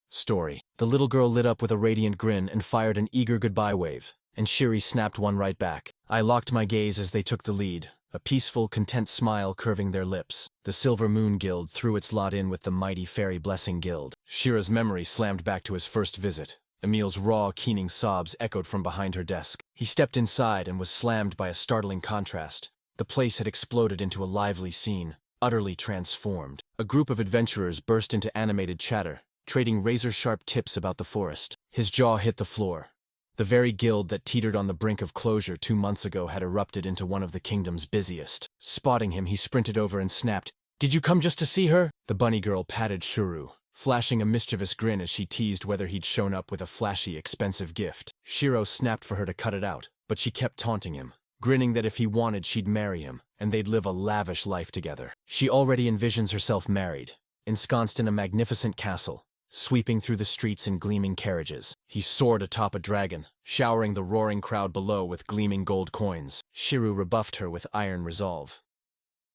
"Story." The little girl lit up with a radiant grin and fired an eager goodbye wave, and Shiri snapped one right back. I locked my gaze as they took the lead, a peaceful, content smile curving their lips. The Silver Moon Guild threw its lot in with the mighty Fairy Blessing Guild. Shira's memory slammed back to his first visit. Emil's raw, keening sobs echoed from behind her desk. He stepped inside and was slammed by a startling contrast. The place had exploded into a lively scene, utterly transformed. A group of adventurers burst into animated chatter, trading razor-sharp tips about the forest. His jaw hit the floor. The very guild that teetered on the brink of closure 2 months ago had erupted into one of the kingdom's busiest. Spotting him, he sprinted over and snapped, "Did you come just to see her?" The bunny girl patted Shuru, flashing a mischievous grin as she teased whether he'd shown up with a flashy, expensive gift. Shiro snapped for her to cut it out, but she kept taunting him, grinning that if he wanted she'd marry him, and they'd live a lavish life together. She already envisions herself married, ensconced in a magnificent castle, sweeping through the streets in gleaming carriages. He soared atop a dragon, showering the roaring crowd below with gleaming gold coins. Shiro rebuffed her with iron resolve.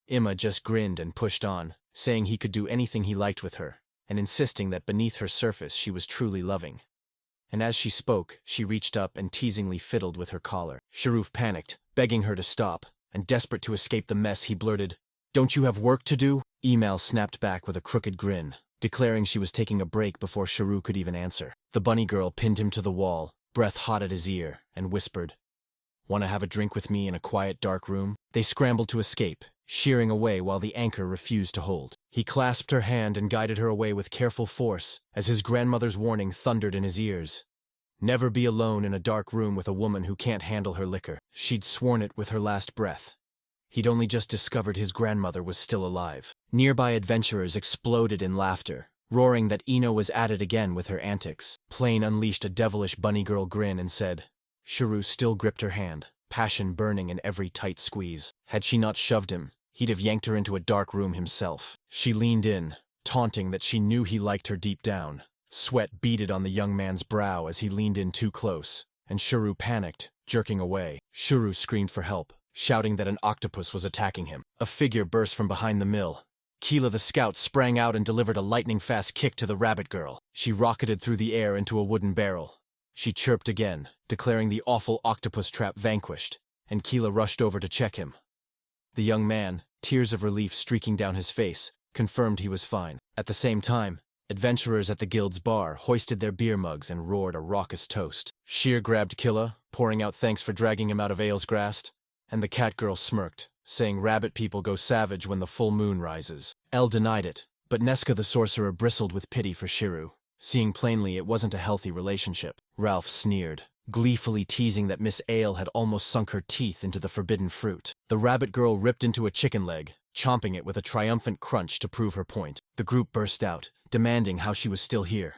Emma just grinned and pushed on, saying he could do anything he liked with her, and insisting that beneath her surface she was truly loving. And as she spoke, she reached up and teasingly fiddled with her collar. Sharuf panicked, begging her to stop, and desperate to escape the mess, he blurted, "Don't you have work to do?" Emil snapped back with a crooked grin, declaring she was taking a break before Sharu could even answer. The bunny girl pinned him to the wall, breath hot at his ear, and whispered, "Want to have a drink with me in a quiet, dark room?" They scrambled to escape, shearing away while the anchor refused to hold. He clasped her hand and guided her away with careful force, as his grandmother's warning thundered in his ears. Never be alone in a dark room with a woman who can't handle her liquor. She'd sworn it with her last breath. He'd only just discovered his grandmother was still alive. Nearby adventurers exploded in laughter, roaring that Ino was at it again with her antics. Plain unleashed a devilish bunny girl grin and said, Shuru still gripped her hand, passion burning in every tight squeeze. Had she not shoved him, he'd have yanked her into a dark room himself. She leaned in, taunting that she knew he liked her deep down. Sweat beaded on the young man's brow as he leaned in too close, and Shuru panicked, jerking away. Shuru screamed for help, shouting that an octopus was attacking him. A figure burst from behind the mill. Keela the scout sprang out and delivered a lightning-fast kick to the rabbit girl. She rocketed through the air into a wooden barrel. She chirped again, declaring the awful octopus trap vanquished, and Keela rushed over to check him. The young man, tears of relief streaking down his face, confirmed he was fine. At the same time, adventurers at the guild's bar hoisted their beer mugs and roared a raucous toast. Sheer grabbed Killa, pouring out thanks for dragging him out of Ale's grass, and the cat girl smirked, saying rabbit people go savage when the full moon rises. El denied it, but Neska the sorcerer bristled with pity for Shiru, seeing plainly it wasn't a healthy relationship. Ralph sneered, gleefully teasing that Miss Ale had almost sunk her teeth into the forbidden fruit. The rabbit girl ripped into a chicken leg, chomping it with a triumphant crunch to prove her point. The group burst out, demanding how she was still here.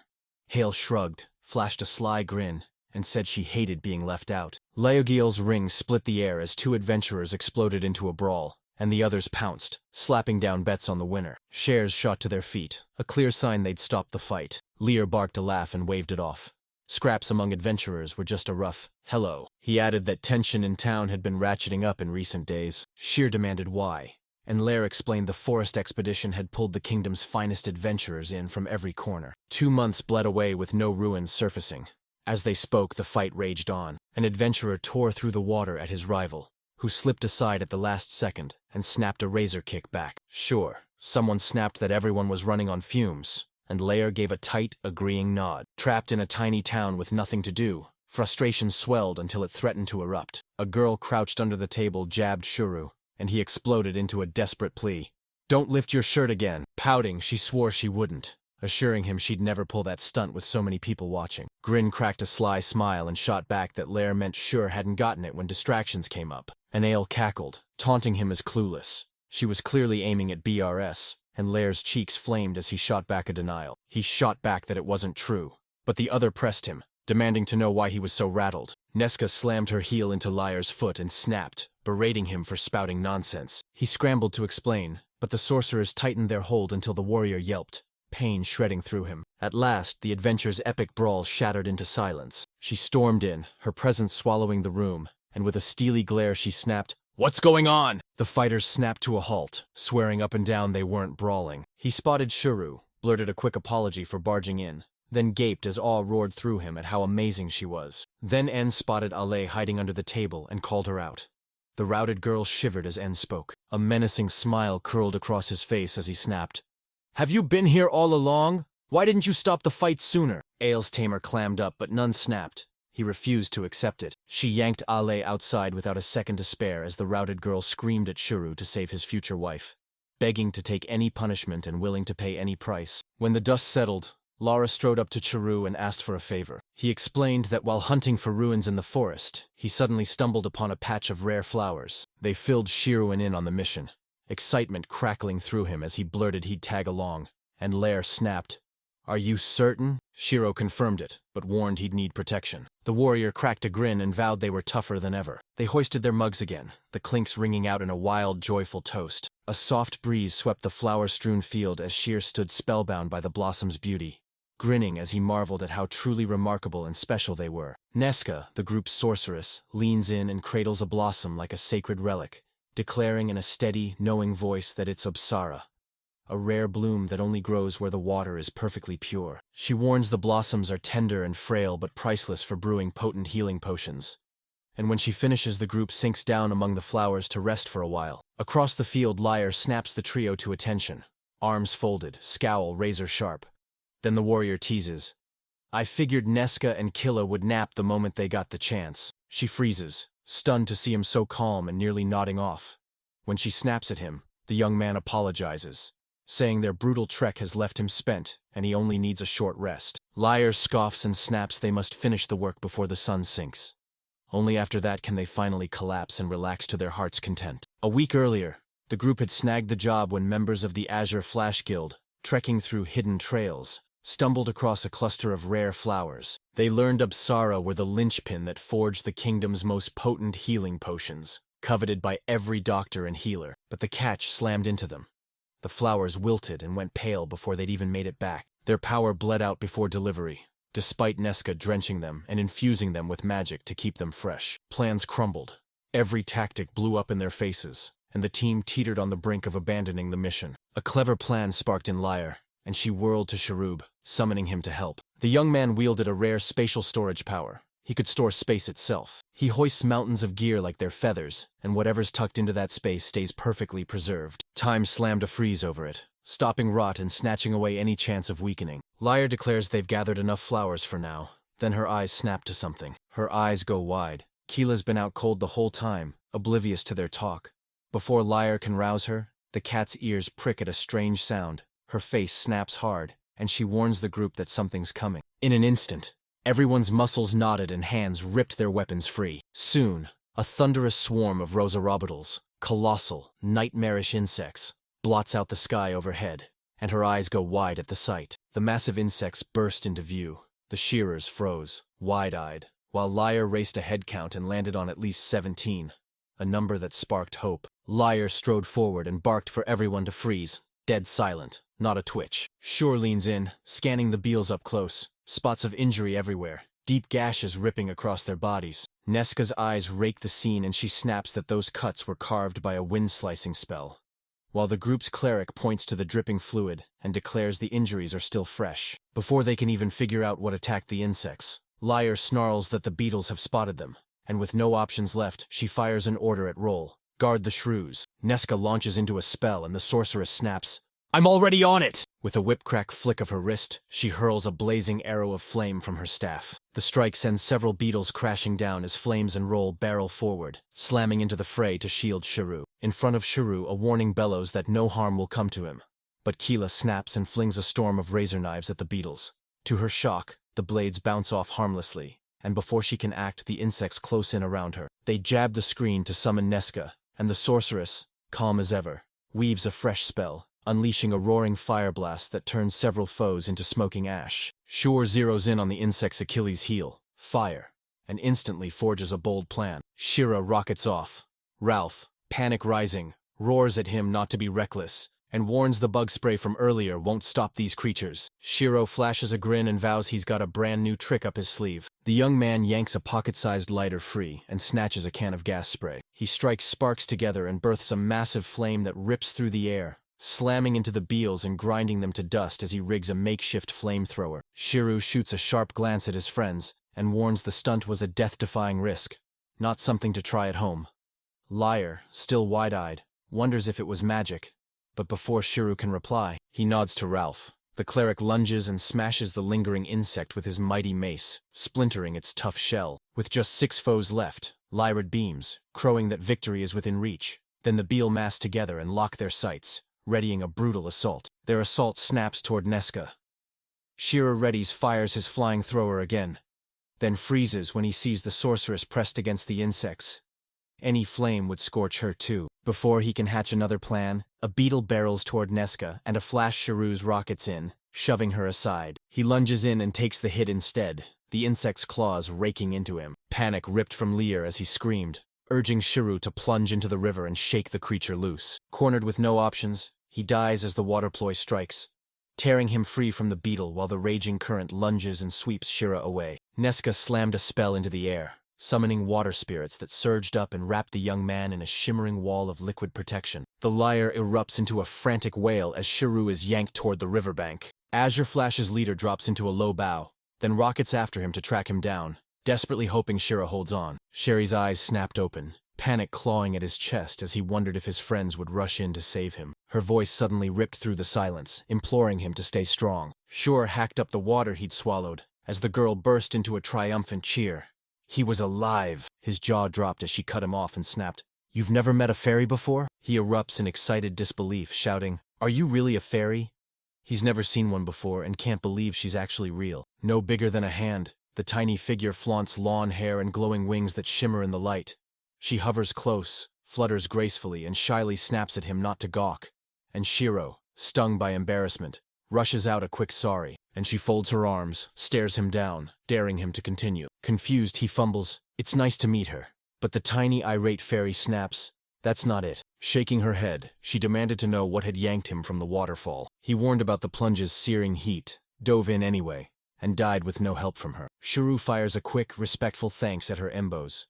Hale shrugged, flashed a sly grin, and said she hated being left out. Leogiel's ring split the air as two adventurers exploded into a brawl, and the others pounced, slapping down bets on the winner. Shares shot to their feet, a clear sign they'd stopped the fight. Lear barked a laugh and waved it off. Scraps among adventurers were just a rough hello. He added that tension in town had been ratcheting up in recent days. Sheer demanded why, and Lair explained the forest expedition had pulled the kingdom's finest adventurers in from every corner. 2 months bled away with no ruins surfacing. As they spoke, the fight raged on. An adventurer tore through the water at his rival, who slipped aside at the last second and snapped a razor kick back. Sure, someone snapped that everyone was running on fumes, and Lair gave a tight, agreeing nod. Trapped in a tiny town with nothing to do, frustration swelled until it threatened to erupt. A girl crouched under the table jabbed Shuru, and he exploded into a desperate plea. Don't lift your shirt again. Pouting, she swore she wouldn't, assuring him she'd never pull that stunt with so many people watching. Grin cracked a sly smile and shot back that Lair meant sure hadn't gotten it when distractions came up. Anael cackled, taunting him as clueless. She was clearly aiming at BRS, and Lair's cheeks flamed as he shot back a denial. He shot back that it wasn't true. But the other pressed him, demanding to know why he was so rattled. Nesca slammed her heel into Lair's foot and snapped, berating him for spouting nonsense. He scrambled to explain, but the sorcerers tightened their hold until the warrior yelped, pain shredding through him. At last, the adventure's epic brawl shattered into silence. She stormed in, her presence swallowing the room, and with a steely glare she snapped, "What's going on?" The fighters snapped to a halt, swearing up and down they weren't brawling. He spotted Shuru, blurted a quick apology for barging in, then gaped as awe roared through him at how amazing she was. Then En spotted Ale hiding under the table and called her out. The routed girl shivered as En spoke. A menacing smile curled across his face as he snapped, "Have you been here all along? Why didn't you stop the fight sooner?" Ale's tamer clammed up, but none snapped. He refused to accept it. She yanked Ale outside without a second to spare as the routed girl screamed at Shuru to save his future wife, begging to take any punishment and willing to pay any price. When the dust settled, Lara strode up to Chiru and asked for a favor. He explained that while hunting for ruins in the forest, he suddenly stumbled upon a patch of rare flowers. They filled Shiruen in on the mission, excitement crackling through him as he blurted he'd tag along, and Lair snapped, "Are you certain?" Shiro confirmed it, but warned he'd need protection. The warrior cracked a grin and vowed they were tougher than ever. They hoisted their mugs again, the clinks ringing out in a wild, joyful toast. A soft breeze swept the flower-strewn field as Shir stood spellbound by the blossom's beauty, grinning as he marveled at how truly remarkable and special they were. Nesca, the group's sorceress, leans in and cradles a blossom like a sacred relic, declaring in a steady, knowing voice that it's Obsara, a rare bloom that only grows where the water is perfectly pure. She warns the blossoms are tender and frail but priceless for brewing potent healing potions. And when she finishes, the group sinks down among the flowers to rest for a while. Across the field, Lyre snaps the trio to attention, arms folded, scowl razor sharp. Then the warrior teases, "I figured Nesca and Killa would nap the moment they got the chance." She freezes, stunned to see him so calm and nearly nodding off. When she snaps at him, the young man apologizes, saying their brutal trek has left him spent and he only needs a short rest. Lyre scoffs and snaps they must finish the work before the sun sinks. Only after that can they finally collapse and relax to their heart's content. A week earlier, the group had snagged the job when members of the Azure Flash Guild, trekking through hidden trails, stumbled across a cluster of rare flowers. They learned Apsara were the linchpin that forged the kingdom's most potent healing potions, coveted by every doctor and healer. But the catch slammed into them. The flowers wilted and went pale before they'd even made it back. Their power bled out before delivery, despite Nesca drenching them and infusing them with magic to keep them fresh. Plans crumbled. Every tactic blew up in their faces, and the team teetered on the brink of abandoning the mission. A clever plan sparked in Lyre, and she whirled to Sharub, summoning him to help. The young man wielded a rare spatial storage power. He could store space itself. He hoists mountains of gear like their feathers, and whatever's tucked into that space stays perfectly preserved. Time slammed a freeze over it, stopping rot and snatching away any chance of weakening. Lyre declares they've gathered enough flowers for now. Then her eyes snap to something. Her eyes go wide. Keela's been out cold the whole time, oblivious to their talk. Before Lyre can rouse her, the cat's ears prick at a strange sound. Her face snaps hard, and she warns the group that something's coming. In an instant, everyone's muscles knotted and hands ripped their weapons free. Soon, a thunderous swarm of Rosarobitals, colossal, nightmarish insects, blots out the sky overhead, and her eyes go wide at the sight. The massive insects burst into view. The shearers froze, wide-eyed, while Lyre raced a head count and landed on at least 17, a number that sparked hope. Lyre strode forward and barked for everyone to freeze, dead silent, not a twitch. Shur leans in, scanning the beals up close, spots of injury everywhere, deep gashes ripping across their bodies. Nesca's eyes rake the scene and she snaps that those cuts were carved by a wind-slicing spell, while the group's cleric points to the dripping fluid and declares the injuries are still fresh. Before they can even figure out what attacked the insects, Lyre snarls that the beetles have spotted them, and with no options left, she fires an order at roll. Guard the shrews. Nesca launches into a spell and the sorceress snaps, "I'm already on it!" With a whip-crack flick of her wrist, she hurls a blazing arrow of flame from her staff. The strike sends several beetles crashing down as flames and roll barrel forward, slamming into the fray to shield Shiru. In front of Shiru, a warning bellows that no harm will come to him. But Keela snaps and flings a storm of razor knives at the beetles. To her shock, the blades bounce off harmlessly, and before she can act, the insects close in around her. They jab the screen to summon Nesca, and the sorceress, calm as ever, weaves a fresh spell, unleashing a roaring fire blast that turns several foes into smoking ash. Shur zeroes in on the insect's Achilles heel, fire, and instantly forges a bold plan. Shira rockets off. Ralph, panic rising, roars at him not to be reckless, and warns the bug spray from earlier won't stop these creatures. Shiro flashes a grin and vows he's got a brand new trick up his sleeve. The young man yanks a pocket-sized lighter free and snatches a can of gas spray. He strikes sparks together and births a massive flame that rips through the air, slamming into the beetles and grinding them to dust as he rigs a makeshift flamethrower. Shiru shoots a sharp glance at his friends and warns the stunt was a death-defying risk, not something to try at home. Liar, still wide-eyed, wonders if it was magic, but before Shiru can reply, he nods to Ralph. The cleric lunges and smashes the lingering insect with his mighty mace, splintering its tough shell. With just 6 foes left, Lyrid beams, crowing that victory is within reach. Then the Beal mass together and lock their sights, readying a brutal assault. Their assault snaps toward Nesca. Shira readies fires his flying thrower again, then freezes when he sees the sorceress pressed against the insects. Any flame would scorch her too. Before he can hatch another plan, a beetle barrels toward Nesca and a flash Shiru's rockets in, shoving her aside. He lunges in and takes the hit instead, the insect's claws raking into him. Panic ripped from Lear as he screamed, urging Shiru to plunge into the river and shake the creature loose. Cornered with no options, he dies as the water ploy strikes, tearing him free from the beetle while the raging current lunges and sweeps Shira away. Nesca slammed a spell into the air, summoning water spirits that surged up and wrapped the young man in a shimmering wall of liquid protection. The lyre erupts into a frantic wail as Shiru is yanked toward the riverbank. Azure Flash's leader drops into a low bow, then rockets after him to track him down, desperately hoping Shira holds on. Sherry's eyes snapped open, panic clawing at his chest as he wondered if his friends would rush in to save him. Her voice suddenly ripped through the silence, imploring him to stay strong. Shur hacked up the water he'd swallowed as the girl burst into a triumphant cheer. He was alive. His jaw dropped as she cut him off and snapped, "You've never met a fairy before?" He erupts in excited disbelief, shouting, "Are you really a fairy?" He's never seen one before and can't believe she's actually real. No bigger than a hand, the tiny figure flaunts lawn hair and glowing wings that shimmer in the light. She hovers close, flutters gracefully, and shyly snaps at him not to gawk. And Shiro, stung by embarrassment, rushes out a quick sorry, and she folds her arms, stares him down, daring him to continue. Confused, he fumbles, "It's nice to meet her." But the tiny, irate fairy snaps, "That's not it." Shaking her head, she demanded to know what had yanked him from the waterfall. He warned about the plunge's searing heat, dove in anyway, and died with no help from her. Shiru fires a quick, respectful thanks at her embos.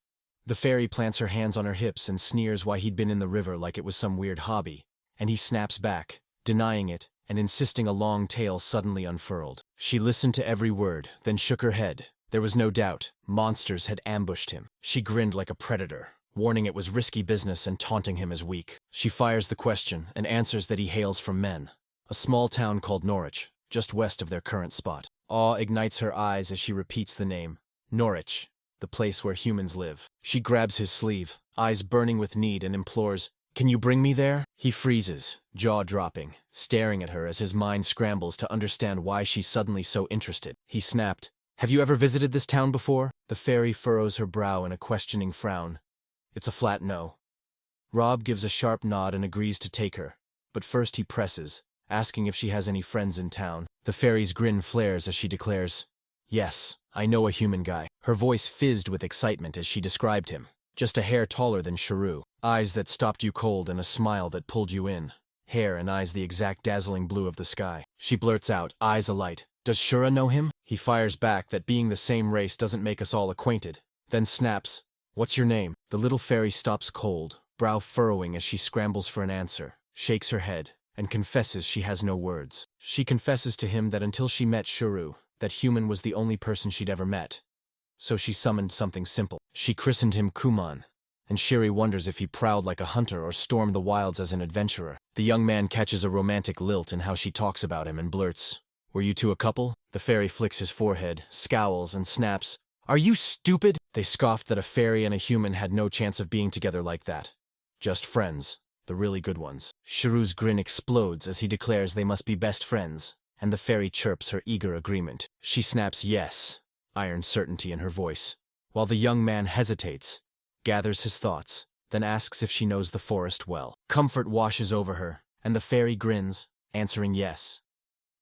The fairy plants her hands on her hips and sneers why he'd been in the river like it was some weird hobby, and he snaps back, denying it, and insisting a long tale suddenly unfurled. She listened to every word, then shook her head. There was no doubt, monsters had ambushed him. She grinned like a predator, warning it was risky business and taunting him as weak. She fires the question and answers that he hails from Men, a small town called Norwich, just west of their current spot. Awe ignites her eyes as she repeats the name, Norwich, the place where humans live. She grabs his sleeve, eyes burning with need, and implores, "Can you bring me there?" He freezes, jaw dropping, staring at her as his mind scrambles to understand why she's suddenly so interested. He snapped, "Have you ever visited this town before?" The fairy furrows her brow in a questioning frown. It's a flat no. Rob gives a sharp nod and agrees to take her, but first he presses, asking if she has any friends in town. The fairy's grin flares as she declares, "Yes, I know a human guy." Her voice fizzed with excitement as she described him. Just a hair taller than Shiru, eyes that stopped you cold and a smile that pulled you in. Hair and eyes the exact dazzling blue of the sky. She blurts out, eyes alight, "Does Shura know him?" He fires back that being the same race doesn't make us all acquainted, then snaps, "What's your name?" The little fairy stops cold, brow furrowing as she scrambles for an answer, shakes her head, and confesses she has no words. She confesses to him that until she met Shuru, that human was the only person she'd ever met. So she summoned something simple. She christened him Kuman, and Shiri wonders if he prowled like a hunter or stormed the wilds as an adventurer. The young man catches a romantic lilt in how she talks about him and blurts, "Were you two a couple?" The fairy flicks his forehead, scowls, and snaps, "Are you stupid?" They scoffed that a fairy and a human had no chance of being together like that. Just friends, the really good ones. Shiru's grin explodes as he declares they must be best friends, and the fairy chirps her eager agreement. She snaps yes, iron certainty in her voice, while the young man hesitates, gathers his thoughts, then asks if she knows the forest well. Comfort washes over her, and the fairy grins, answering yes.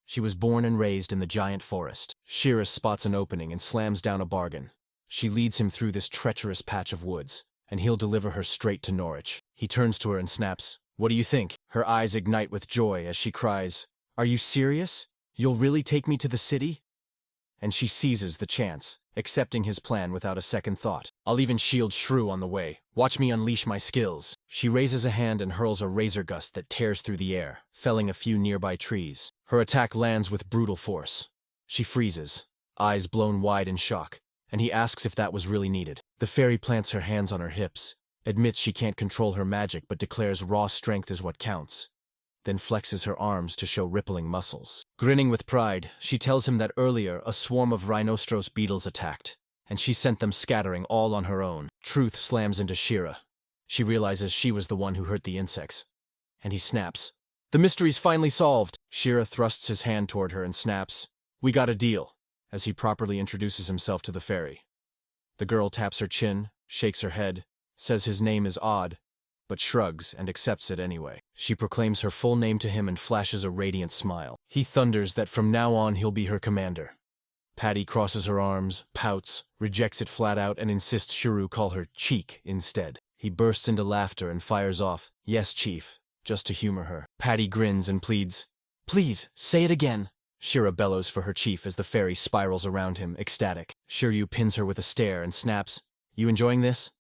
She was born and raised in the giant forest. Shira spots an opening and slams down a bargain. She leads him through this treacherous patch of woods, and he'll deliver her straight to Norwich. He turns to her and snaps, "What do you think?" Her eyes ignite with joy as she cries, "Are you serious? You'll really take me to the city?" And she seizes the chance, accepting his plan without a second thought. "I'll even shield Shrew on the way. Watch me unleash my skills." She raises a hand and hurls a razor gust that tears through the air, felling a few nearby trees. Her attack lands with brutal force. She freezes, eyes blown wide in shock, and he asks if that was really needed. The fairy plants her hands on her hips, admits she can't control her magic but declares raw strength is what counts, then flexes her arms to show rippling muscles. Grinning with pride, she tells him that earlier a swarm of rhinoceros beetles attacked, and she sent them scattering all on her own. Truth slams into Shira. She realizes she was the one who hurt the insects, and he snaps, "The mystery's finally solved." Shira thrusts his hand toward her and snaps, "We got a deal," as he properly introduces himself to the fairy. The girl taps her chin, shakes her head, says his name is odd, but shrugs and accepts it anyway. She proclaims her full name to him and flashes a radiant smile. He thunders that from now on he'll be her commander. Patty crosses her arms, pouts, rejects it flat out, and insists Shuru call her Cheek instead. He bursts into laughter and fires off, "Yes, Chief," just to humor her. Patty grins and pleads, "Please, say it again." Shira bellows for her chief as the fairy spirals around him, ecstatic. Shiryu pins her with a stare and snaps, "You enjoying this?"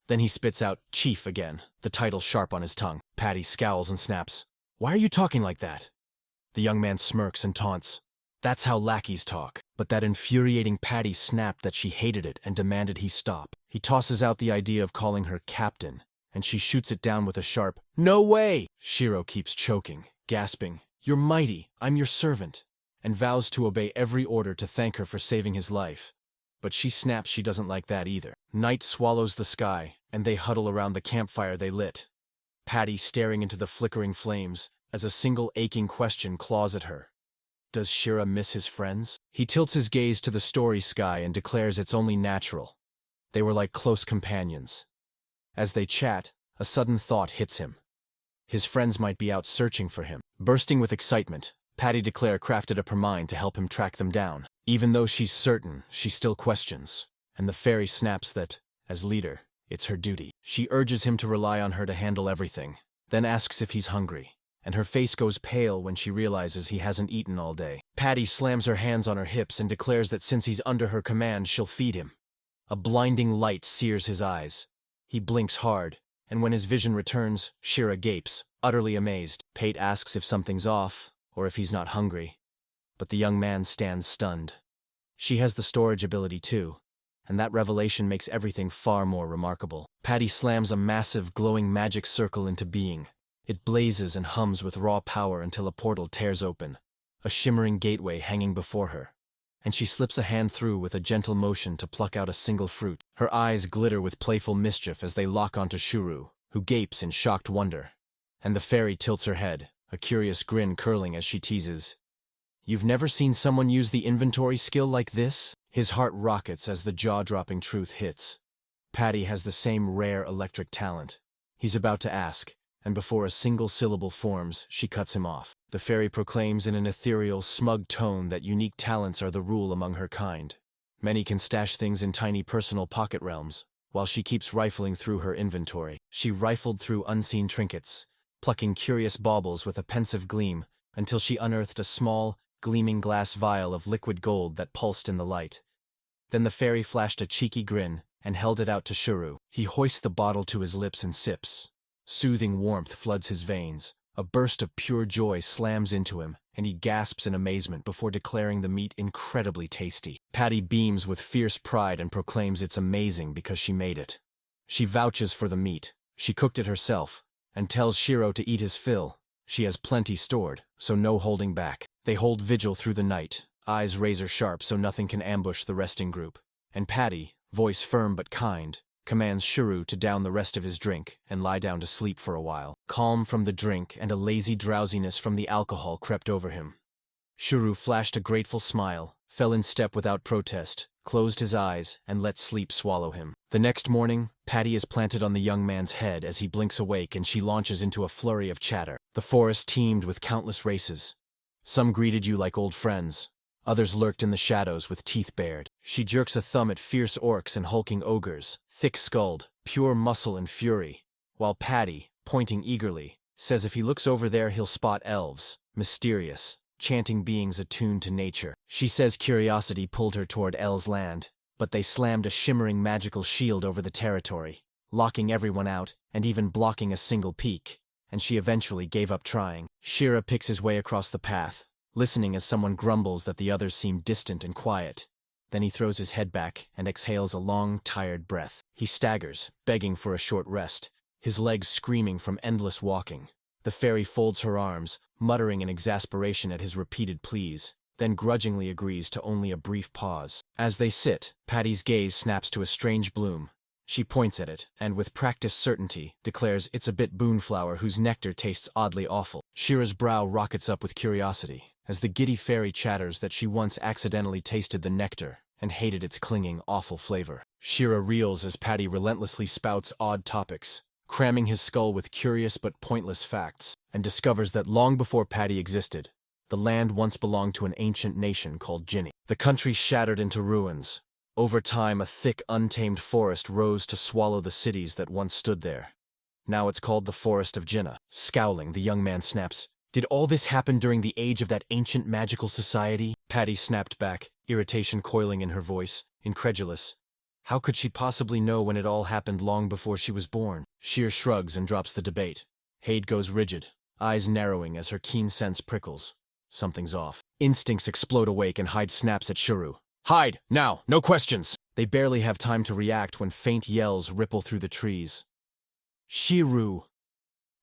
Then he spits out "Chief" again, the title sharp on his tongue. Patty scowls and snaps, "Why are you talking like that?" The young man smirks and taunts, "That's how lackeys talk." But that infuriating Patty snapped that she hated it and demanded he stop. He tosses out the idea of calling her captain, and she shoots it down with a sharp, "No way!" Shiro keeps choking, gasping, "You're mighty, I'm your servant," and vows to obey every order to thank her for saving his life. But she snaps she doesn't like that either. Night swallows the sky, and they huddle around the campfire they lit. Patty staring into the flickering flames, as a single aching question claws at her. Does Shira miss his friends? He tilts his gaze to the starry sky and declares it's only natural. They were like close companions. As they chat, a sudden thought hits him. His friends might be out searching for him. Bursting with excitement, Patty DeClaire crafted up her mind to help him track them down. Even though she's certain, she still questions, and the fairy snaps that, as leader, it's her duty. She urges him to rely on her to handle everything, then asks if he's hungry, and her face goes pale when she realizes he hasn't eaten all day. Patty slams her hands on her hips and declares that since he's under her command, she'll feed him. A blinding light sears his eyes. He blinks hard, and when his vision returns, Shira gapes, utterly amazed. Pate asks if something's off, or if he's not hungry, but the young man stands stunned. She has the storage ability too, and that revelation makes everything far more remarkable. Patty slams a massive, glowing magic circle into being. It blazes and hums with raw power until a portal tears open, a shimmering gateway hanging before her, and she slips a hand through with a gentle motion to pluck out a single fruit. Her eyes glitter with playful mischief as they lock onto Shuru, who gapes in shocked wonder, and the fairy tilts her head, a curious grin curling as she teases, "You've never seen someone use the inventory skill like this?" His heart rockets as the jaw-dropping truth hits. Patty has the same rare electric talent. He's about to ask, and before a single syllable forms, she cuts him off. The fairy proclaims in an ethereal, smug tone that unique talents are the rule among her kind. Many can stash things in tiny personal pocket realms, while she keeps rifling through her inventory. She rifled through unseen trinkets, plucking curious baubles with a pensive gleam, until she unearthed a small, gleaming glass vial of liquid gold that pulsed in the light. Then the fairy flashed a cheeky grin and held it out to Shuru. He hoists the bottle to his lips and sips. Soothing warmth floods his veins. A burst of pure joy slams into him, and he gasps in amazement before declaring the meat incredibly tasty. Patty beams with fierce pride and proclaims it's amazing because she made it. She vouches for the meat. She cooked it herself, and tells Shiro to eat his fill. She has plenty stored, so no holding back. They hold vigil through the night, eyes razor sharp so nothing can ambush the resting group. And Patty, voice firm but kind, commands Shiro to down the rest of his drink and lie down to sleep for a while. Calm from the drink and a lazy drowsiness from the alcohol crept over him. Shiro flashed a grateful smile, fell in step without protest, closed his eyes, and let sleep swallow him. The next morning, Patty is planted on the young man's head as he blinks awake and she launches into a flurry of chatter. The forest teemed with countless races. Some greeted you like old friends. Others lurked in the shadows with teeth bared. She jerks a thumb at fierce orcs and hulking ogres, thick-skulled, pure muscle and fury, while Patty, pointing eagerly, says if he looks over there he'll spot elves, mysterious, chanting beings attuned to nature. She says curiosity pulled her toward El's land, but they slammed a shimmering magical shield over the territory, locking everyone out and even blocking a single peak, and she eventually gave up trying. Shiro picks his way across the path, listening as someone grumbles that the others seem distant and quiet. Then he throws his head back and exhales a long, tired breath. He staggers, begging for a short rest, his legs screaming from endless walking. The fairy folds her arms, muttering in exasperation at his repeated pleas, then grudgingly agrees to only a brief pause. As they sit, Patty's gaze snaps to a strange bloom. She points at it, and with practiced certainty, declares it's a bit boonflower whose nectar tastes oddly awful. Shira's brow rockets up with curiosity, as the giddy fairy chatters that she once accidentally tasted the nectar and hated its clinging, awful flavor. Shira reels as Patty relentlessly spouts odd topics, cramming his skull with curious but pointless facts, and discovers that long before Patty existed, the land once belonged to an ancient nation called Ginny. The country shattered into ruins. Over time, a thick, untamed forest rose to swallow the cities that once stood there. Now it's called the Forest of Jinnah. Scowling, the young man snaps, "Did all this happen during the age of that ancient magical society?" Patty snapped back, irritation coiling in her voice, incredulous. How could she possibly know when it all happened long before she was born? Sheer shrugs and drops the debate. Haid goes rigid, eyes narrowing as her keen sense prickles. Something's off. Instincts explode awake and Hyde snaps at Shiro. "Hide, now, no questions!" They barely have time to react when faint yells ripple through the trees. "Shiro!"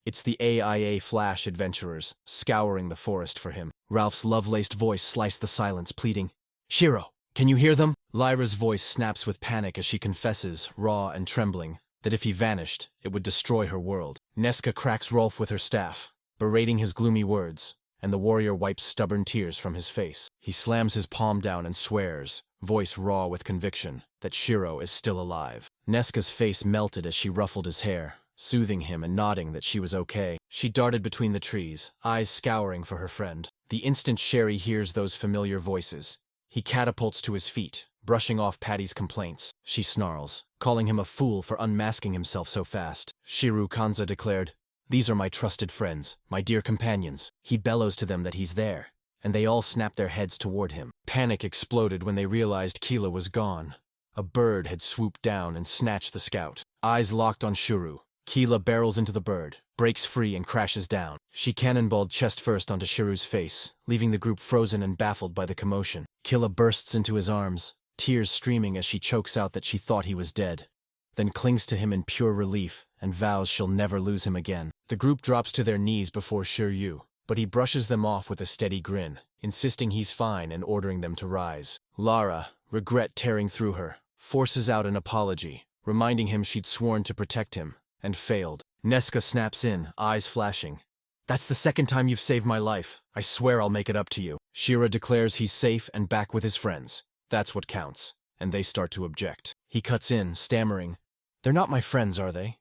It's the AIA Flash adventurers, scouring the forest for him. Ralph's love-laced voice sliced the silence, pleading, "Shiro, can you hear them?" Lyra's voice snaps with panic as she confesses, raw and trembling, that if he vanished, it would destroy her world. Nesca cracks Rolf with her staff, berating his gloomy words, and the warrior wipes stubborn tears from his face. He slams his palm down and swears, voice raw with conviction, that Shiro is still alive. Nesca's face melted as she ruffled his hair, soothing him and nodding that she was okay. She darted between the trees, eyes scouring for her friend. The instant Sherry hears those familiar voices, he catapults to his feet, brushing off Patty's complaints. She snarls, calling him a fool for unmasking himself so fast. Shiro Kanza declared, "These are my trusted friends, my dear companions." He bellows to them that he's there, and they all snap their heads toward him. Panic exploded when they realized Keela was gone. A bird had swooped down and snatched the scout. Eyes locked on Shiro, Keela barrels into the bird, breaks free and crashes down. She cannonballed chest first onto Shiro's face, leaving the group frozen and baffled by the commotion. Keela bursts into his arms, tears streaming as she chokes out that she thought he was dead, then clings to him in pure relief and vows she'll never lose him again. The group drops to their knees before Shiryu, but he brushes them off with a steady grin, insisting he's fine and ordering them to rise. Lara, regret tearing through her, forces out an apology, reminding him she'd sworn to protect him, and failed. Nesca snaps in, eyes flashing. "That's the second time you've saved my life. I swear I'll make it up to you." Shira declares he's safe and back with his friends. That's what counts, and they start to object. He cuts in, stammering, "They're not my friends, are they?"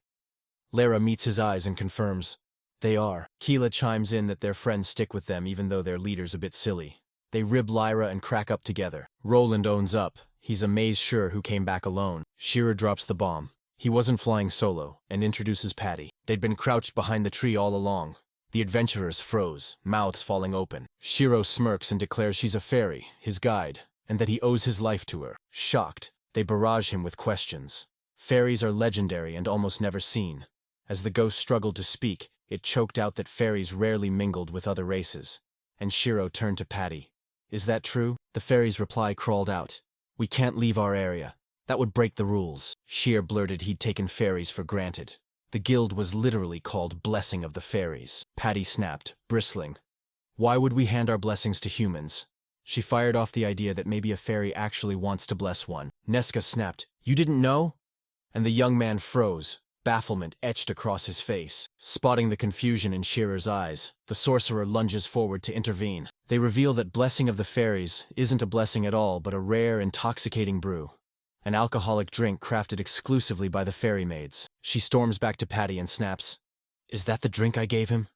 Lara meets his eyes and confirms, "They are." Keela chimes in that their friends stick with them even though their leader's a bit silly. They rib Lyra and crack up together. Roland owns up. He's amazed sure who came back alone. Shira drops the bomb. He wasn't flying solo, and introduces Patty. They'd been crouched behind the tree all along. The adventurers froze, mouths falling open. Shiro smirks and declares she's a fairy, his guide, and that he owes his life to her. Shocked, they barrage him with questions. Fairies are legendary and almost never seen. As the ghost struggled to speak, it choked out that fairies rarely mingled with other races. And Shiro turned to Patty. "Is that true?" The fairy's reply crawled out. "We can't leave our area. That would break the rules. Sheer blurted he'd taken fairies for granted. The guild was literally called Blessing of the Fairies. Patty snapped, bristling. Why would we hand our blessings to humans? She fired off the idea that maybe a fairy actually wants to bless one. Nesca snapped, You didn't know? And the young man froze, bafflement etched across his face. Spotting the confusion in Shearer's eyes, the sorcerer lunges forward to intervene. They reveal that Blessing of the Fairies isn't a blessing at all but a rare, intoxicating brew. An alcoholic drink crafted exclusively by the fairy maids. She storms back to Patty and snaps, Is that the drink I gave him?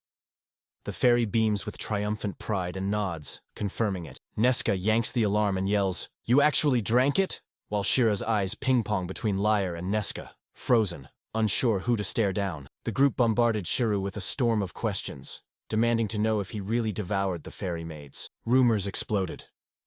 The fairy beams with triumphant pride and nods, confirming it. Nesca yanks the alarm and yells, You actually drank it? While Shira's eyes ping-pong between Lyre and Nesca, frozen, unsure who to stare down. The group bombarded Shiru with a storm of questions, demanding to know if he really devoured the fairy maids. Rumors exploded.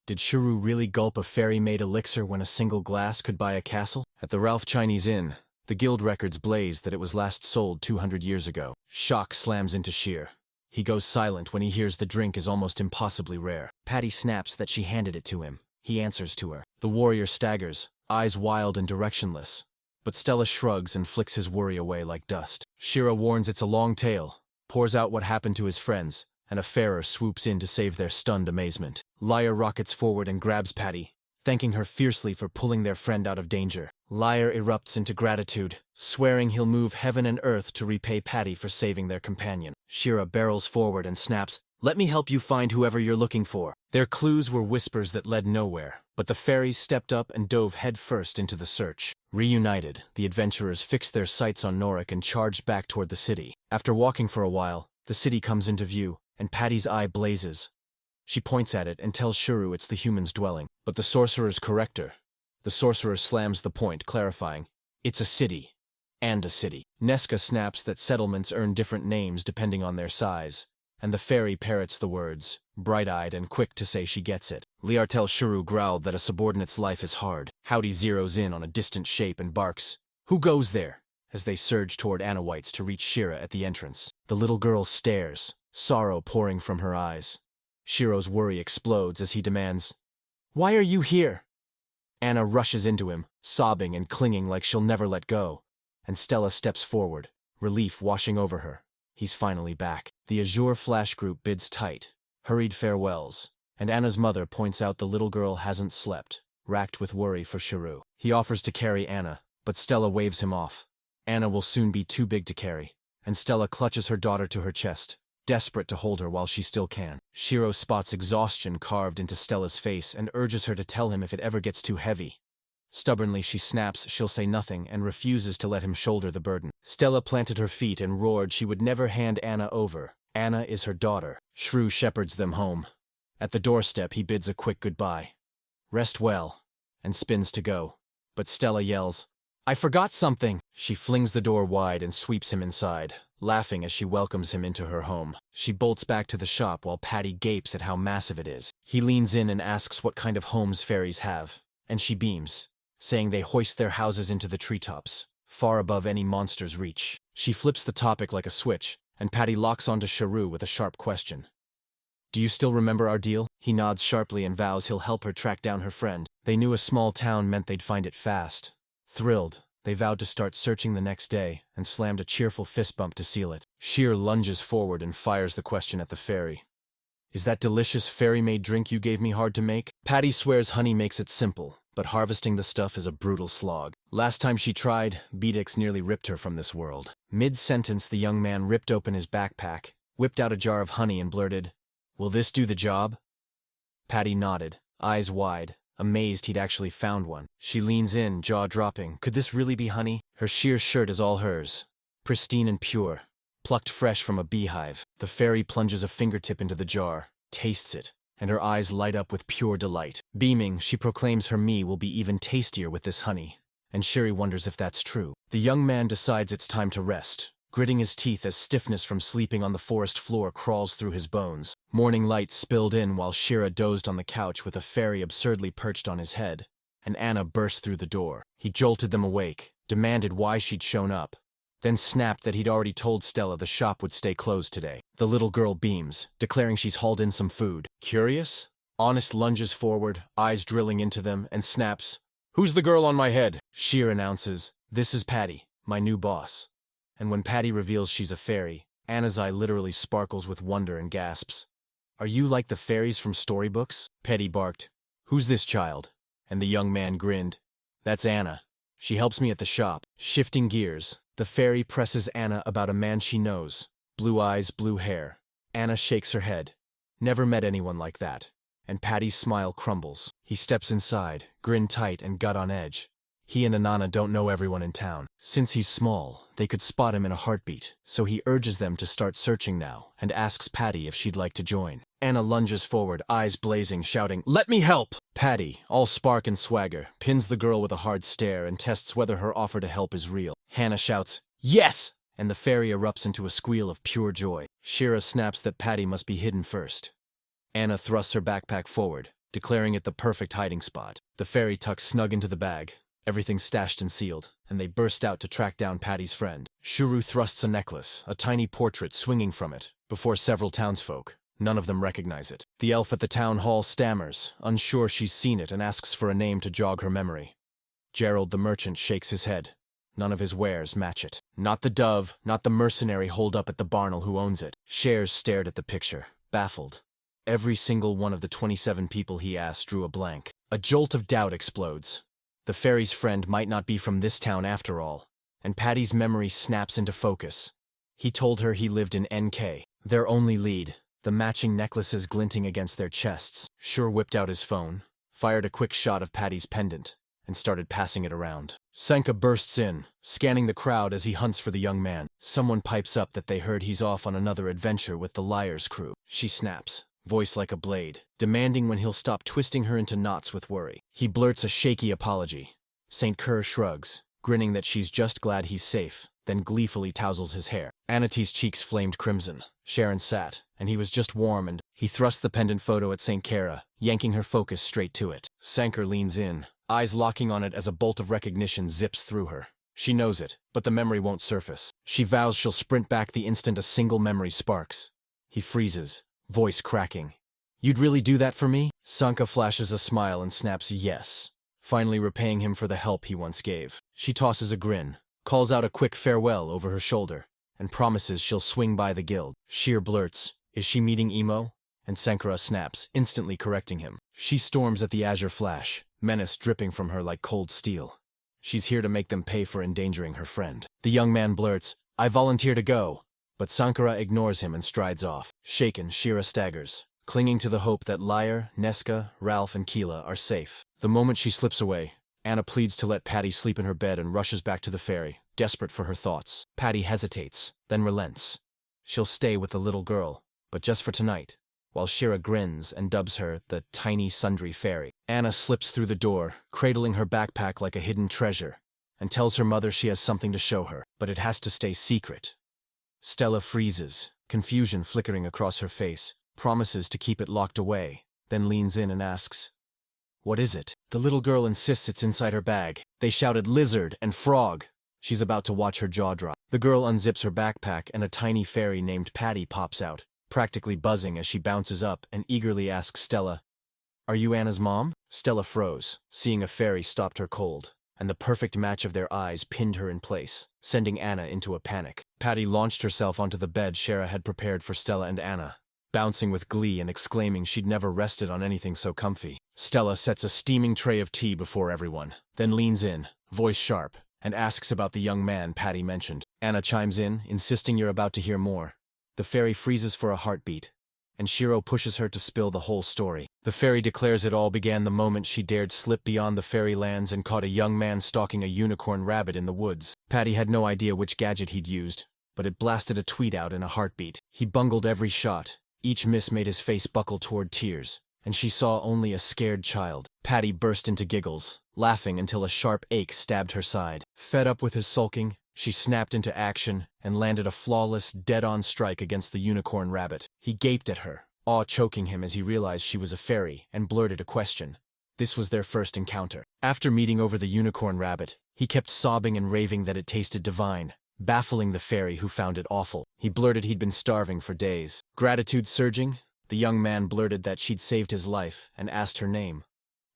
Did Shiru really gulp a fairy-made elixir when a single glass could buy a castle? At the Ralph Chinese Inn, the guild records blaze that it was last sold 200 years ago. Shock slams into Sheer. He goes silent when he hears the drink is almost impossibly rare. Patty snaps that she handed it to him. He answers to her. The warrior staggers, eyes wild and directionless. But Stella shrugs and flicks his worry away like dust. Shira warns it's a long tale, pours out what happened to his friends, and a farer swoops in to save their stunned amazement. Lyre rockets forward and grabs Patty, thanking her fiercely for pulling their friend out of danger. Lyre erupts into gratitude, swearing he'll move heaven and earth to repay Patty for saving their companion. Shira barrels forward and snaps, Let me help you find whoever you're looking for. Their clues were whispers that led nowhere, but the fairies stepped up and dove headfirst into the search. Reunited, the adventurers fixed their sights on Norik and charged back toward the city. After walking for a while, the city comes into view, and Patty's eye blazes. She points at it and tells Shuru it's the human's dwelling, but the sorcerers correct her. The sorcerer slams the point, clarifying, It's a city. And a city. Nesca snaps that settlements earn different names depending on their size, and the fairy parrots the words, bright-eyed and quick to say she gets it. Liartel Shuru growled that a subordinate's life is hard. Howdy zeroes in on a distant shape and barks, Who goes there? As they surge toward Anna White's to reach Shira at the entrance. The little girl stares, sorrow pouring from her eyes. Shiro's worry explodes as he demands, Why are you here? Anna rushes into him, sobbing and clinging like she'll never let go, and Stella steps forward, relief washing over her. He's finally back. The Azure Flash group bids tight, hurried farewells, and Anna's mother points out the little girl hasn't slept, racked with worry for Shiru. He offers to carry Anna, but Stella waves him off. Anna will soon be too big to carry, and Stella clutches her daughter to her chest, desperate to hold her while she still can. Shiro spots exhaustion carved into Stella's face and urges her to tell him if it ever gets too heavy. Stubbornly she snaps she'll say nothing and refuses to let him shoulder the burden. Stella planted her feet and roared she would never hand Anna over. Anna is her daughter. Shrew shepherds them home. At the doorstep he bids a quick goodbye. Rest well, and spins to go. But Stella yells, I forgot something! She flings the door wide and sweeps him inside, laughing as she welcomes him into her home. She bolts back to the shop while Patty gapes at how massive it is. He leans in and asks what kind of homes fairies have, and she beams, saying they hoist their houses into the treetops, far above any monster's reach. She flips the topic like a switch, and Patty locks onto Sharu with a sharp question. Do you still remember our deal? He nods sharply and vows he'll help her track down her friend. They knew a small town meant they'd find it fast. Thrilled, they vowed to start searching the next day, and slammed a cheerful fist bump to seal it. Sheer lunges forward and fires the question at the fairy. Is that delicious fairy-made drink you gave me hard to make? Patty swears honey makes it simple, but harvesting the stuff is a brutal slog. Last time she tried, Beedix nearly ripped her from this world. Mid-sentence the young man ripped open his backpack, whipped out a jar of honey and blurted, Will this do the job? Patty nodded, eyes wide, amazed he'd actually found one. She leans in, jaw dropping. Could this really be honey? Her sheer shirt is all hers, pristine and pure, plucked fresh from a beehive. The fairy plunges a fingertip into the jar, tastes it, and her eyes light up with pure delight. Beaming, she proclaims her me will be even tastier with this honey, and Shiri wonders if that's true. The young man decides it's time to rest, gritting his teeth as stiffness from sleeping on the forest floor crawls through his bones. Morning light spilled in while Shira dozed on the couch with a fairy absurdly perched on his head, and Anna burst through the door. He jolted them awake, demanded why she'd shown up, then snapped that he'd already told Stella the shop would stay closed today. The little girl beams, declaring she's hauled in some food. Curious? Honest lunges forward, eyes drilling into them, and snaps, "Who's the girl on my head?" Sheer announces, "This is Patty, my new boss." And when Patty reveals she's a fairy, Anna's eye literally sparkles with wonder and gasps. "Are you like the fairies from storybooks?" Patty barked. "Who's this child?" And the young man grinned. "That's Anna. She helps me at the shop." Shifting gears, the fairy presses Anna about a man she knows. Blue eyes, blue hair. Anna shakes her head. Never met anyone like that. And Patty's smile crumbles. He steps inside, grin tight and gut on edge. He and Anana don't know everyone in town. Since he's small, they could spot him in a heartbeat, so he urges them to start searching now and asks Patty if she'd like to join. Anna lunges forward, eyes blazing, shouting, "Let me help!" Patty, all spark and swagger, pins the girl with a hard stare and tests whether her offer to help is real. Hannah shouts, "Yes!" And the fairy erupts into a squeal of pure joy. Shira snaps that Patty must be hidden first. Anna thrusts her backpack forward, declaring it the perfect hiding spot. The fairy tucks snug into the bag, everything stashed and sealed, and they burst out to track down Patty's friend. Shuru thrusts a necklace, a tiny portrait swinging from it, before several townsfolk. None of them recognize it. The elf at the town hall stammers, unsure she's seen it, and asks for a name to jog her memory. Gerald the merchant shakes his head. None of his wares match it. Not the dove, not the mercenary holed up at the barnel who owns it. Shares stared at the picture, baffled. Every single one of the 27 people he asked drew a blank. A jolt of doubt explodes. The fairy's friend might not be from this town after all, and Patty's memory snaps into focus. He told her he lived in NK, their only lead, the matching necklaces glinting against their chests. Sure whipped out his phone, fired a quick shot of Patty's pendant, and started passing it around. Sanka bursts in, scanning the crowd as he hunts for the young man. Someone pipes up that they heard he's off on another adventure with the Liar's crew. She snaps, voice like a blade, demanding when he'll stop twisting her into knots with worry. He blurts a shaky apology. St. Kerr shrugs, grinning that she's just glad he's safe, then gleefully tousles his hair. Anity's cheeks flamed crimson. Sharon sat, and he was just warm, and he thrust the pendant photo at St. Kara, yanking her focus straight to it. Sanker leans in, eyes locking on it as a bolt of recognition zips through her. She knows it, but the memory won't surface. She vows she'll sprint back the instant a single memory sparks. He freezes, voice cracking. "You'd really do that for me?" Sanka flashes a smile and snaps yes, finally repaying him for the help he once gave. She tosses a grin, calls out a quick farewell over her shoulder, and promises she'll swing by the guild. Sheer blurts, "Is she meeting Emo?" And Sankara snaps, instantly correcting him. She storms at the azure flash, menace dripping from her like cold steel. She's here to make them pay for endangering her friend. The young man blurts, "I volunteer to go," but Sankara ignores him and strides off. Shaken, Shira staggers, clinging to the hope that Liar, Neska, Ralph, and Keela are safe. The moment she slips away, Anna pleads to let Patty sleep in her bed and rushes back to the ferry, desperate for her thoughts. Patty hesitates, then relents. She'll stay with the little girl, but just for tonight, while Shira grins and dubs her the tiny sundry fairy. Anna slips through the door, cradling her backpack like a hidden treasure, and tells her mother she has something to show her, but it has to stay secret. Stella freezes, confusion flickering across her face, promises to keep it locked away, then leans in and asks, "What is it?" The little girl insists it's inside her bag. They shouted lizard and frog. She's about to watch her jaw drop. The girl unzips her backpack and a tiny fairy named Patty pops out, practically buzzing as she bounces up and eagerly asks Stella, "Are you Anna's mom?" Stella froze, seeing a fairy stopped her cold, and the perfect match of their eyes pinned her in place, sending Anna into a panic. Patty launched herself onto the bed Shara had prepared for Stella and Anna, bouncing with glee and exclaiming she'd never rested on anything so comfy. Stella sets a steaming tray of tea before everyone, then leans in, voice sharp, and asks about the young man Patty mentioned. Anna chimes in, insisting you're about to hear more. The fairy freezes for a heartbeat, and Shiro pushes her to spill the whole story. The fairy declares it all began the moment she dared slip beyond the fairylands and caught a young man stalking a unicorn rabbit in the woods. Patty had no idea which gadget he'd used, but it blasted a tweet out in a heartbeat. He bungled every shot. Each miss made his face buckle toward tears, and she saw only a scared child. Patty burst into giggles, laughing until a sharp ache stabbed her side. Fed up with his sulking, she snapped into action and landed a flawless, dead-on strike against the unicorn rabbit. He gaped at her, awe choking him as he realized she was a fairy, and blurted a question. This was their first encounter. After meeting over the unicorn rabbit, he kept sobbing and raving that it tasted divine, baffling the fairy who found it awful. He blurted he'd been starving for days. Gratitude surging, the young man blurted that she'd saved his life and asked her name.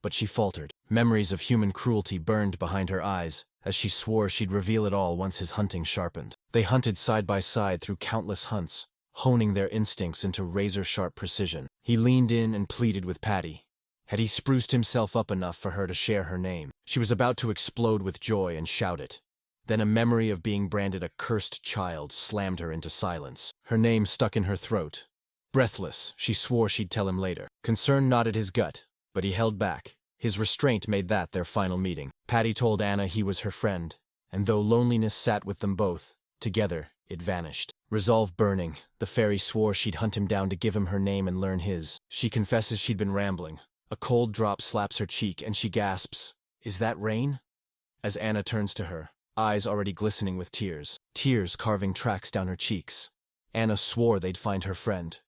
but she faltered. Memories of human cruelty burned behind her eyes, as she swore she'd reveal it all once his hunting sharpened. They hunted side by side through countless hunts, honing their instincts into razor-sharp precision. He leaned in and pleaded with Patty. Had he spruced himself up enough for her to share her name? She was about to explode with joy and shout it. Then a memory of being branded a cursed child slammed her into silence. Her name stuck in her throat. Breathless, she swore she'd tell him later. Concern knotted his gut, but he held back. His restraint made that their final meeting. Patty told Anna he was her friend, and though loneliness sat with them both, together it vanished. Resolve burning, the fairy swore she'd hunt him down to give him her name and learn his. She confesses she'd been rambling. A cold drop slaps her cheek and she gasps, "Is that rain?" As Anna turns to her, eyes already glistening with tears carving tracks down her cheeks. Anna swore they'd find her friend.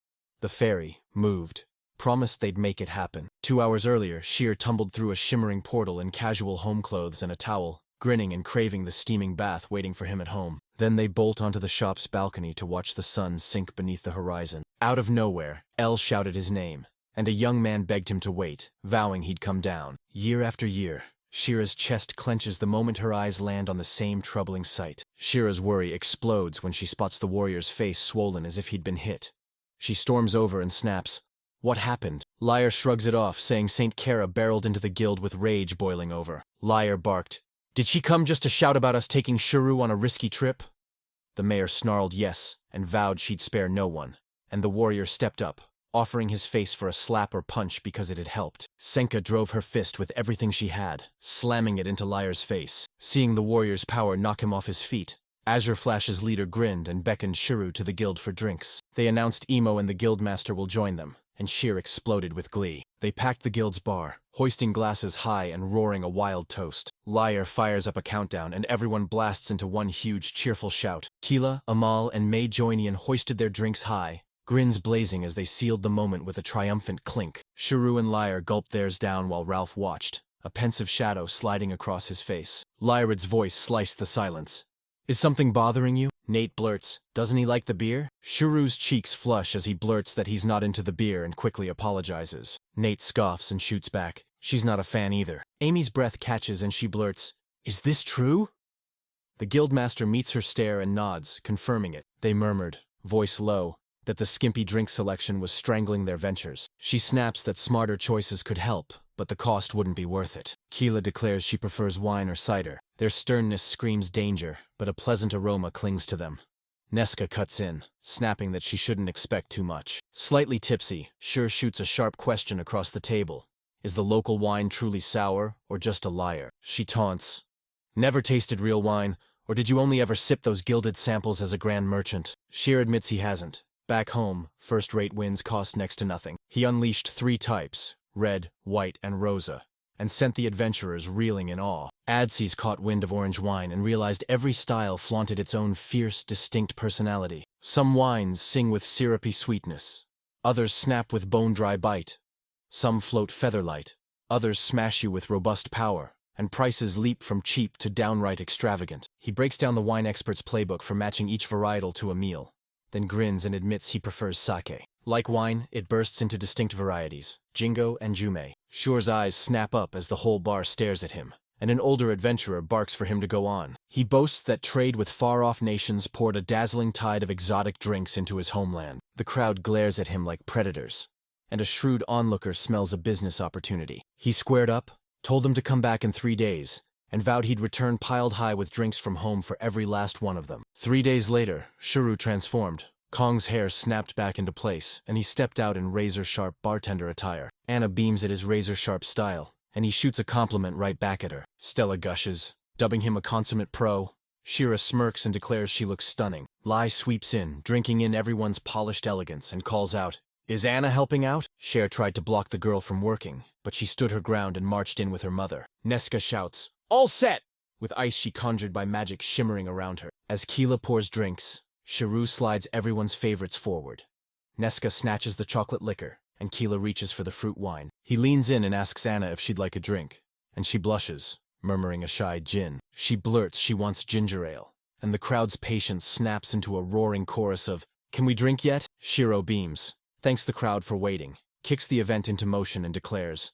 The fairy, moved, promised they'd make it happen. 2 hours earlier, Sheer tumbled through a shimmering portal in casual home clothes and a towel, grinning and craving the steaming bath waiting for him at home. Then they bolt onto the shop's balcony to watch the sun sink beneath the horizon. Out of nowhere, Elle shouted his name, and a young man begged him to wait, vowing he'd come down. Year after year, Shira's chest clenches the moment her eyes land on the same troubling sight. Shira's worry explodes when she spots the warrior's face swollen as if he'd been hit. She storms over and snaps, "What happened?" Liar shrugs it off, saying Saint Kara barreled into the guild with rage boiling over. Liar barked, "Did she come just to shout about us taking Shuru on a risky trip?" The mayor snarled yes, and vowed she'd spare no one, and the warrior stepped up, offering his face for a slap or punch because it had helped. Senka drove her fist with everything she had, slamming it into Liar's face. Seeing the warrior's power knock him off his feet, Azure Flash's leader grinned and beckoned Shuru to the guild for drinks. They announced Emo and the guildmaster will join them, and Sheer exploded with glee. They packed the guild's bar, hoisting glasses high and roaring a wild toast. Liar fires up a countdown and everyone blasts into one huge cheerful shout. Keela, Amal, and May Joinian hoisted their drinks high, grins blazing as they sealed the moment with a triumphant clink. Shuru and Liar gulped theirs down while Ralph watched, a pensive shadow sliding across his face. Lyrid's voice sliced the silence. "Is something bothering you?" Nate blurts, "Doesn't he like the beer?" Shuru's cheeks flush as he blurts that he's not into the beer and quickly apologizes. Nate scoffs and shoots back. She's not a fan either. Amy's breath catches and she blurts, "Is this true?" The guildmaster meets her stare and nods, confirming it. They murmured, voice low, that the skimpy drink selection was strangling their ventures. She snaps that smarter choices could help, but the cost wouldn't be worth it. Keela declares she prefers wine or cider. Their sternness screams danger, but a pleasant aroma clings to them. Nesca cuts in, snapping that she shouldn't expect too much. Slightly tipsy, Shur shoots a sharp question across the table. Is the local wine truly sour, or just a liar? She taunts, "Never tasted real wine, or did you only ever sip those gilded samples as a grand merchant?" Sheer admits he hasn't. Back home, first-rate wins cost next to nothing. He unleashed 3 types, red, white, and rosa, and sent the adventurers reeling in awe. Adsi's caught wind of orange wine and realized every style flaunted its own fierce, distinct personality. Some wines sing with syrupy sweetness. Others snap with bone-dry bite. Some float featherlight. Others smash you with robust power, and prices leap from cheap to downright extravagant. He breaks down the wine expert's playbook for matching each varietal to a meal, then grins and admits he prefers sake. Like wine, it bursts into distinct varieties, Jingo and Jume. Shur's eyes snap up as the whole bar stares at him, and an older adventurer barks for him to go on. He boasts that trade with far-off nations poured a dazzling tide of exotic drinks into his homeland. The crowd glares at him like predators, and a shrewd onlooker smells a business opportunity. He squared up, told them to come back in 3 days, and vowed he'd return piled high with drinks from home for every last one of them. 3 days later, Shuru transformed. Kong's hair snapped back into place, and he stepped out in razor-sharp bartender attire. Anna beams at his razor-sharp style, and he shoots a compliment right back at her. Stella gushes, dubbing him a consummate pro. Shira smirks and declares she looks stunning. Lai sweeps in, drinking in everyone's polished elegance, and calls out, "Is Anna helping out?" Cher tried to block the girl from working, but she stood her ground and marched in with her mother. Nesca shouts, "All set!" with ice she conjured by magic shimmering around her. As Keela pours drinks, Shuru slides everyone's favorites forward. Nesca snatches the chocolate liquor, and Keela reaches for the fruit wine. He leans in and asks Anna if she'd like a drink, and she blushes, murmuring a shy gin. She blurts she wants ginger ale, and the crowd's patience snaps into a roaring chorus of, "Can we drink yet?" Shiro beams, thanks the crowd for waiting, kicks the event into motion and declares,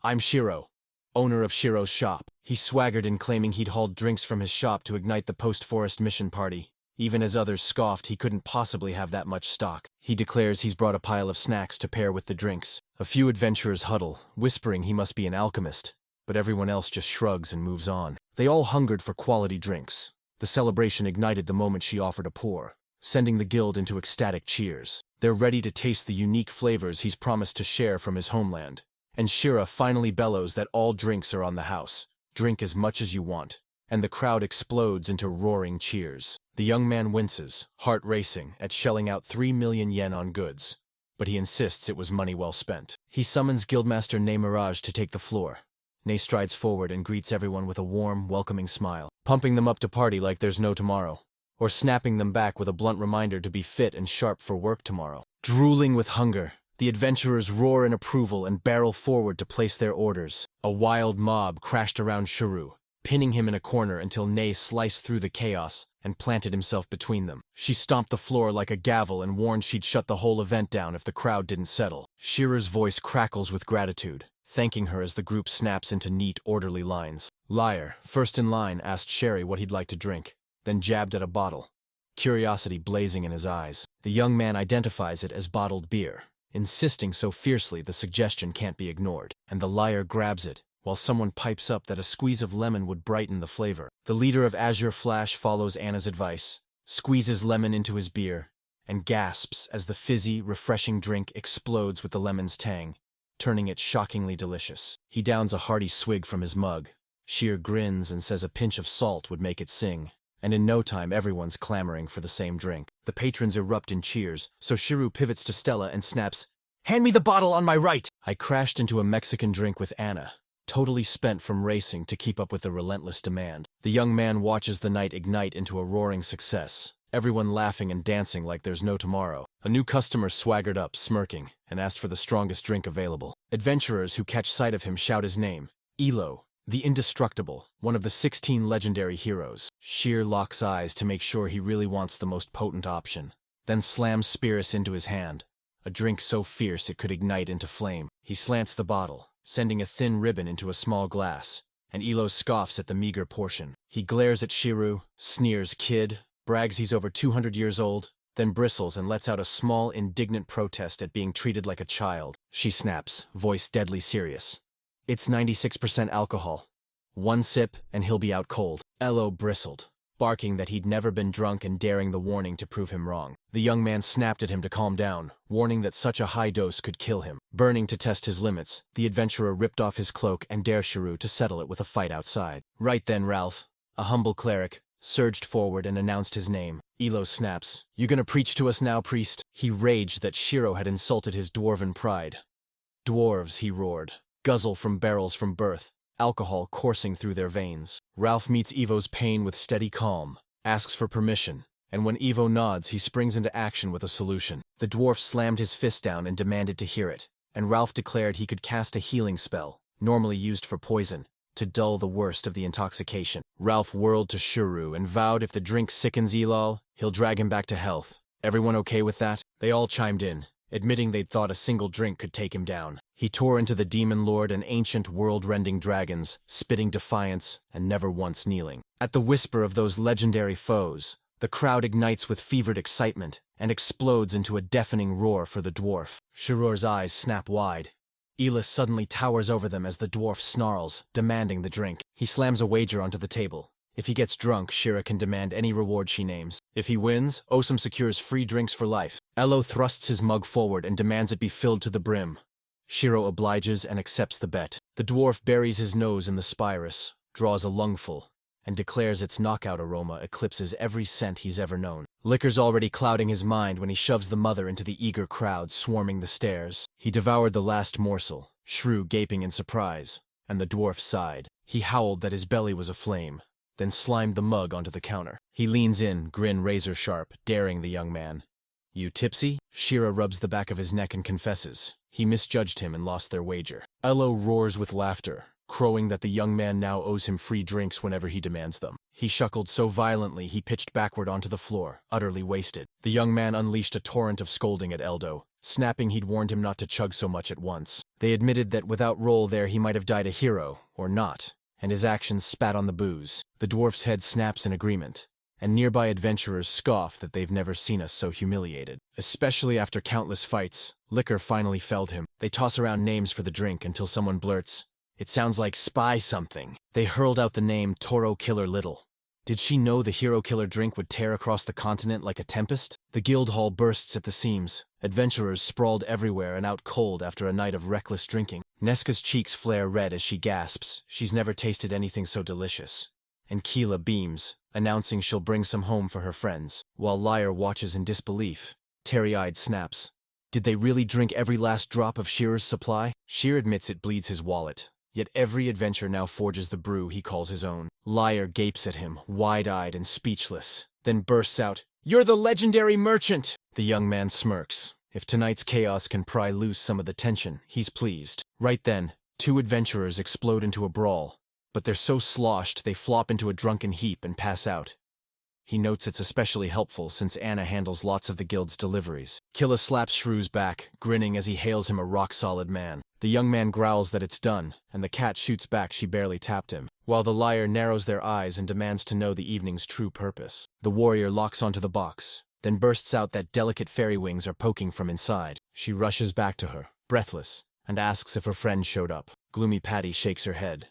I'm Shiro, owner of Shiro's shop. He swaggered in, claiming he'd hauled drinks from his shop to ignite the post-forest mission party. Even as others scoffed, he couldn't possibly have that much stock. He declares he's brought a pile of snacks to pair with the drinks. A few adventurers huddle, whispering he must be an alchemist, but everyone else just shrugs and moves on. They all hungered for quality drinks. The celebration ignited the moment she offered a pour, sending the guild into ecstatic cheers. They're ready to taste the unique flavors he's promised to share from his homeland. And Shira finally bellows that all drinks are on the house. Drink as much as you want. And the crowd explodes into roaring cheers. The young man winces, heart racing, at shelling out 3 million yen on goods. But he insists it was money well spent. He summons Guildmaster Ne Mirage to take the floor. Ne strides forward and greets everyone with a warm, welcoming smile, pumping them up to party like there's no tomorrow, or snapping them back with a blunt reminder to be fit and sharp for work tomorrow. Drooling with hunger, the adventurers roar in approval and barrel forward to place their orders. A wild mob crashed around Shiro, pinning him in a corner until Ne sliced through the chaos and planted himself between them. She stomped the floor like a gavel and warned she'd shut the whole event down if the crowd didn't settle. Shira's voice crackles with gratitude, thanking her as the group snaps into neat, orderly lines. Liar, first in line, asked Sherry what he'd like to drink, then jabbed at a bottle, curiosity blazing in his eyes. The young man identifies it as bottled beer, insisting so fiercely the suggestion can't be ignored, and the liar grabs it, while someone pipes up that a squeeze of lemon would brighten the flavor. The leader of Azure Flash follows Anna's advice, squeezes lemon into his beer, and gasps as the fizzy, refreshing drink explodes with the lemon's tang, turning it shockingly delicious. He downs a hearty swig from his mug. Sheer grins and says a pinch of salt would make it sing. And in no time everyone's clamoring for the same drink. The patrons erupt in cheers, so Shiro pivots to Stella and snaps, "Hand me the bottle on my right!" I crashed into a Mexican drink with Anna, totally spent from racing to keep up with the relentless demand. The young man watches the night ignite into a roaring success, everyone laughing and dancing like there's no tomorrow. A new customer swaggered up, smirking, and asked for the strongest drink available. Adventurers who catch sight of him shout his name, Elo, the Indestructible, one of the 16 legendary heroes. Sheer locks eyes to make sure he really wants the most potent option, then slams Spirus into his hand, a drink so fierce it could ignite into flame. He slants the bottle, sending a thin ribbon into a small glass, and Elo scoffs at the meager portion. He glares at Shiro, sneers kid, brags he's over 200 years old, then bristles and lets out a small, indignant protest at being treated like a child. She snaps, voice deadly serious. "It's 96% alcohol. One sip and he'll be out cold." Elo bristled, barking that he'd never been drunk and daring the warning to prove him wrong. The young man snapped at him to calm down, warning that such a high dose could kill him. Burning to test his limits, the adventurer ripped off his cloak and dared Shiro to settle it with a fight outside. Right then Ralph, a humble cleric, surged forward and announced his name. Elo snaps, "You gonna preach to us now, priest?" He raged that Shiro had insulted his dwarven pride. "Dwarves," he roared, guzzle from barrels from birth, alcohol coursing through their veins. Ralph meets Evo's pain with steady calm, asks for permission, and when Evo nods, he springs into action with a solution. The dwarf slammed his fist down and demanded to hear it, and Ralph declared he could cast a healing spell, normally used for poison, to dull the worst of the intoxication. Ralph whirled to Shiro and vowed if the drink sickens Elal, he'll drag him back to health. Everyone okay with that? They all chimed in, admitting they'd thought a single drink could take him down. He tore into the demon lord and ancient world-rending dragons, spitting defiance and never once kneeling. At the whisper of those legendary foes, the crowd ignites with fevered excitement and explodes into a deafening roar for the dwarf. Shiro's eyes snap wide. Elis suddenly towers over them as the dwarf snarls, demanding the drink. He slams a wager onto the table. If he gets drunk, Shira can demand any reward she names. If he wins, Osum secures free drinks for life. Elo thrusts his mug forward and demands it be filled to the brim. Shiro obliges and accepts the bet. The dwarf buries his nose in the spirus, draws a lungful, and declares its knockout aroma eclipses every scent he's ever known. Liquor's already clouding his mind when he shoves the mother into the eager crowd swarming the stairs. He devoured the last morsel, Shrew gaping in surprise, and the dwarf sighed. He howled that his belly was aflame, then slimed the mug onto the counter. He leans in, grin razor sharp, daring the young man. "You tipsy?" Shira rubs the back of his neck and confesses. He misjudged him and lost their wager. Elo roars with laughter, crowing that the young man now owes him free drinks whenever he demands them. He chuckled so violently he pitched backward onto the floor, utterly wasted. The young man unleashed a torrent of scolding at Eldo, snapping he'd warned him not to chug so much at once. They admitted that without Roll there he might have died a hero, or not, and his actions spat on the booze. The dwarf's head snaps in agreement, and nearby adventurers scoff that they've never seen us so humiliated. Especially after countless fights, liquor finally felled him. They toss around names for the drink until someone blurts, "It sounds like Spy something." They hurled out the name Toro Killer Little. Did she know the hero killer drink would tear across the continent like a tempest? The guild hall bursts at the seams. Adventurers sprawled everywhere and out cold after a night of reckless drinking. Neska's cheeks flare red as she gasps. She's never tasted anything so delicious. And Keela beams, announcing she'll bring some home for her friends, while Liar watches in disbelief. Teary-eyed snaps, "Did they really drink every last drop of Shearer's supply?" Shear admits it bleeds his wallet. Yet every adventurer now forges the brew he calls his own. Liar gapes at him, wide-eyed and speechless, then bursts out, "You're the legendary merchant!" The young man smirks. If tonight's chaos can pry loose some of the tension, he's pleased. Right then, two adventurers explode into a brawl, but they're so sloshed they flop into a drunken heap and pass out. He notes it's especially helpful since Anna handles lots of the guild's deliveries. Killa slaps Shrew's back, grinning as he hails him a rock-solid man. The young man growls that it's done, and the cat shoots back she barely tapped him, while the liar narrows their eyes and demands to know the evening's true purpose. The warrior locks onto the box, then bursts out that delicate fairy wings are poking from inside. She rushes back to her, breathless, and asks if her friend showed up. Gloomy Patty shakes her head.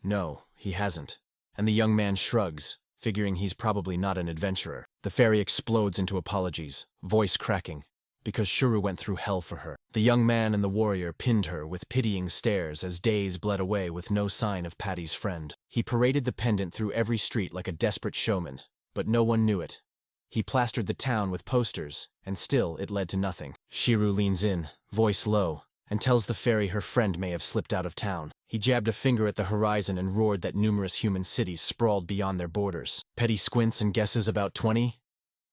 No, he hasn't. And the young man shrugs, figuring he's probably not an adventurer. The fairy explodes into apologies, voice cracking, because Shuru went through hell for her. The young man and the warrior pinned her with pitying stares as days bled away with no sign of Patty's friend. He paraded the pendant through every street like a desperate showman, but no one knew it. He plastered the town with posters, and still it led to nothing. Shiru leans in, voice low, and tells the fairy her friend may have slipped out of town. He jabbed a finger at the horizon and roared that numerous human cities sprawled beyond their borders. Petty squints and guesses about 20,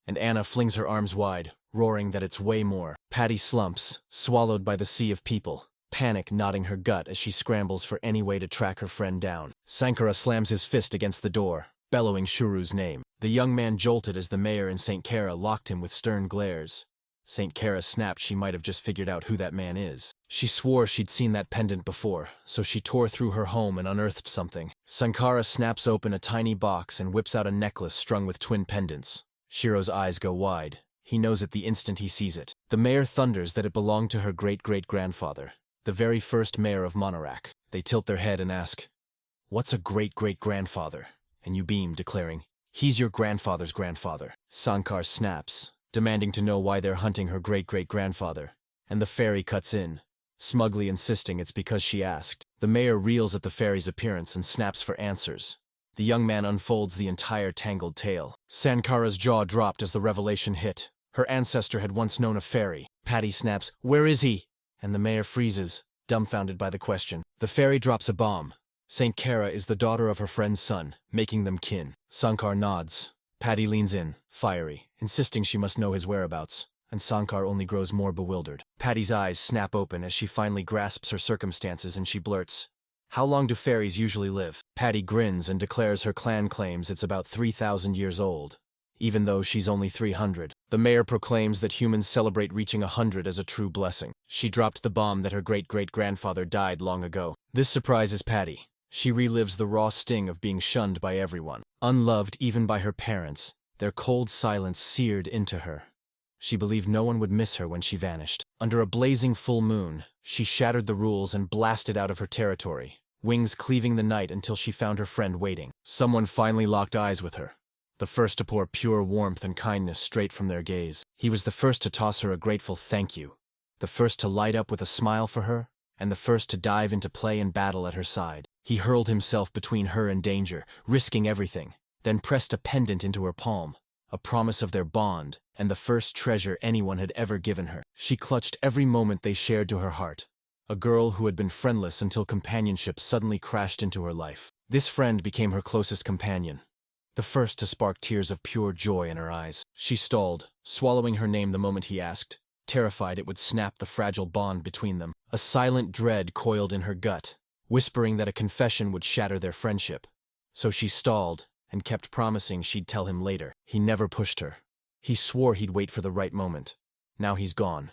and Anna flings her arms wide, roaring that it's way more. Patty slumps, swallowed by the sea of people, panic knotting her gut as she scrambles for any way to track her friend down. Sankara slams his fist against the door, bellowing Shuru's name. The young man jolted as the mayor and St. Kara locked him with stern glares. St. Kara snapped she might have just figured out who that man is. She swore she'd seen that pendant before, so she tore through her home and unearthed something. Sankara snaps open a tiny box and whips out a necklace strung with twin pendants. Shiro's eyes go wide. He knows it the instant he sees it. The mayor thunders that it belonged to her great-great-grandfather, the very first mayor of Monorak. They tilt their head and ask, "What's a great-great-grandfather?" And you beam, declaring, "He's your grandfather's grandfather." Sankar snaps, demanding to know why they're hunting her great-great-grandfather, and the fairy cuts in, smugly insisting it's because she asked. The mayor reels at the fairy's appearance and snaps for answers. The young man unfolds the entire tangled tale. Sankara's jaw dropped as the revelation hit. Her ancestor had once known a fairy. Patty snaps, "Where is he?" And the mayor freezes, dumbfounded by the question. The fairy drops a bomb. St. Kara is the daughter of her friend's son, making them kin. Sankar nods. Patty leans in, fiery, insisting she must know his whereabouts, and Sankar only grows more bewildered. Patty's eyes snap open as she finally grasps her circumstances and she blurts, "How long do fairies usually live?" Patty grins and declares her clan claims it's about 3,000 years old, even though she's only 300. The mayor proclaims that humans celebrate reaching 100 as a true blessing. She dropped the bomb that her great-great-grandfather died long ago. This surprises Patty. She relives the raw sting of being shunned by everyone, unloved even by her parents, their cold silence seared into her. She believed no one would miss her when she vanished. Under a blazing full moon, she shattered the rules and blasted out of her territory, wings cleaving the night until she found her friend waiting. Someone finally locked eyes with her, the first to pour pure warmth and kindness straight from their gaze. He was the first to toss her a grateful thank you, the first to light up with a smile for her, and the first to dive into play and battle at her side. He hurled himself between her and danger, risking everything, then pressed a pendant into her palm, a promise of their bond, and the first treasure anyone had ever given her. She clutched every moment they shared to her heart, a girl who had been friendless until companionship suddenly crashed into her life. This friend became her closest companion, the first to spark tears of pure joy in her eyes. She stalled, swallowing her name the moment he asked, terrified it would snap the fragile bond between them. A silent dread coiled in her gut, whispering that a confession would shatter their friendship. So she stalled, and kept promising she'd tell him later. He never pushed her. He swore he'd wait for the right moment. Now he's gone.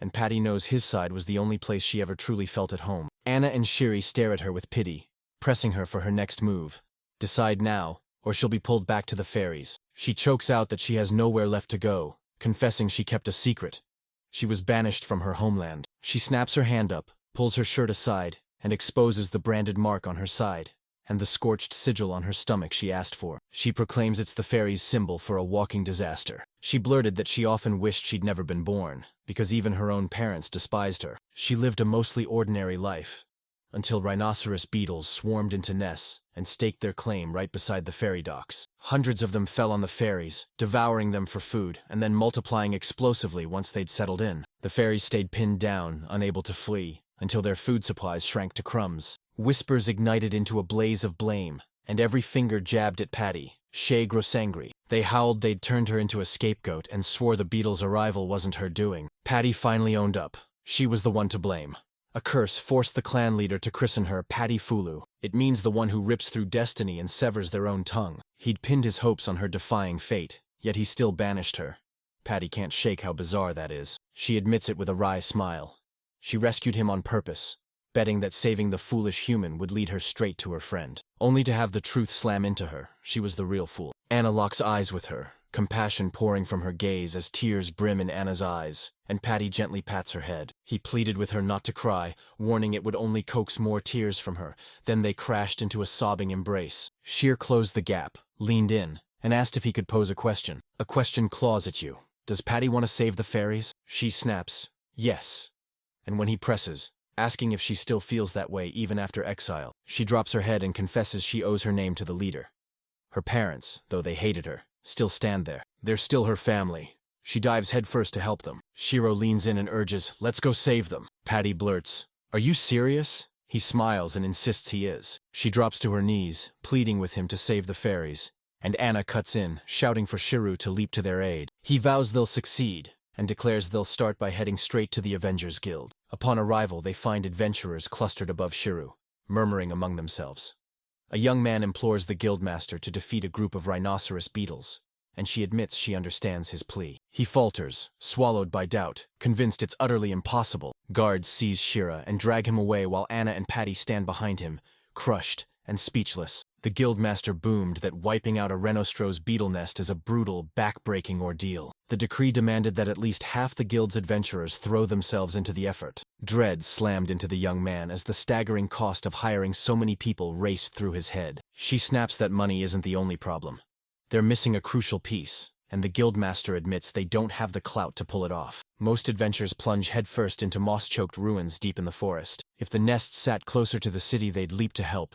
and Patty knows his side was the only place she ever truly felt at home. Anna and Shiri stare at her with pity, pressing her for her next move. Decide now, or she'll be pulled back to the fairies. She chokes out that she has nowhere left to go, confessing she kept a secret. She was banished from her homeland. She snaps her hand up, pulls her shirt aside, and exposes the branded mark on her side, and the scorched sigil on her stomach she asked for. She proclaims it's the fairies' symbol for a walking disaster. She blurted that she often wished she'd never been born, because even her own parents despised her. She lived a mostly ordinary life, until rhinoceros beetles swarmed into nests and staked their claim right beside the ferry docks. Hundreds of them fell on the fairies, devouring them for food, and then multiplying explosively once they'd settled in. The fairies stayed pinned down, unable to flee, until their food supplies shrank to crumbs. Whispers ignited into a blaze of blame, and every finger jabbed at Patty, Chez Grossangry. They howled they'd turned her into a scapegoat and swore the beetles' arrival wasn't her doing. Patty finally owned up. She was the one to blame. A curse forced the clan leader to christen her Patty Fulu. It means the one who rips through destiny and severs their own tongue. He'd pinned his hopes on her defying fate, yet he still banished her. Patty can't shake how bizarre that is. She admits it with a wry smile. She rescued him on purpose, betting that saving the foolish human would lead her straight to her friend. Only to have the truth slam into her, she was the real fool. Anna locks eyes with her, compassion pouring from her gaze as tears brim in Anna's eyes, and Patty gently pats her head. He pleaded with her not to cry, warning it would only coax more tears from her. Then they crashed into a sobbing embrace. Sheer closed the gap, leaned in, and asked if he could pose a question. A question claws at you. Does Patty want to save the fairies? She snaps, yes. And when he presses, asking if she still feels that way even after exile, she drops her head and confesses she owes her name to the leader. Her parents, though they hated her, still stand there. They're still her family. She dives headfirst to help them. Shiro leans in and urges, let's go save them. Patty blurts, are you serious? He smiles and insists he is. She drops to her knees, pleading with him to save the fairies, and Anna cuts in, shouting for Shiro to leap to their aid. He vows they'll succeed, and declares they'll start by heading straight to the Avengers Guild. Upon arrival, they find adventurers clustered above Shiro, murmuring among themselves. A young man implores the guildmaster to defeat a group of rhinoceros beetles, and she admits she understands his plea. He falters, swallowed by doubt, convinced it's utterly impossible. Guards seize Shira and drag him away while Anna and Patty stand behind him, crushed and speechless. The guildmaster boomed that wiping out a rhinoceros beetle nest is a brutal, back-breaking ordeal. The decree demanded that at least half the guild's adventurers throw themselves into the effort. Dread slammed into the young man as the staggering cost of hiring so many people raced through his head. She snaps that money isn't the only problem. They're missing a crucial piece, and the guildmaster admits they don't have the clout to pull it off. Most adventurers plunge headfirst into moss-choked ruins deep in the forest. If the nests sat closer to the city, they'd leap to help.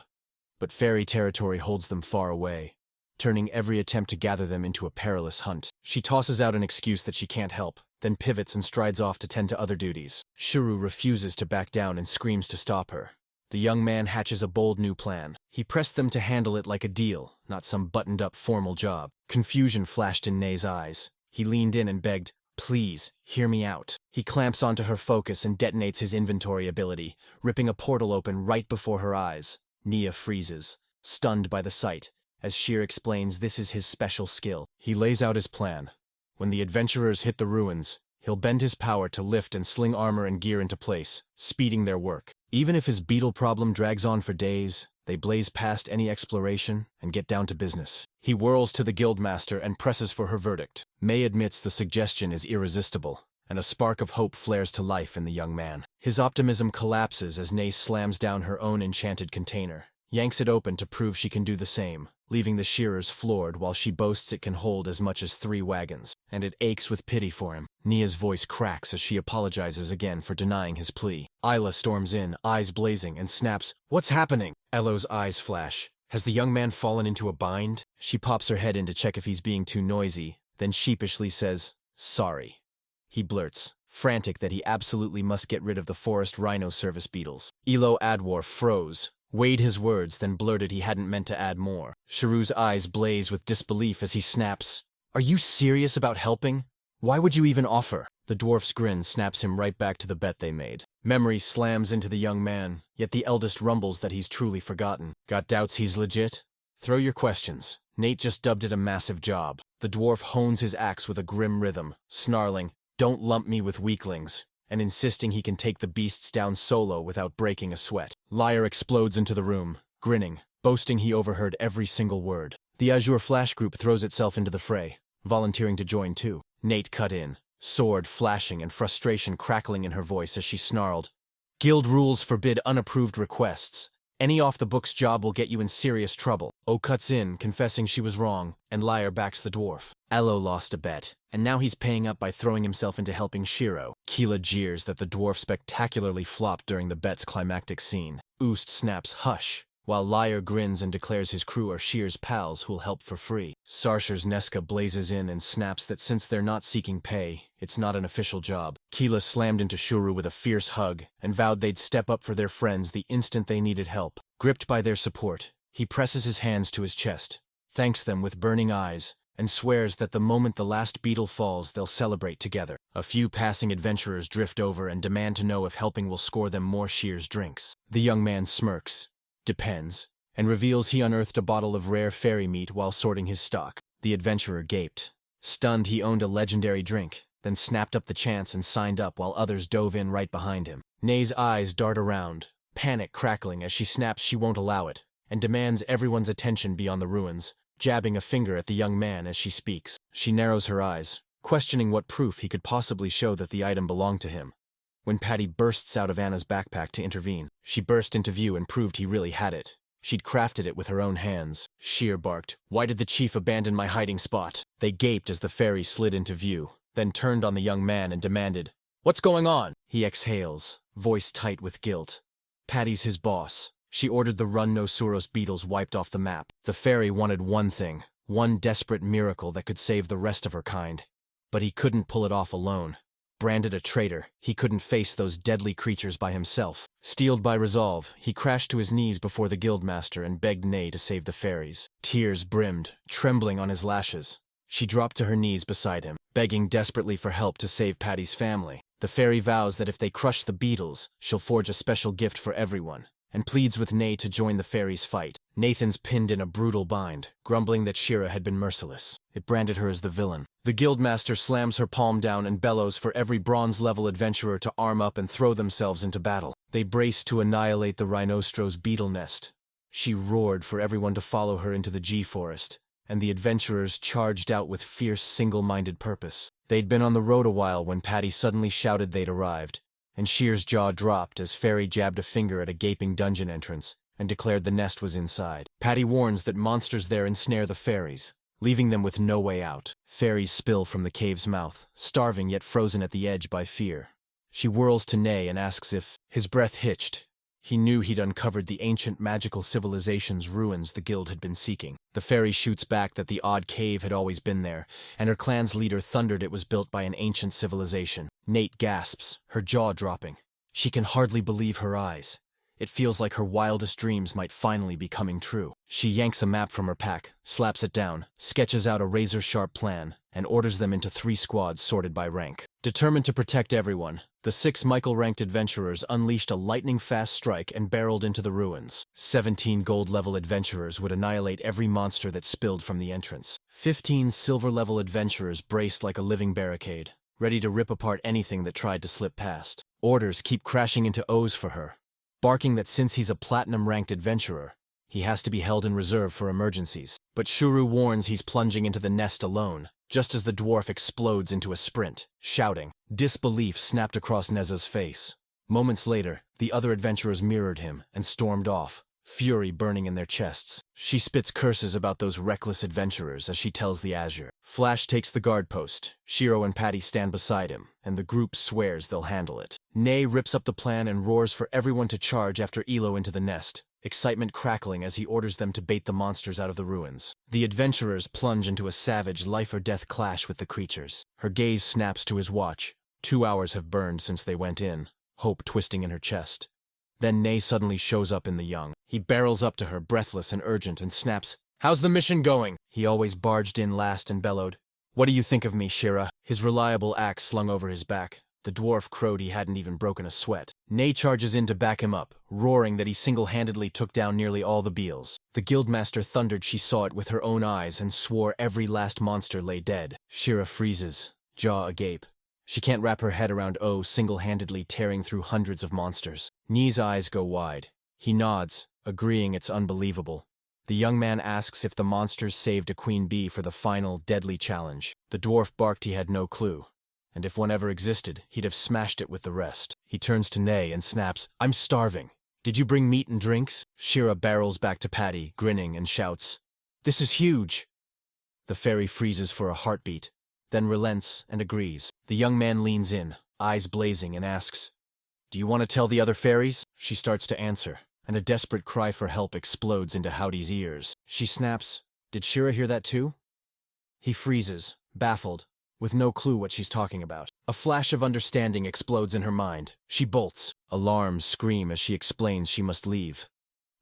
But fairy territory holds them far away, turning every attempt to gather them into a perilous hunt. She tosses out an excuse that she can't help, then pivots and strides off to tend to other duties. Shiro refuses to back down and screams to stop her. The young man hatches a bold new plan. He pressed them to handle it like a deal, not some buttoned-up formal job. Confusion flashed in Nei's eyes. He leaned in and begged, please, hear me out. He clamps onto her focus and detonates his inventory ability, ripping a portal open right before her eyes. Nia freezes, stunned by the sight, as Sheer explains this is his special skill. He lays out his plan. When the adventurers hit the ruins, he'll bend his power to lift and sling armor and gear into place, speeding their work. Even if his beetle problem drags on for days, they blaze past any exploration and get down to business. He whirls to the guildmaster and presses for her verdict. May admits the suggestion is irresistible, and a spark of hope flares to life in the young man. His optimism collapses as Ney slams down her own enchanted container, yanks it open to prove she can do the same, leaving the shearers floored while she boasts it can hold as much as 3 wagons, and it aches with pity for him. Nia's voice cracks as she apologizes again for denying his plea. Isla storms in, eyes blazing, and snaps, "What's happening?" Elo's eyes flash. Has the young man fallen into a bind? She pops her head in to check if he's being too noisy, then sheepishly says, "Sorry." He blurts, frantic that he absolutely must get rid of the forest rhino service beetles. Elo Adwar froze, weighed his words, then blurted he hadn't meant to add more. Sharu's eyes blaze with disbelief as he snaps, "Are you serious about helping? Why would you even offer?" The dwarf's grin snaps him right back to the bet they made. Memory slams into the young man, yet the eldest rumbles that he's truly forgotten. Got doubts he's legit? Throw your questions. Nate just dubbed it a massive job. The dwarf hones his axe with a grim rhythm, snarling, "Don't lump me with weaklings," and insisting he can take the beasts down solo without breaking a sweat. Liar explodes into the room, grinning, boasting he overheard every single word. The Azure Flash group throws itself into the fray, volunteering to join too. Nate cut in, sword flashing and frustration crackling in her voice as she snarled, "Guild rules forbid unapproved requests. Any off-the-books job will get you in serious trouble." O cuts in, confessing she was wrong, and Liar backs the dwarf. Aloe lost a bet, and now he's paying up by throwing himself into helping Shiro. Keela jeers that the dwarf spectacularly flopped during the bet's climactic scene. Oost snaps hush, while Liar grins and declares his crew are Shear's pals who'll help for free. Sarsher's Nesca blazes in and snaps that since they're not seeking pay, it's not an official job. Keela slammed into Shuru with a fierce hug and vowed they'd step up for their friends the instant they needed help. Gripped by their support, he presses his hands to his chest, thanks them with burning eyes, and swears that the moment the last beetle falls they'll celebrate together. A few passing adventurers drift over and demand to know if helping will score them more Shear's drinks. The young man smirks, depends, and reveals he unearthed a bottle of rare fairy meat while sorting his stock. The adventurer gaped. Stunned he owned a legendary drink, then snapped up the chance and signed up while others dove in right behind him. Nay's eyes dart around, panic crackling as she snaps she won't allow it, and demands everyone's attention beyond the ruins, jabbing a finger at the young man as she speaks. She narrows her eyes, questioning what proof he could possibly show that the item belonged to him. When Patty bursts out of Anna's backpack to intervene, she burst into view and proved he really had it. She'd crafted it with her own hands. Shear barked, "Why did the chief abandon my hiding spot?" They gaped as the fairy slid into view, then turned on the young man and demanded, "What's going on?" He exhales, voice tight with guilt. Patty's his boss. She ordered the Run No Suros beetles wiped off the map. The fairy wanted one thing, one desperate miracle that could save the rest of her kind. But he couldn't pull it off alone. Branded a traitor, he couldn't face those deadly creatures by himself. Steeled by resolve, he crashed to his knees before the guildmaster and begged Nay to save the fairies. Tears brimmed, trembling on his lashes. She dropped to her knees beside him, begging desperately for help to save Patty's family. The fairy vows that if they crush the beetles, she'll forge a special gift for everyone, and pleads with Nay to join the fairies' fight. Nathan's pinned in a brutal bind, grumbling that Shira had been merciless. It branded her as the villain. The guildmaster slams her palm down and bellows for every bronze-level adventurer to arm up and throw themselves into battle. They brace to annihilate the Rhinostro's beetle nest. She roared for everyone to follow her into the G-forest, and the adventurers charged out with fierce, single-minded purpose. They'd been on the road a while when Patty suddenly shouted they'd arrived, and Shear's jaw dropped as Fairy jabbed a finger at a gaping dungeon entrance and declared the nest was inside. Patty warns that monsters there ensnare the fairies, leaving them with no way out. Fairies spill from the cave's mouth, starving yet frozen at the edge by fear. She whirls to Nay and asks if his breath hitched. He knew he'd uncovered the ancient magical civilization's ruins the guild had been seeking. The fairy shoots back that the odd cave had always been there, and her clan's leader thundered it was built by an ancient civilization. Nate gasps, her jaw dropping. She can hardly believe her eyes. It feels like her wildest dreams might finally be coming true. She yanks a map from her pack, slaps it down, sketches out a razor-sharp plan, and orders them into 3 squads sorted by rank. Determined to protect everyone, the 6 Michael-ranked adventurers unleashed a lightning-fast strike and barreled into the ruins. 17 gold-level adventurers would annihilate every monster that spilled from the entrance. 15 silver-level adventurers braced like a living barricade, ready to rip apart anything that tried to slip past. Orders keep crashing into O's for her, barking that since he's a platinum-ranked adventurer, he has to be held in reserve for emergencies. But Shuru warns he's plunging into the nest alone, just as the dwarf explodes into a sprint, shouting. Disbelief snapped across Neza's face. Moments later, the other adventurers mirrored him and stormed off, fury burning in their chests. She spits curses about those reckless adventurers as she tells the Azure. Flash takes the guard post. Shiro and Patty stand beside him, and the group swears they'll handle it. Nay rips up the plan and roars for everyone to charge after Elo into the nest, excitement crackling as he orders them to bait the monsters out of the ruins. The adventurers plunge into a savage life-or-death clash with the creatures. Her gaze snaps to his watch. 2 hours have burned since they went in, hope twisting in her chest. Then Nay suddenly shows up in the young. He barrels up to her, breathless and urgent, and snaps, "How's the mission going?" He always barged in last and bellowed, "What do you think of me, Shira?" His reliable axe slung over his back. The dwarf crowed he hadn't even broken a sweat. Nay charges in to back him up, roaring that he single-handedly took down nearly all the beels. The guildmaster thundered she saw it with her own eyes and swore every last monster lay dead. Shira freezes, jaw agape. She can't wrap her head around O single-handedly tearing through hundreds of monsters. Ni's eyes go wide. He nods, agreeing it's unbelievable. The young man asks if the monsters saved a queen bee for the final, deadly challenge. The dwarf barked he had no clue, and if one ever existed, he'd have smashed it with the rest. He turns to Nay and snaps, "I'm starving. Did you bring meat and drinks?" Shira barrels back to Patty, grinning, and shouts, "This is huge!" The fairy freezes for a heartbeat, then relents and agrees. The young man leans in, eyes blazing, and asks, "Do you want to tell the other fairies?" She starts to answer, and a desperate cry for help explodes into Howdy's ears. She snaps, "Did Shira hear that too?" He freezes, baffled, with no clue what she's talking about. A flash of understanding explodes in her mind. She bolts. Alarms scream as she explains she must leave.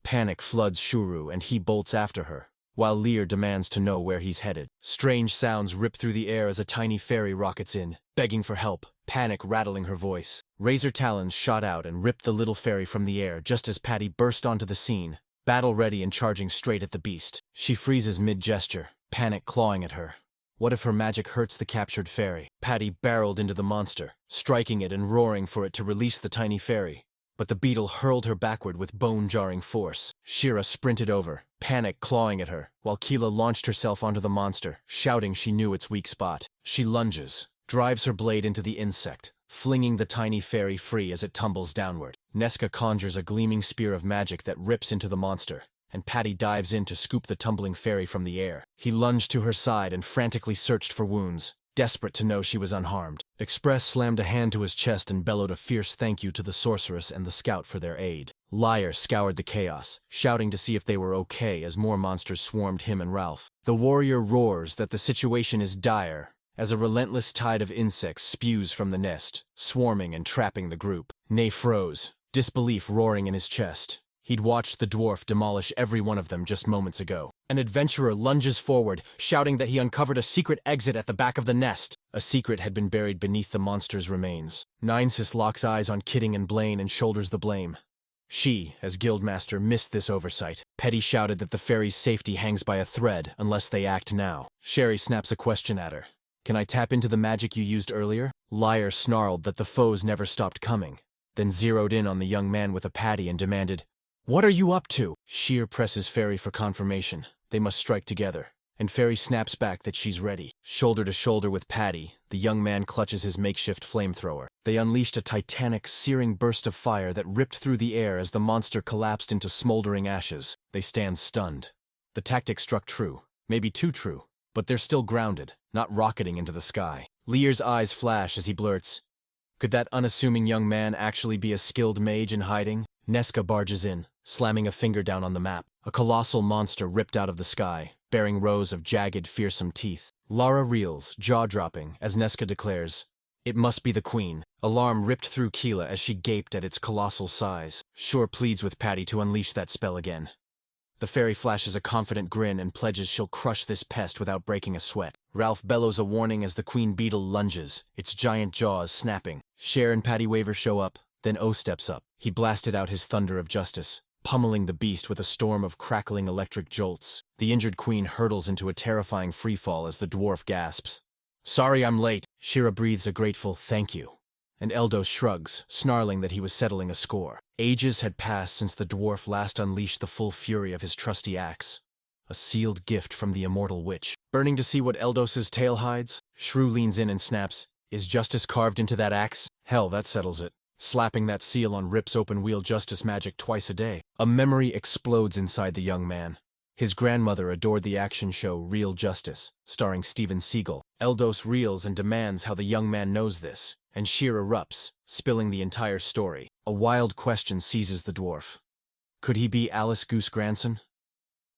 Panic floods Shuru and he bolts after her, while Lear demands to know where he's headed. Strange sounds rip through the air as a tiny fairy rockets in, begging for help, panic rattling her voice. Razor talons shot out and ripped the little fairy from the air just as Patty burst onto the scene, battle-ready and charging straight at the beast. She freezes mid-gesture, panic clawing at her. What if her magic hurts the captured fairy? Patty barreled into the monster, striking it and roaring for it to release the tiny fairy. But the beetle hurled her backward with bone-jarring force. Shira sprinted over, panic clawing at her, while Keela launched herself onto the monster, shouting she knew its weak spot. She lunges, drives her blade into the insect, flinging the tiny fairy free as it tumbles downward. Nesca conjures a gleaming spear of magic that rips into the monster, and Patty dives in to scoop the tumbling fairy from the air. He lunged to her side and frantically searched for wounds, desperate to know she was unharmed. Express slammed a hand to his chest and bellowed a fierce thank you to the sorceress and the scout for their aid. Liar scoured the chaos, shouting to see if they were okay as more monsters swarmed him and Ralph. The warrior roars that the situation is dire, as a relentless tide of insects spews from the nest, swarming and trapping the group. Nay froze, disbelief roaring in his chest. He'd watched the dwarf demolish every one of them just moments ago. An adventurer lunges forward, shouting that he uncovered a secret exit at the back of the nest. A secret had been buried beneath the monster's remains. Ninesis locks eyes on Kidding and Blaine and shoulders the blame. She, as guildmaster, missed this oversight. Petty shouted that the fairy's safety hangs by a thread unless they act now. Sherry snaps a question at her. "Can I tap into the magic you used earlier?" Liar snarled that the foes never stopped coming, then zeroed in on the young man with a patty and demanded, "What are you up to?" Sheer presses Fairy for confirmation. They must strike together, and Fairy snaps back that she's ready. Shoulder to shoulder with Patty, the young man clutches his makeshift flamethrower. They unleashed a titanic, searing burst of fire that ripped through the air as the monster collapsed into smoldering ashes. They stand stunned. The tactic struck true, maybe too true, but they're still grounded, not rocketing into the sky. Lear's eyes flash as he blurts, "Could that unassuming young man actually be a skilled mage in hiding?" Nesca barges in, slamming a finger down on the map. A colossal monster ripped out of the sky, bearing rows of jagged, fearsome teeth. Lara reels, jaw-dropping, as Nesca declares, "It must be the queen." Alarm ripped through Keela as she gaped at its colossal size. Shore pleads with Patty to unleash that spell again. The fairy flashes a confident grin and pledges she'll crush this pest without breaking a sweat. Ralph bellows a warning as the queen beetle lunges, its giant jaws snapping. Cher and Patty Waver show up, then O steps up. He blasted out his thunder of justice, pummeling the beast with a storm of crackling electric jolts. The injured queen hurtles into a terrifying freefall as the dwarf gasps. "Sorry I'm late." Shira breathes a grateful thank you, and Eldos shrugs, snarling that he was settling a score. Ages had passed since the dwarf last unleashed the full fury of his trusty axe. A sealed gift from the immortal witch. Burning to see what Eldos's tail hides, Shrew leans in and snaps, "Is justice carved into that axe?" "Hell, that settles it. Slapping that seal on Rip's open-wheel justice magic twice a day." A memory explodes inside the young man. His grandmother adored the action show Real Justice, starring Steven Seagal. Eldos reels and demands how the young man knows this, and Sheer erupts, spilling the entire story. A wild question seizes the dwarf. Could he be Alice Goose Granson?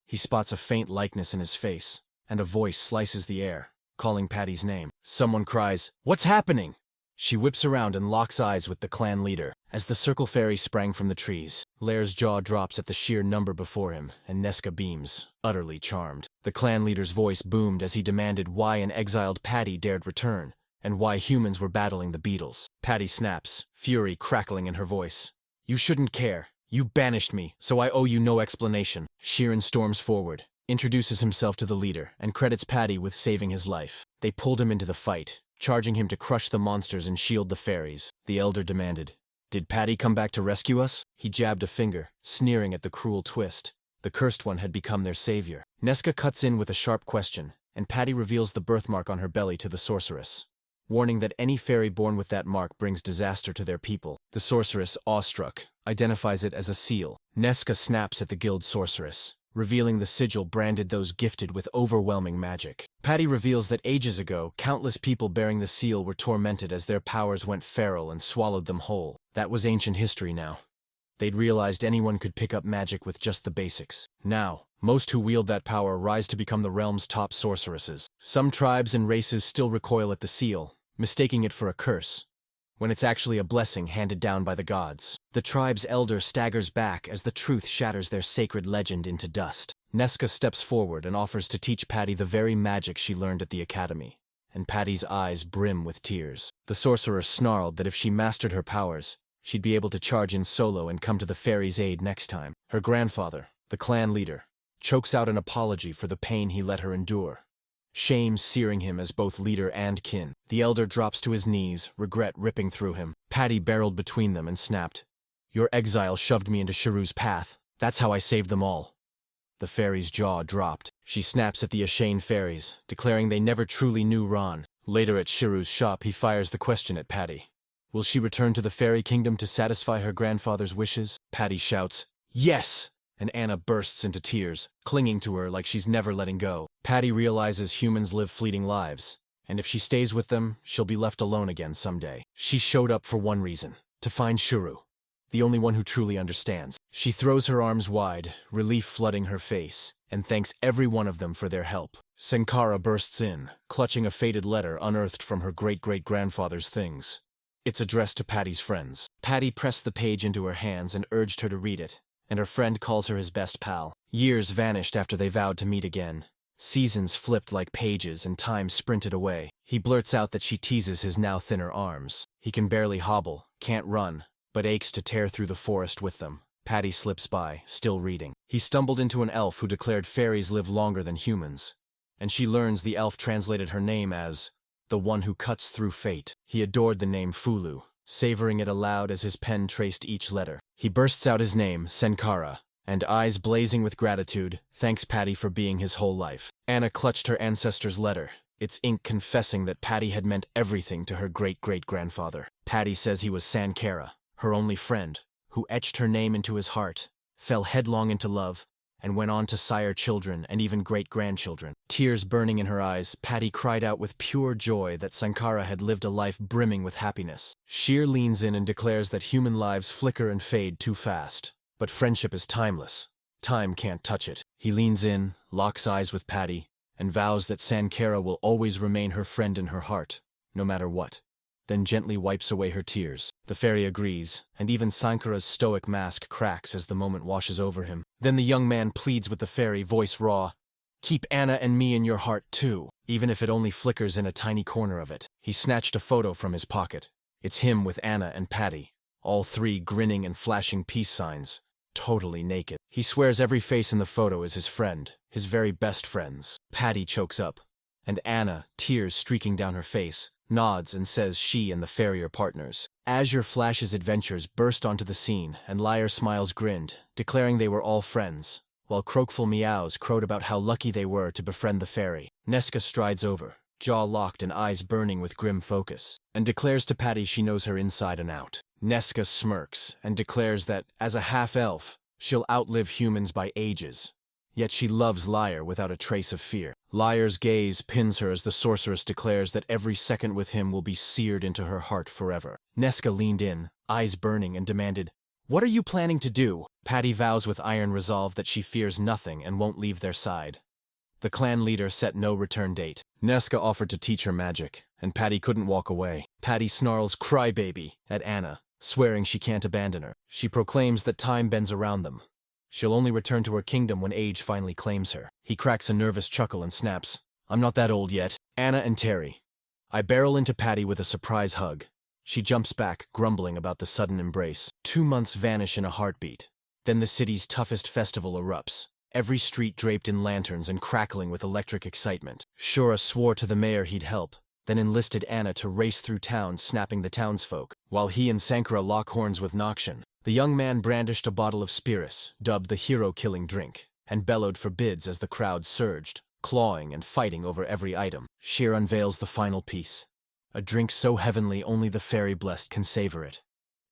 He spots a faint likeness in his face, and a voice slices the air, calling Patty's name. Someone cries, "What's happening?" She whips around and locks eyes with the clan leader. As the circle fairy sprang from the trees, Lair's jaw drops at the sheer number before him, and Nesca beams, utterly charmed. The clan leader's voice boomed as he demanded why an exiled Patty dared return, and why humans were battling the beetles. Patty snaps, fury crackling in her voice. "You shouldn't care. You banished me, so I owe you no explanation." Sheeran storms forward, introduces himself to the leader, and credits Patty with saving his life. They pulled him into the fight, charging him to crush the monsters and shield the fairies. The elder demanded, "Did Patty come back to rescue us?" He jabbed a finger, sneering at the cruel twist. The cursed one had become their savior. Nesca cuts in with a sharp question, and Patty reveals the birthmark on her belly to the sorceress, warning that any fairy born with that mark brings disaster to their people. The sorceress, awestruck, identifies it as a seal. Nesca snaps at the guild sorceress, revealing the sigil branded those gifted with overwhelming magic. Patty reveals that ages ago, countless people bearing the seal were tormented as their powers went feral and swallowed them whole. That was ancient history now. They'd realized anyone could pick up magic with just the basics. Now, most who wield that power rise to become the realm's top sorceresses. Some tribes and races still recoil at the seal, mistaking it for a curse, when it's actually a blessing handed down by the gods. The tribe's elder staggers back as the truth shatters their sacred legend into dust. Nesca steps forward and offers to teach Patty the very magic she learned at the academy, and Patty's eyes brim with tears. The sorcerer snarled that if she mastered her powers, she'd be able to charge in solo and come to the fairies' aid next time. Her grandfather, the clan leader, chokes out an apology for the pain he let her endure, shame searing him as both leader and kin. The elder drops to his knees, regret ripping through him. Patty barreled between them and snapped, "Your exile shoved me into Shiru's path. That's how I saved them all." The fairy's jaw dropped. She snaps at the ashamed fairies, declaring they never truly knew Ron. Later at Shiru's shop, he fires the question at Patty. Will she return to the fairy kingdom to satisfy her grandfather's wishes? Patty shouts, "Yes!" And Anna bursts into tears, clinging to her like she's never letting go. Patty realizes humans live fleeting lives, and if she stays with them, she'll be left alone again someday. She showed up for one reason, to find Shiru, the only one who truly understands. She throws her arms wide, relief flooding her face, and thanks every one of them for their help. Sankara bursts in, clutching a faded letter unearthed from her great-great-grandfather's things. It's addressed to Patty's friends. Patty pressed the page into her hands and urged her to read it, and her friend calls her his best pal. Years vanished after they vowed to meet again. Seasons flipped like pages and time sprinted away. He blurts out that she teases his now thinner arms. He can barely hobble, can't run, but aches to tear through the forest with them. Patty slips by, still reading. He stumbled into an elf who declared fairies live longer than humans, and she learns the elf translated her name as the one who cuts through fate. He adored the name Fulu, savoring it aloud as his pen traced each letter. He bursts out his name, Sankara, and eyes blazing with gratitude, thanks Patty for being his whole life. Anna clutched her ancestor's letter, its ink confessing that Patty had meant everything to her great-great-grandfather. Patty says he was Sankara, her only friend, who etched her name into his heart, fell headlong into love, and went on to sire children and even great-grandchildren. Tears burning in her eyes, Patty cried out with pure joy that Sankara had lived a life brimming with happiness. Sheer leans in and declares that human lives flicker and fade too fast. But friendship is timeless. Time can't touch it. He leans in, locks eyes with Patty, and vows that Sankara will always remain her friend in her heart, no matter what. Then gently wipes away her tears. The fairy agrees, and even Sankara's stoic mask cracks as the moment washes over him. Then the young man pleads with the fairy, voice raw, "Keep Anna and me in your heart too, even if it only flickers in a tiny corner of it." He snatched a photo from his pocket. It's him with Anna and Patty, all three grinning and flashing peace signs, totally naked. He swears every face in the photo is his friend, his very best friends. Patty chokes up, and Anna, tears streaking down her face, nods and says she and the fairy are partners. Azure Flash's adventures burst onto the scene, and Liar Smiles grinned, declaring they were all friends, while Croakful Meows crowed about how lucky they were to befriend the fairy. Nesca strides over, jaw locked and eyes burning with grim focus, and declares to Patty she knows her inside and out. Nesca smirks and declares that, as a half-elf, she'll outlive humans by ages. Yet she loves Liar without a trace of fear. Liar's gaze pins her as the sorceress declares that every second with him will be seared into her heart forever. Nesca leaned in, eyes burning, and demanded, "What are you planning to do?" Patty vows with iron resolve that she fears nothing and won't leave their side. The clan leader set no return date. Nesca offered to teach her magic, and Patty couldn't walk away. Patty snarls "crybaby" at Anna, swearing she can't abandon her. She proclaims that time bends around them. She'll only return to her kingdom when age finally claims her. He cracks a nervous chuckle and snaps, "I'm not that old yet." Anna and Terry. I barrel into Patty with a surprise hug. She jumps back, grumbling about the sudden embrace. 2 months vanish in a heartbeat. Then the city's toughest festival erupts, every street draped in lanterns and crackling with electric excitement. Shura swore to the mayor he'd help, then enlisted Anna to race through town snapping the townsfolk, while he and Sankara lock horns with Nakshan. The young man brandished a bottle of spirits, dubbed the hero-killing drink, and bellowed for bids as the crowd surged, clawing and fighting over every item. Sheer unveils the final piece. A drink so heavenly only the fairy blessed can savor it.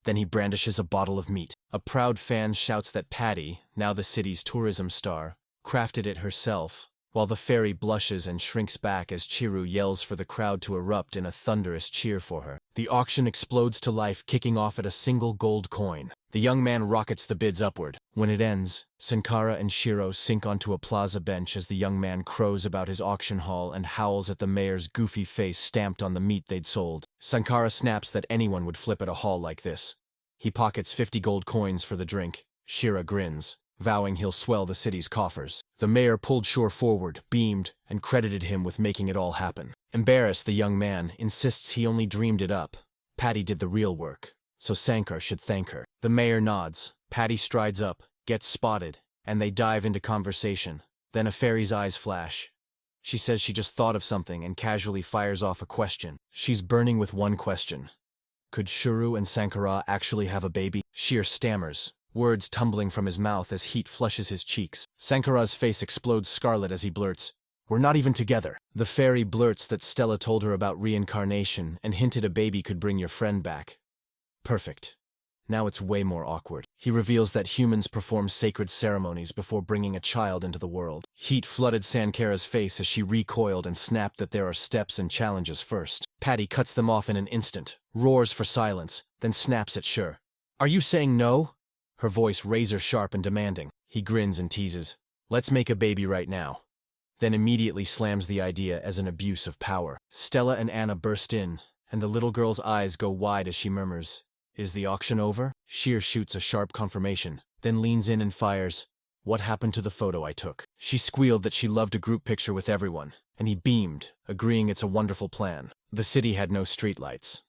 Then he brandishes a bottle of meat. A proud fan shouts that Patty, now the city's tourism star, crafted it herself, while the fairy blushes and shrinks back as Chiru yells for the crowd to erupt in a thunderous cheer for her. The auction explodes to life, kicking off at a single gold coin. The young man rockets the bids upward. When it ends, Sankara and Shiro sink onto a plaza bench as the young man crows about his auction hall and howls at the mayor's goofy face stamped on the meat they'd sold. Sankara snaps that anyone would flip at a haul like this. He pockets 50 gold coins for the drink. Shira grins, vowing he'll swell the city's coffers. The mayor pulled Shore forward, beamed, and credited him with making it all happen. Embarrassed, the young man insists he only dreamed it up. Patty did the real work, so Sankar should thank her. The mayor nods. Patty strides up, gets spotted, and they dive into conversation. Then a fairy's eyes flash. She says she just thought of something and casually fires off a question. She's burning with one question. Could Shuru and Sankara actually have a baby? Sheer stammers, words tumbling from his mouth as heat flushes his cheeks. Sankara's face explodes scarlet as he blurts, "We're not even together." The fairy blurts that Stella told her about reincarnation and hinted a baby could bring your friend back. Perfect. Now it's way more awkward. He reveals that humans perform sacred ceremonies before bringing a child into the world. Heat flooded Sankara's face as she recoiled and snapped that there are steps and challenges first. Patty cuts them off in an instant, roars for silence, then snaps at Shur. "Are you saying no?" Her voice razor-sharp and demanding. He grins and teases, "Let's make a baby right now." Then immediately slams the idea as an abuse of power. Stella and Anna burst in, and the little girl's eyes go wide as she murmurs, "Is the auction over?" Sheer shoots a sharp confirmation, then leans in and fires, "What happened to the photo I took?" She squealed that she loved a group picture with everyone, and he beamed, agreeing it's a wonderful plan. The city had no streetlights,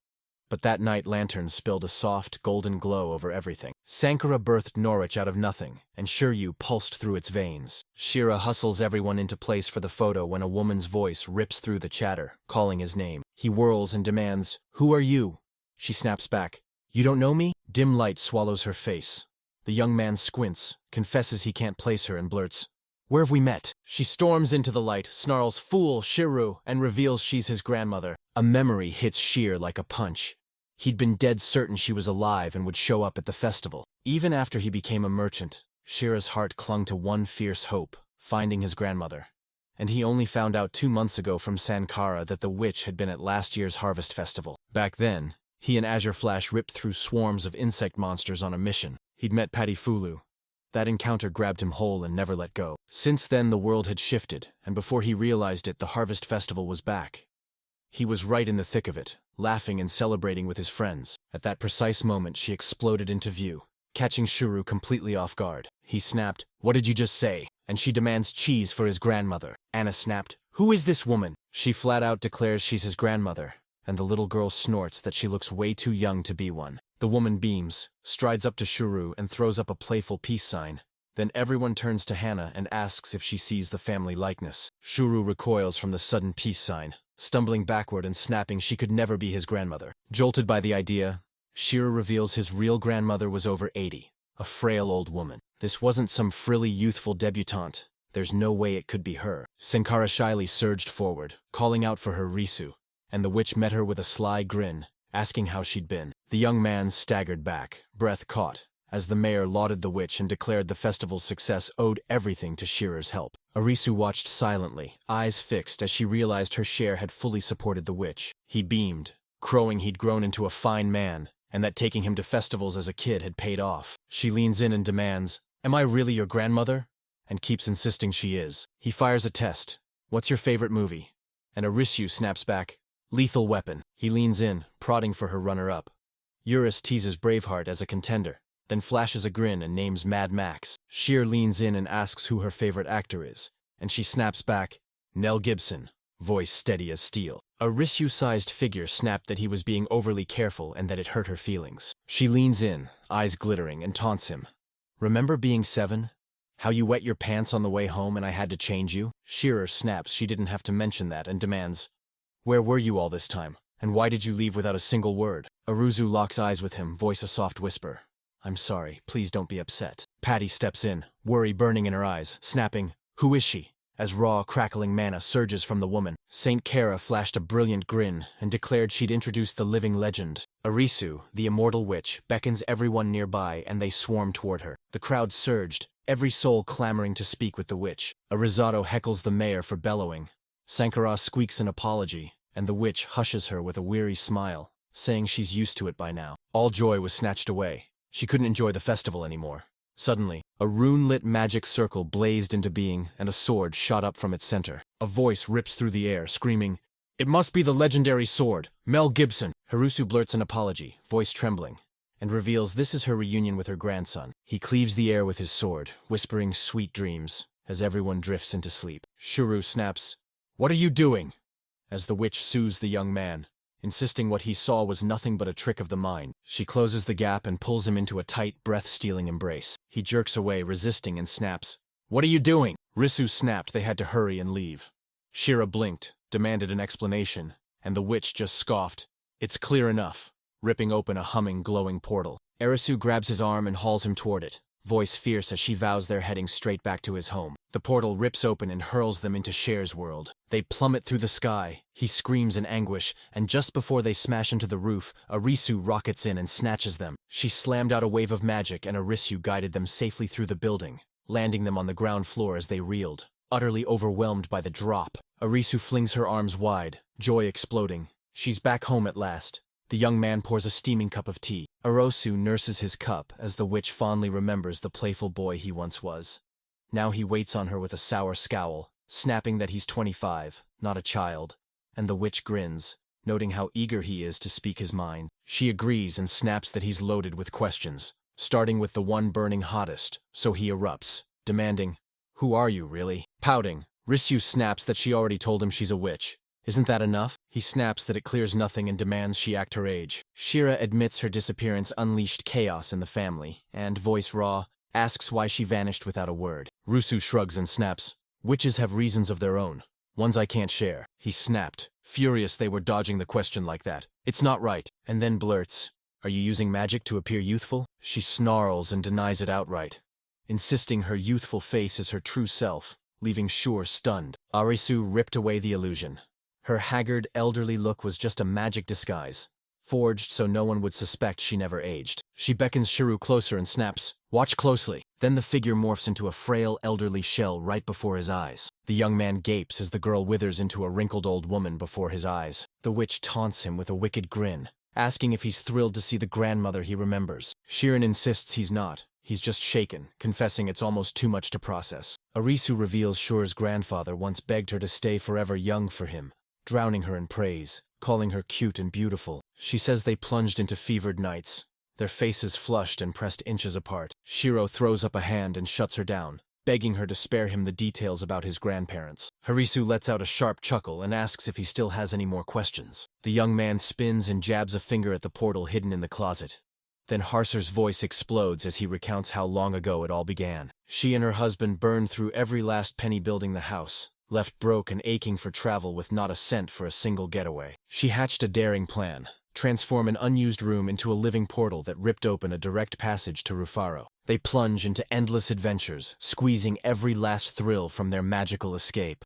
but that night lanterns spilled a soft, golden glow over everything. Sankara birthed Norwich out of nothing, and Shiryu pulsed through its veins. Shira hustles everyone into place for the photo when a woman's voice rips through the chatter, calling his name. He whirls and demands, "Who are you?" She snaps back, "You don't know me?" Dim light swallows her face. The young man squints, confesses he can't place her, and blurts, "Where have we met?" She storms into the light, snarls, "Fool, Shiru," and reveals she's his grandmother. A memory hits Sheer like a punch. He'd been dead certain she was alive and would show up at the festival. Even after he became a merchant, Shira's heart clung to one fierce hope, finding his grandmother. And he only found out 2 months ago from Sankara that the witch had been at last year's harvest festival. Back then, he and Azure Flash ripped through swarms of insect monsters on a mission. He'd met Patty Fulu. That encounter grabbed him whole and never let go. Since then, the world had shifted, and before he realized it, the harvest festival was back. He was right in the thick of it, laughing and celebrating with his friends. At that precise moment, she exploded into view, catching Shuru completely off guard. He snapped, "What did you just say?" And she demands cheese for his grandmother. Anna snapped, "Who is this woman?" She flat out declares she's his grandmother, and the little girl snorts that she looks way too young to be one. The woman beams, strides up to Shuru and throws up a playful peace sign. Then everyone turns to Hannah and asks if she sees the family likeness. Shuru recoils from the sudden peace sign, stumbling backward and snapping she could never be his grandmother. Jolted by the idea, Shira reveals his real grandmother was over 80, a frail old woman. This wasn't some frilly youthful debutante. There's no way it could be her. Sankara shyly surged forward, calling out for her Risu, and the witch met her with a sly grin, asking how she'd been. The young man staggered back, breath caught, as the mayor lauded the witch and declared the festival's success owed everything to Shira's help. Arisu watched silently, eyes fixed as she realized her share had fully supported the witch. He beamed, crowing he'd grown into a fine man, and that taking him to festivals as a kid had paid off. She leans in and demands, "Am I really your grandmother?" and keeps insisting she is. He fires a test. "What's your favorite movie?" And Arisu snaps back, "Lethal Weapon." He leans in, prodding for her runner-up. Eurus teases Braveheart as a contender, then flashes a grin and names Mad Max. Sheer leans in and asks who her favorite actor is, and she snaps back, "Nell Gibson," voice steady as steel. A Rishu-sized figure snapped that he was being overly careful and that it hurt her feelings. She leans in, eyes glittering, and taunts him. "Remember being 7? How you wet your pants on the way home and I had to change you?" Shearer snaps she didn't have to mention that and demands, Where were you all this time? And why did you leave without a single word? Aruzu locks eyes with him, voice a soft whisper. I'm sorry, please don't be upset. Patty steps in, worry burning in her eyes, snapping, Who is she? As raw, crackling mana surges from the woman, Saint Kara flashed a brilliant grin and declared she'd introduced the living legend. Arisu, the immortal witch, beckons everyone nearby and they swarm toward her. The crowd surged, every soul clamoring to speak with the witch. Arizato heckles the mayor for bellowing. Sankara squeaks an apology, and the witch hushes her with a weary smile, saying she's used to it by now. All joy was snatched away. She couldn't enjoy the festival anymore. Suddenly, a rune-lit magic circle blazed into being and a sword shot up from its center. A voice rips through the air, screaming, It must be the legendary sword, Mel Gibson. Harusu blurts an apology, voice trembling, and reveals this is her reunion with her grandson. He cleaves the air with his sword, whispering sweet dreams, as everyone drifts into sleep. Shuru snaps, What are you doing? As the witch soothes the young man, insisting what he saw was nothing but a trick of the mind. She closes the gap and pulls him into a tight, breath-stealing embrace. He jerks away, resisting, and snaps, What are you doing? Risu snapped they had to hurry and leave. Shira blinked, demanded an explanation, and the witch just scoffed, It's clear enough, ripping open a humming, glowing portal. Arisu grabs his arm and hauls him toward it, voice fierce as she vows they're heading straight back to his home. The portal rips open and hurls them into Cher's world. They plummet through the sky. He screams in anguish, and just before they smash into the roof, Arisu rockets in and snatches them. She slammed out a wave of magic and Arisu guided them safely through the building, landing them on the ground floor as they reeled, utterly overwhelmed by the drop. Arisu flings her arms wide, joy exploding. She's back home at last. The young man pours a steaming cup of tea. Arosu nurses his cup as the witch fondly remembers the playful boy he once was. Now he waits on her with a sour scowl, snapping that he's 25, not a child, and the witch grins, noting how eager he is to speak his mind. She agrees and snaps that he's loaded with questions, starting with the one burning hottest, so he erupts, demanding, Who are you, really? Pouting, Risyu snaps that she already told him she's a witch. Isn't that enough? He snaps that it clears nothing and demands she act her age. Shira admits her disappearance unleashed chaos in the family, and, voice raw, asks why she vanished without a word. Rusu shrugs and snaps, Witches have reasons of their own, ones I can't share. He snapped, furious they were dodging the question like that. It's not right, and then blurts, Are you using magic to appear youthful? She snarls and denies it outright, insisting her youthful face is her true self, leaving Shur stunned. Arisu ripped away the illusion. Her haggard, elderly look was just a magic disguise, forged so no one would suspect she never aged. She beckons Shuru closer and snaps, Watch closely. Then the figure morphs into a frail, elderly shell right before his eyes. The young man gapes as the girl withers into a wrinkled old woman before his eyes. The witch taunts him with a wicked grin, asking if he's thrilled to see the grandmother he remembers. Shirin insists he's not. He's just shaken, confessing it's almost too much to process. Arisu reveals Shur's grandfather once begged her to stay forever young for him, drowning her in praise, calling her cute and beautiful. She says they plunged into fevered nights, their faces flushed and pressed inches apart. Shiro throws up a hand and shuts her down, begging her to spare him the details about his grandparents. Harisu lets out a sharp chuckle and asks if he still has any more questions. The young man spins and jabs a finger at the portal hidden in the closet. Then Harser's voice explodes as he recounts how long ago it all began. She and her husband burned through every last penny building the house, left broke and aching for travel with not a cent for a single getaway. She hatched a daring plan, transform an unused room into a living portal that ripped open a direct passage to Rufaro. They plunge into endless adventures, squeezing every last thrill from their magical escape.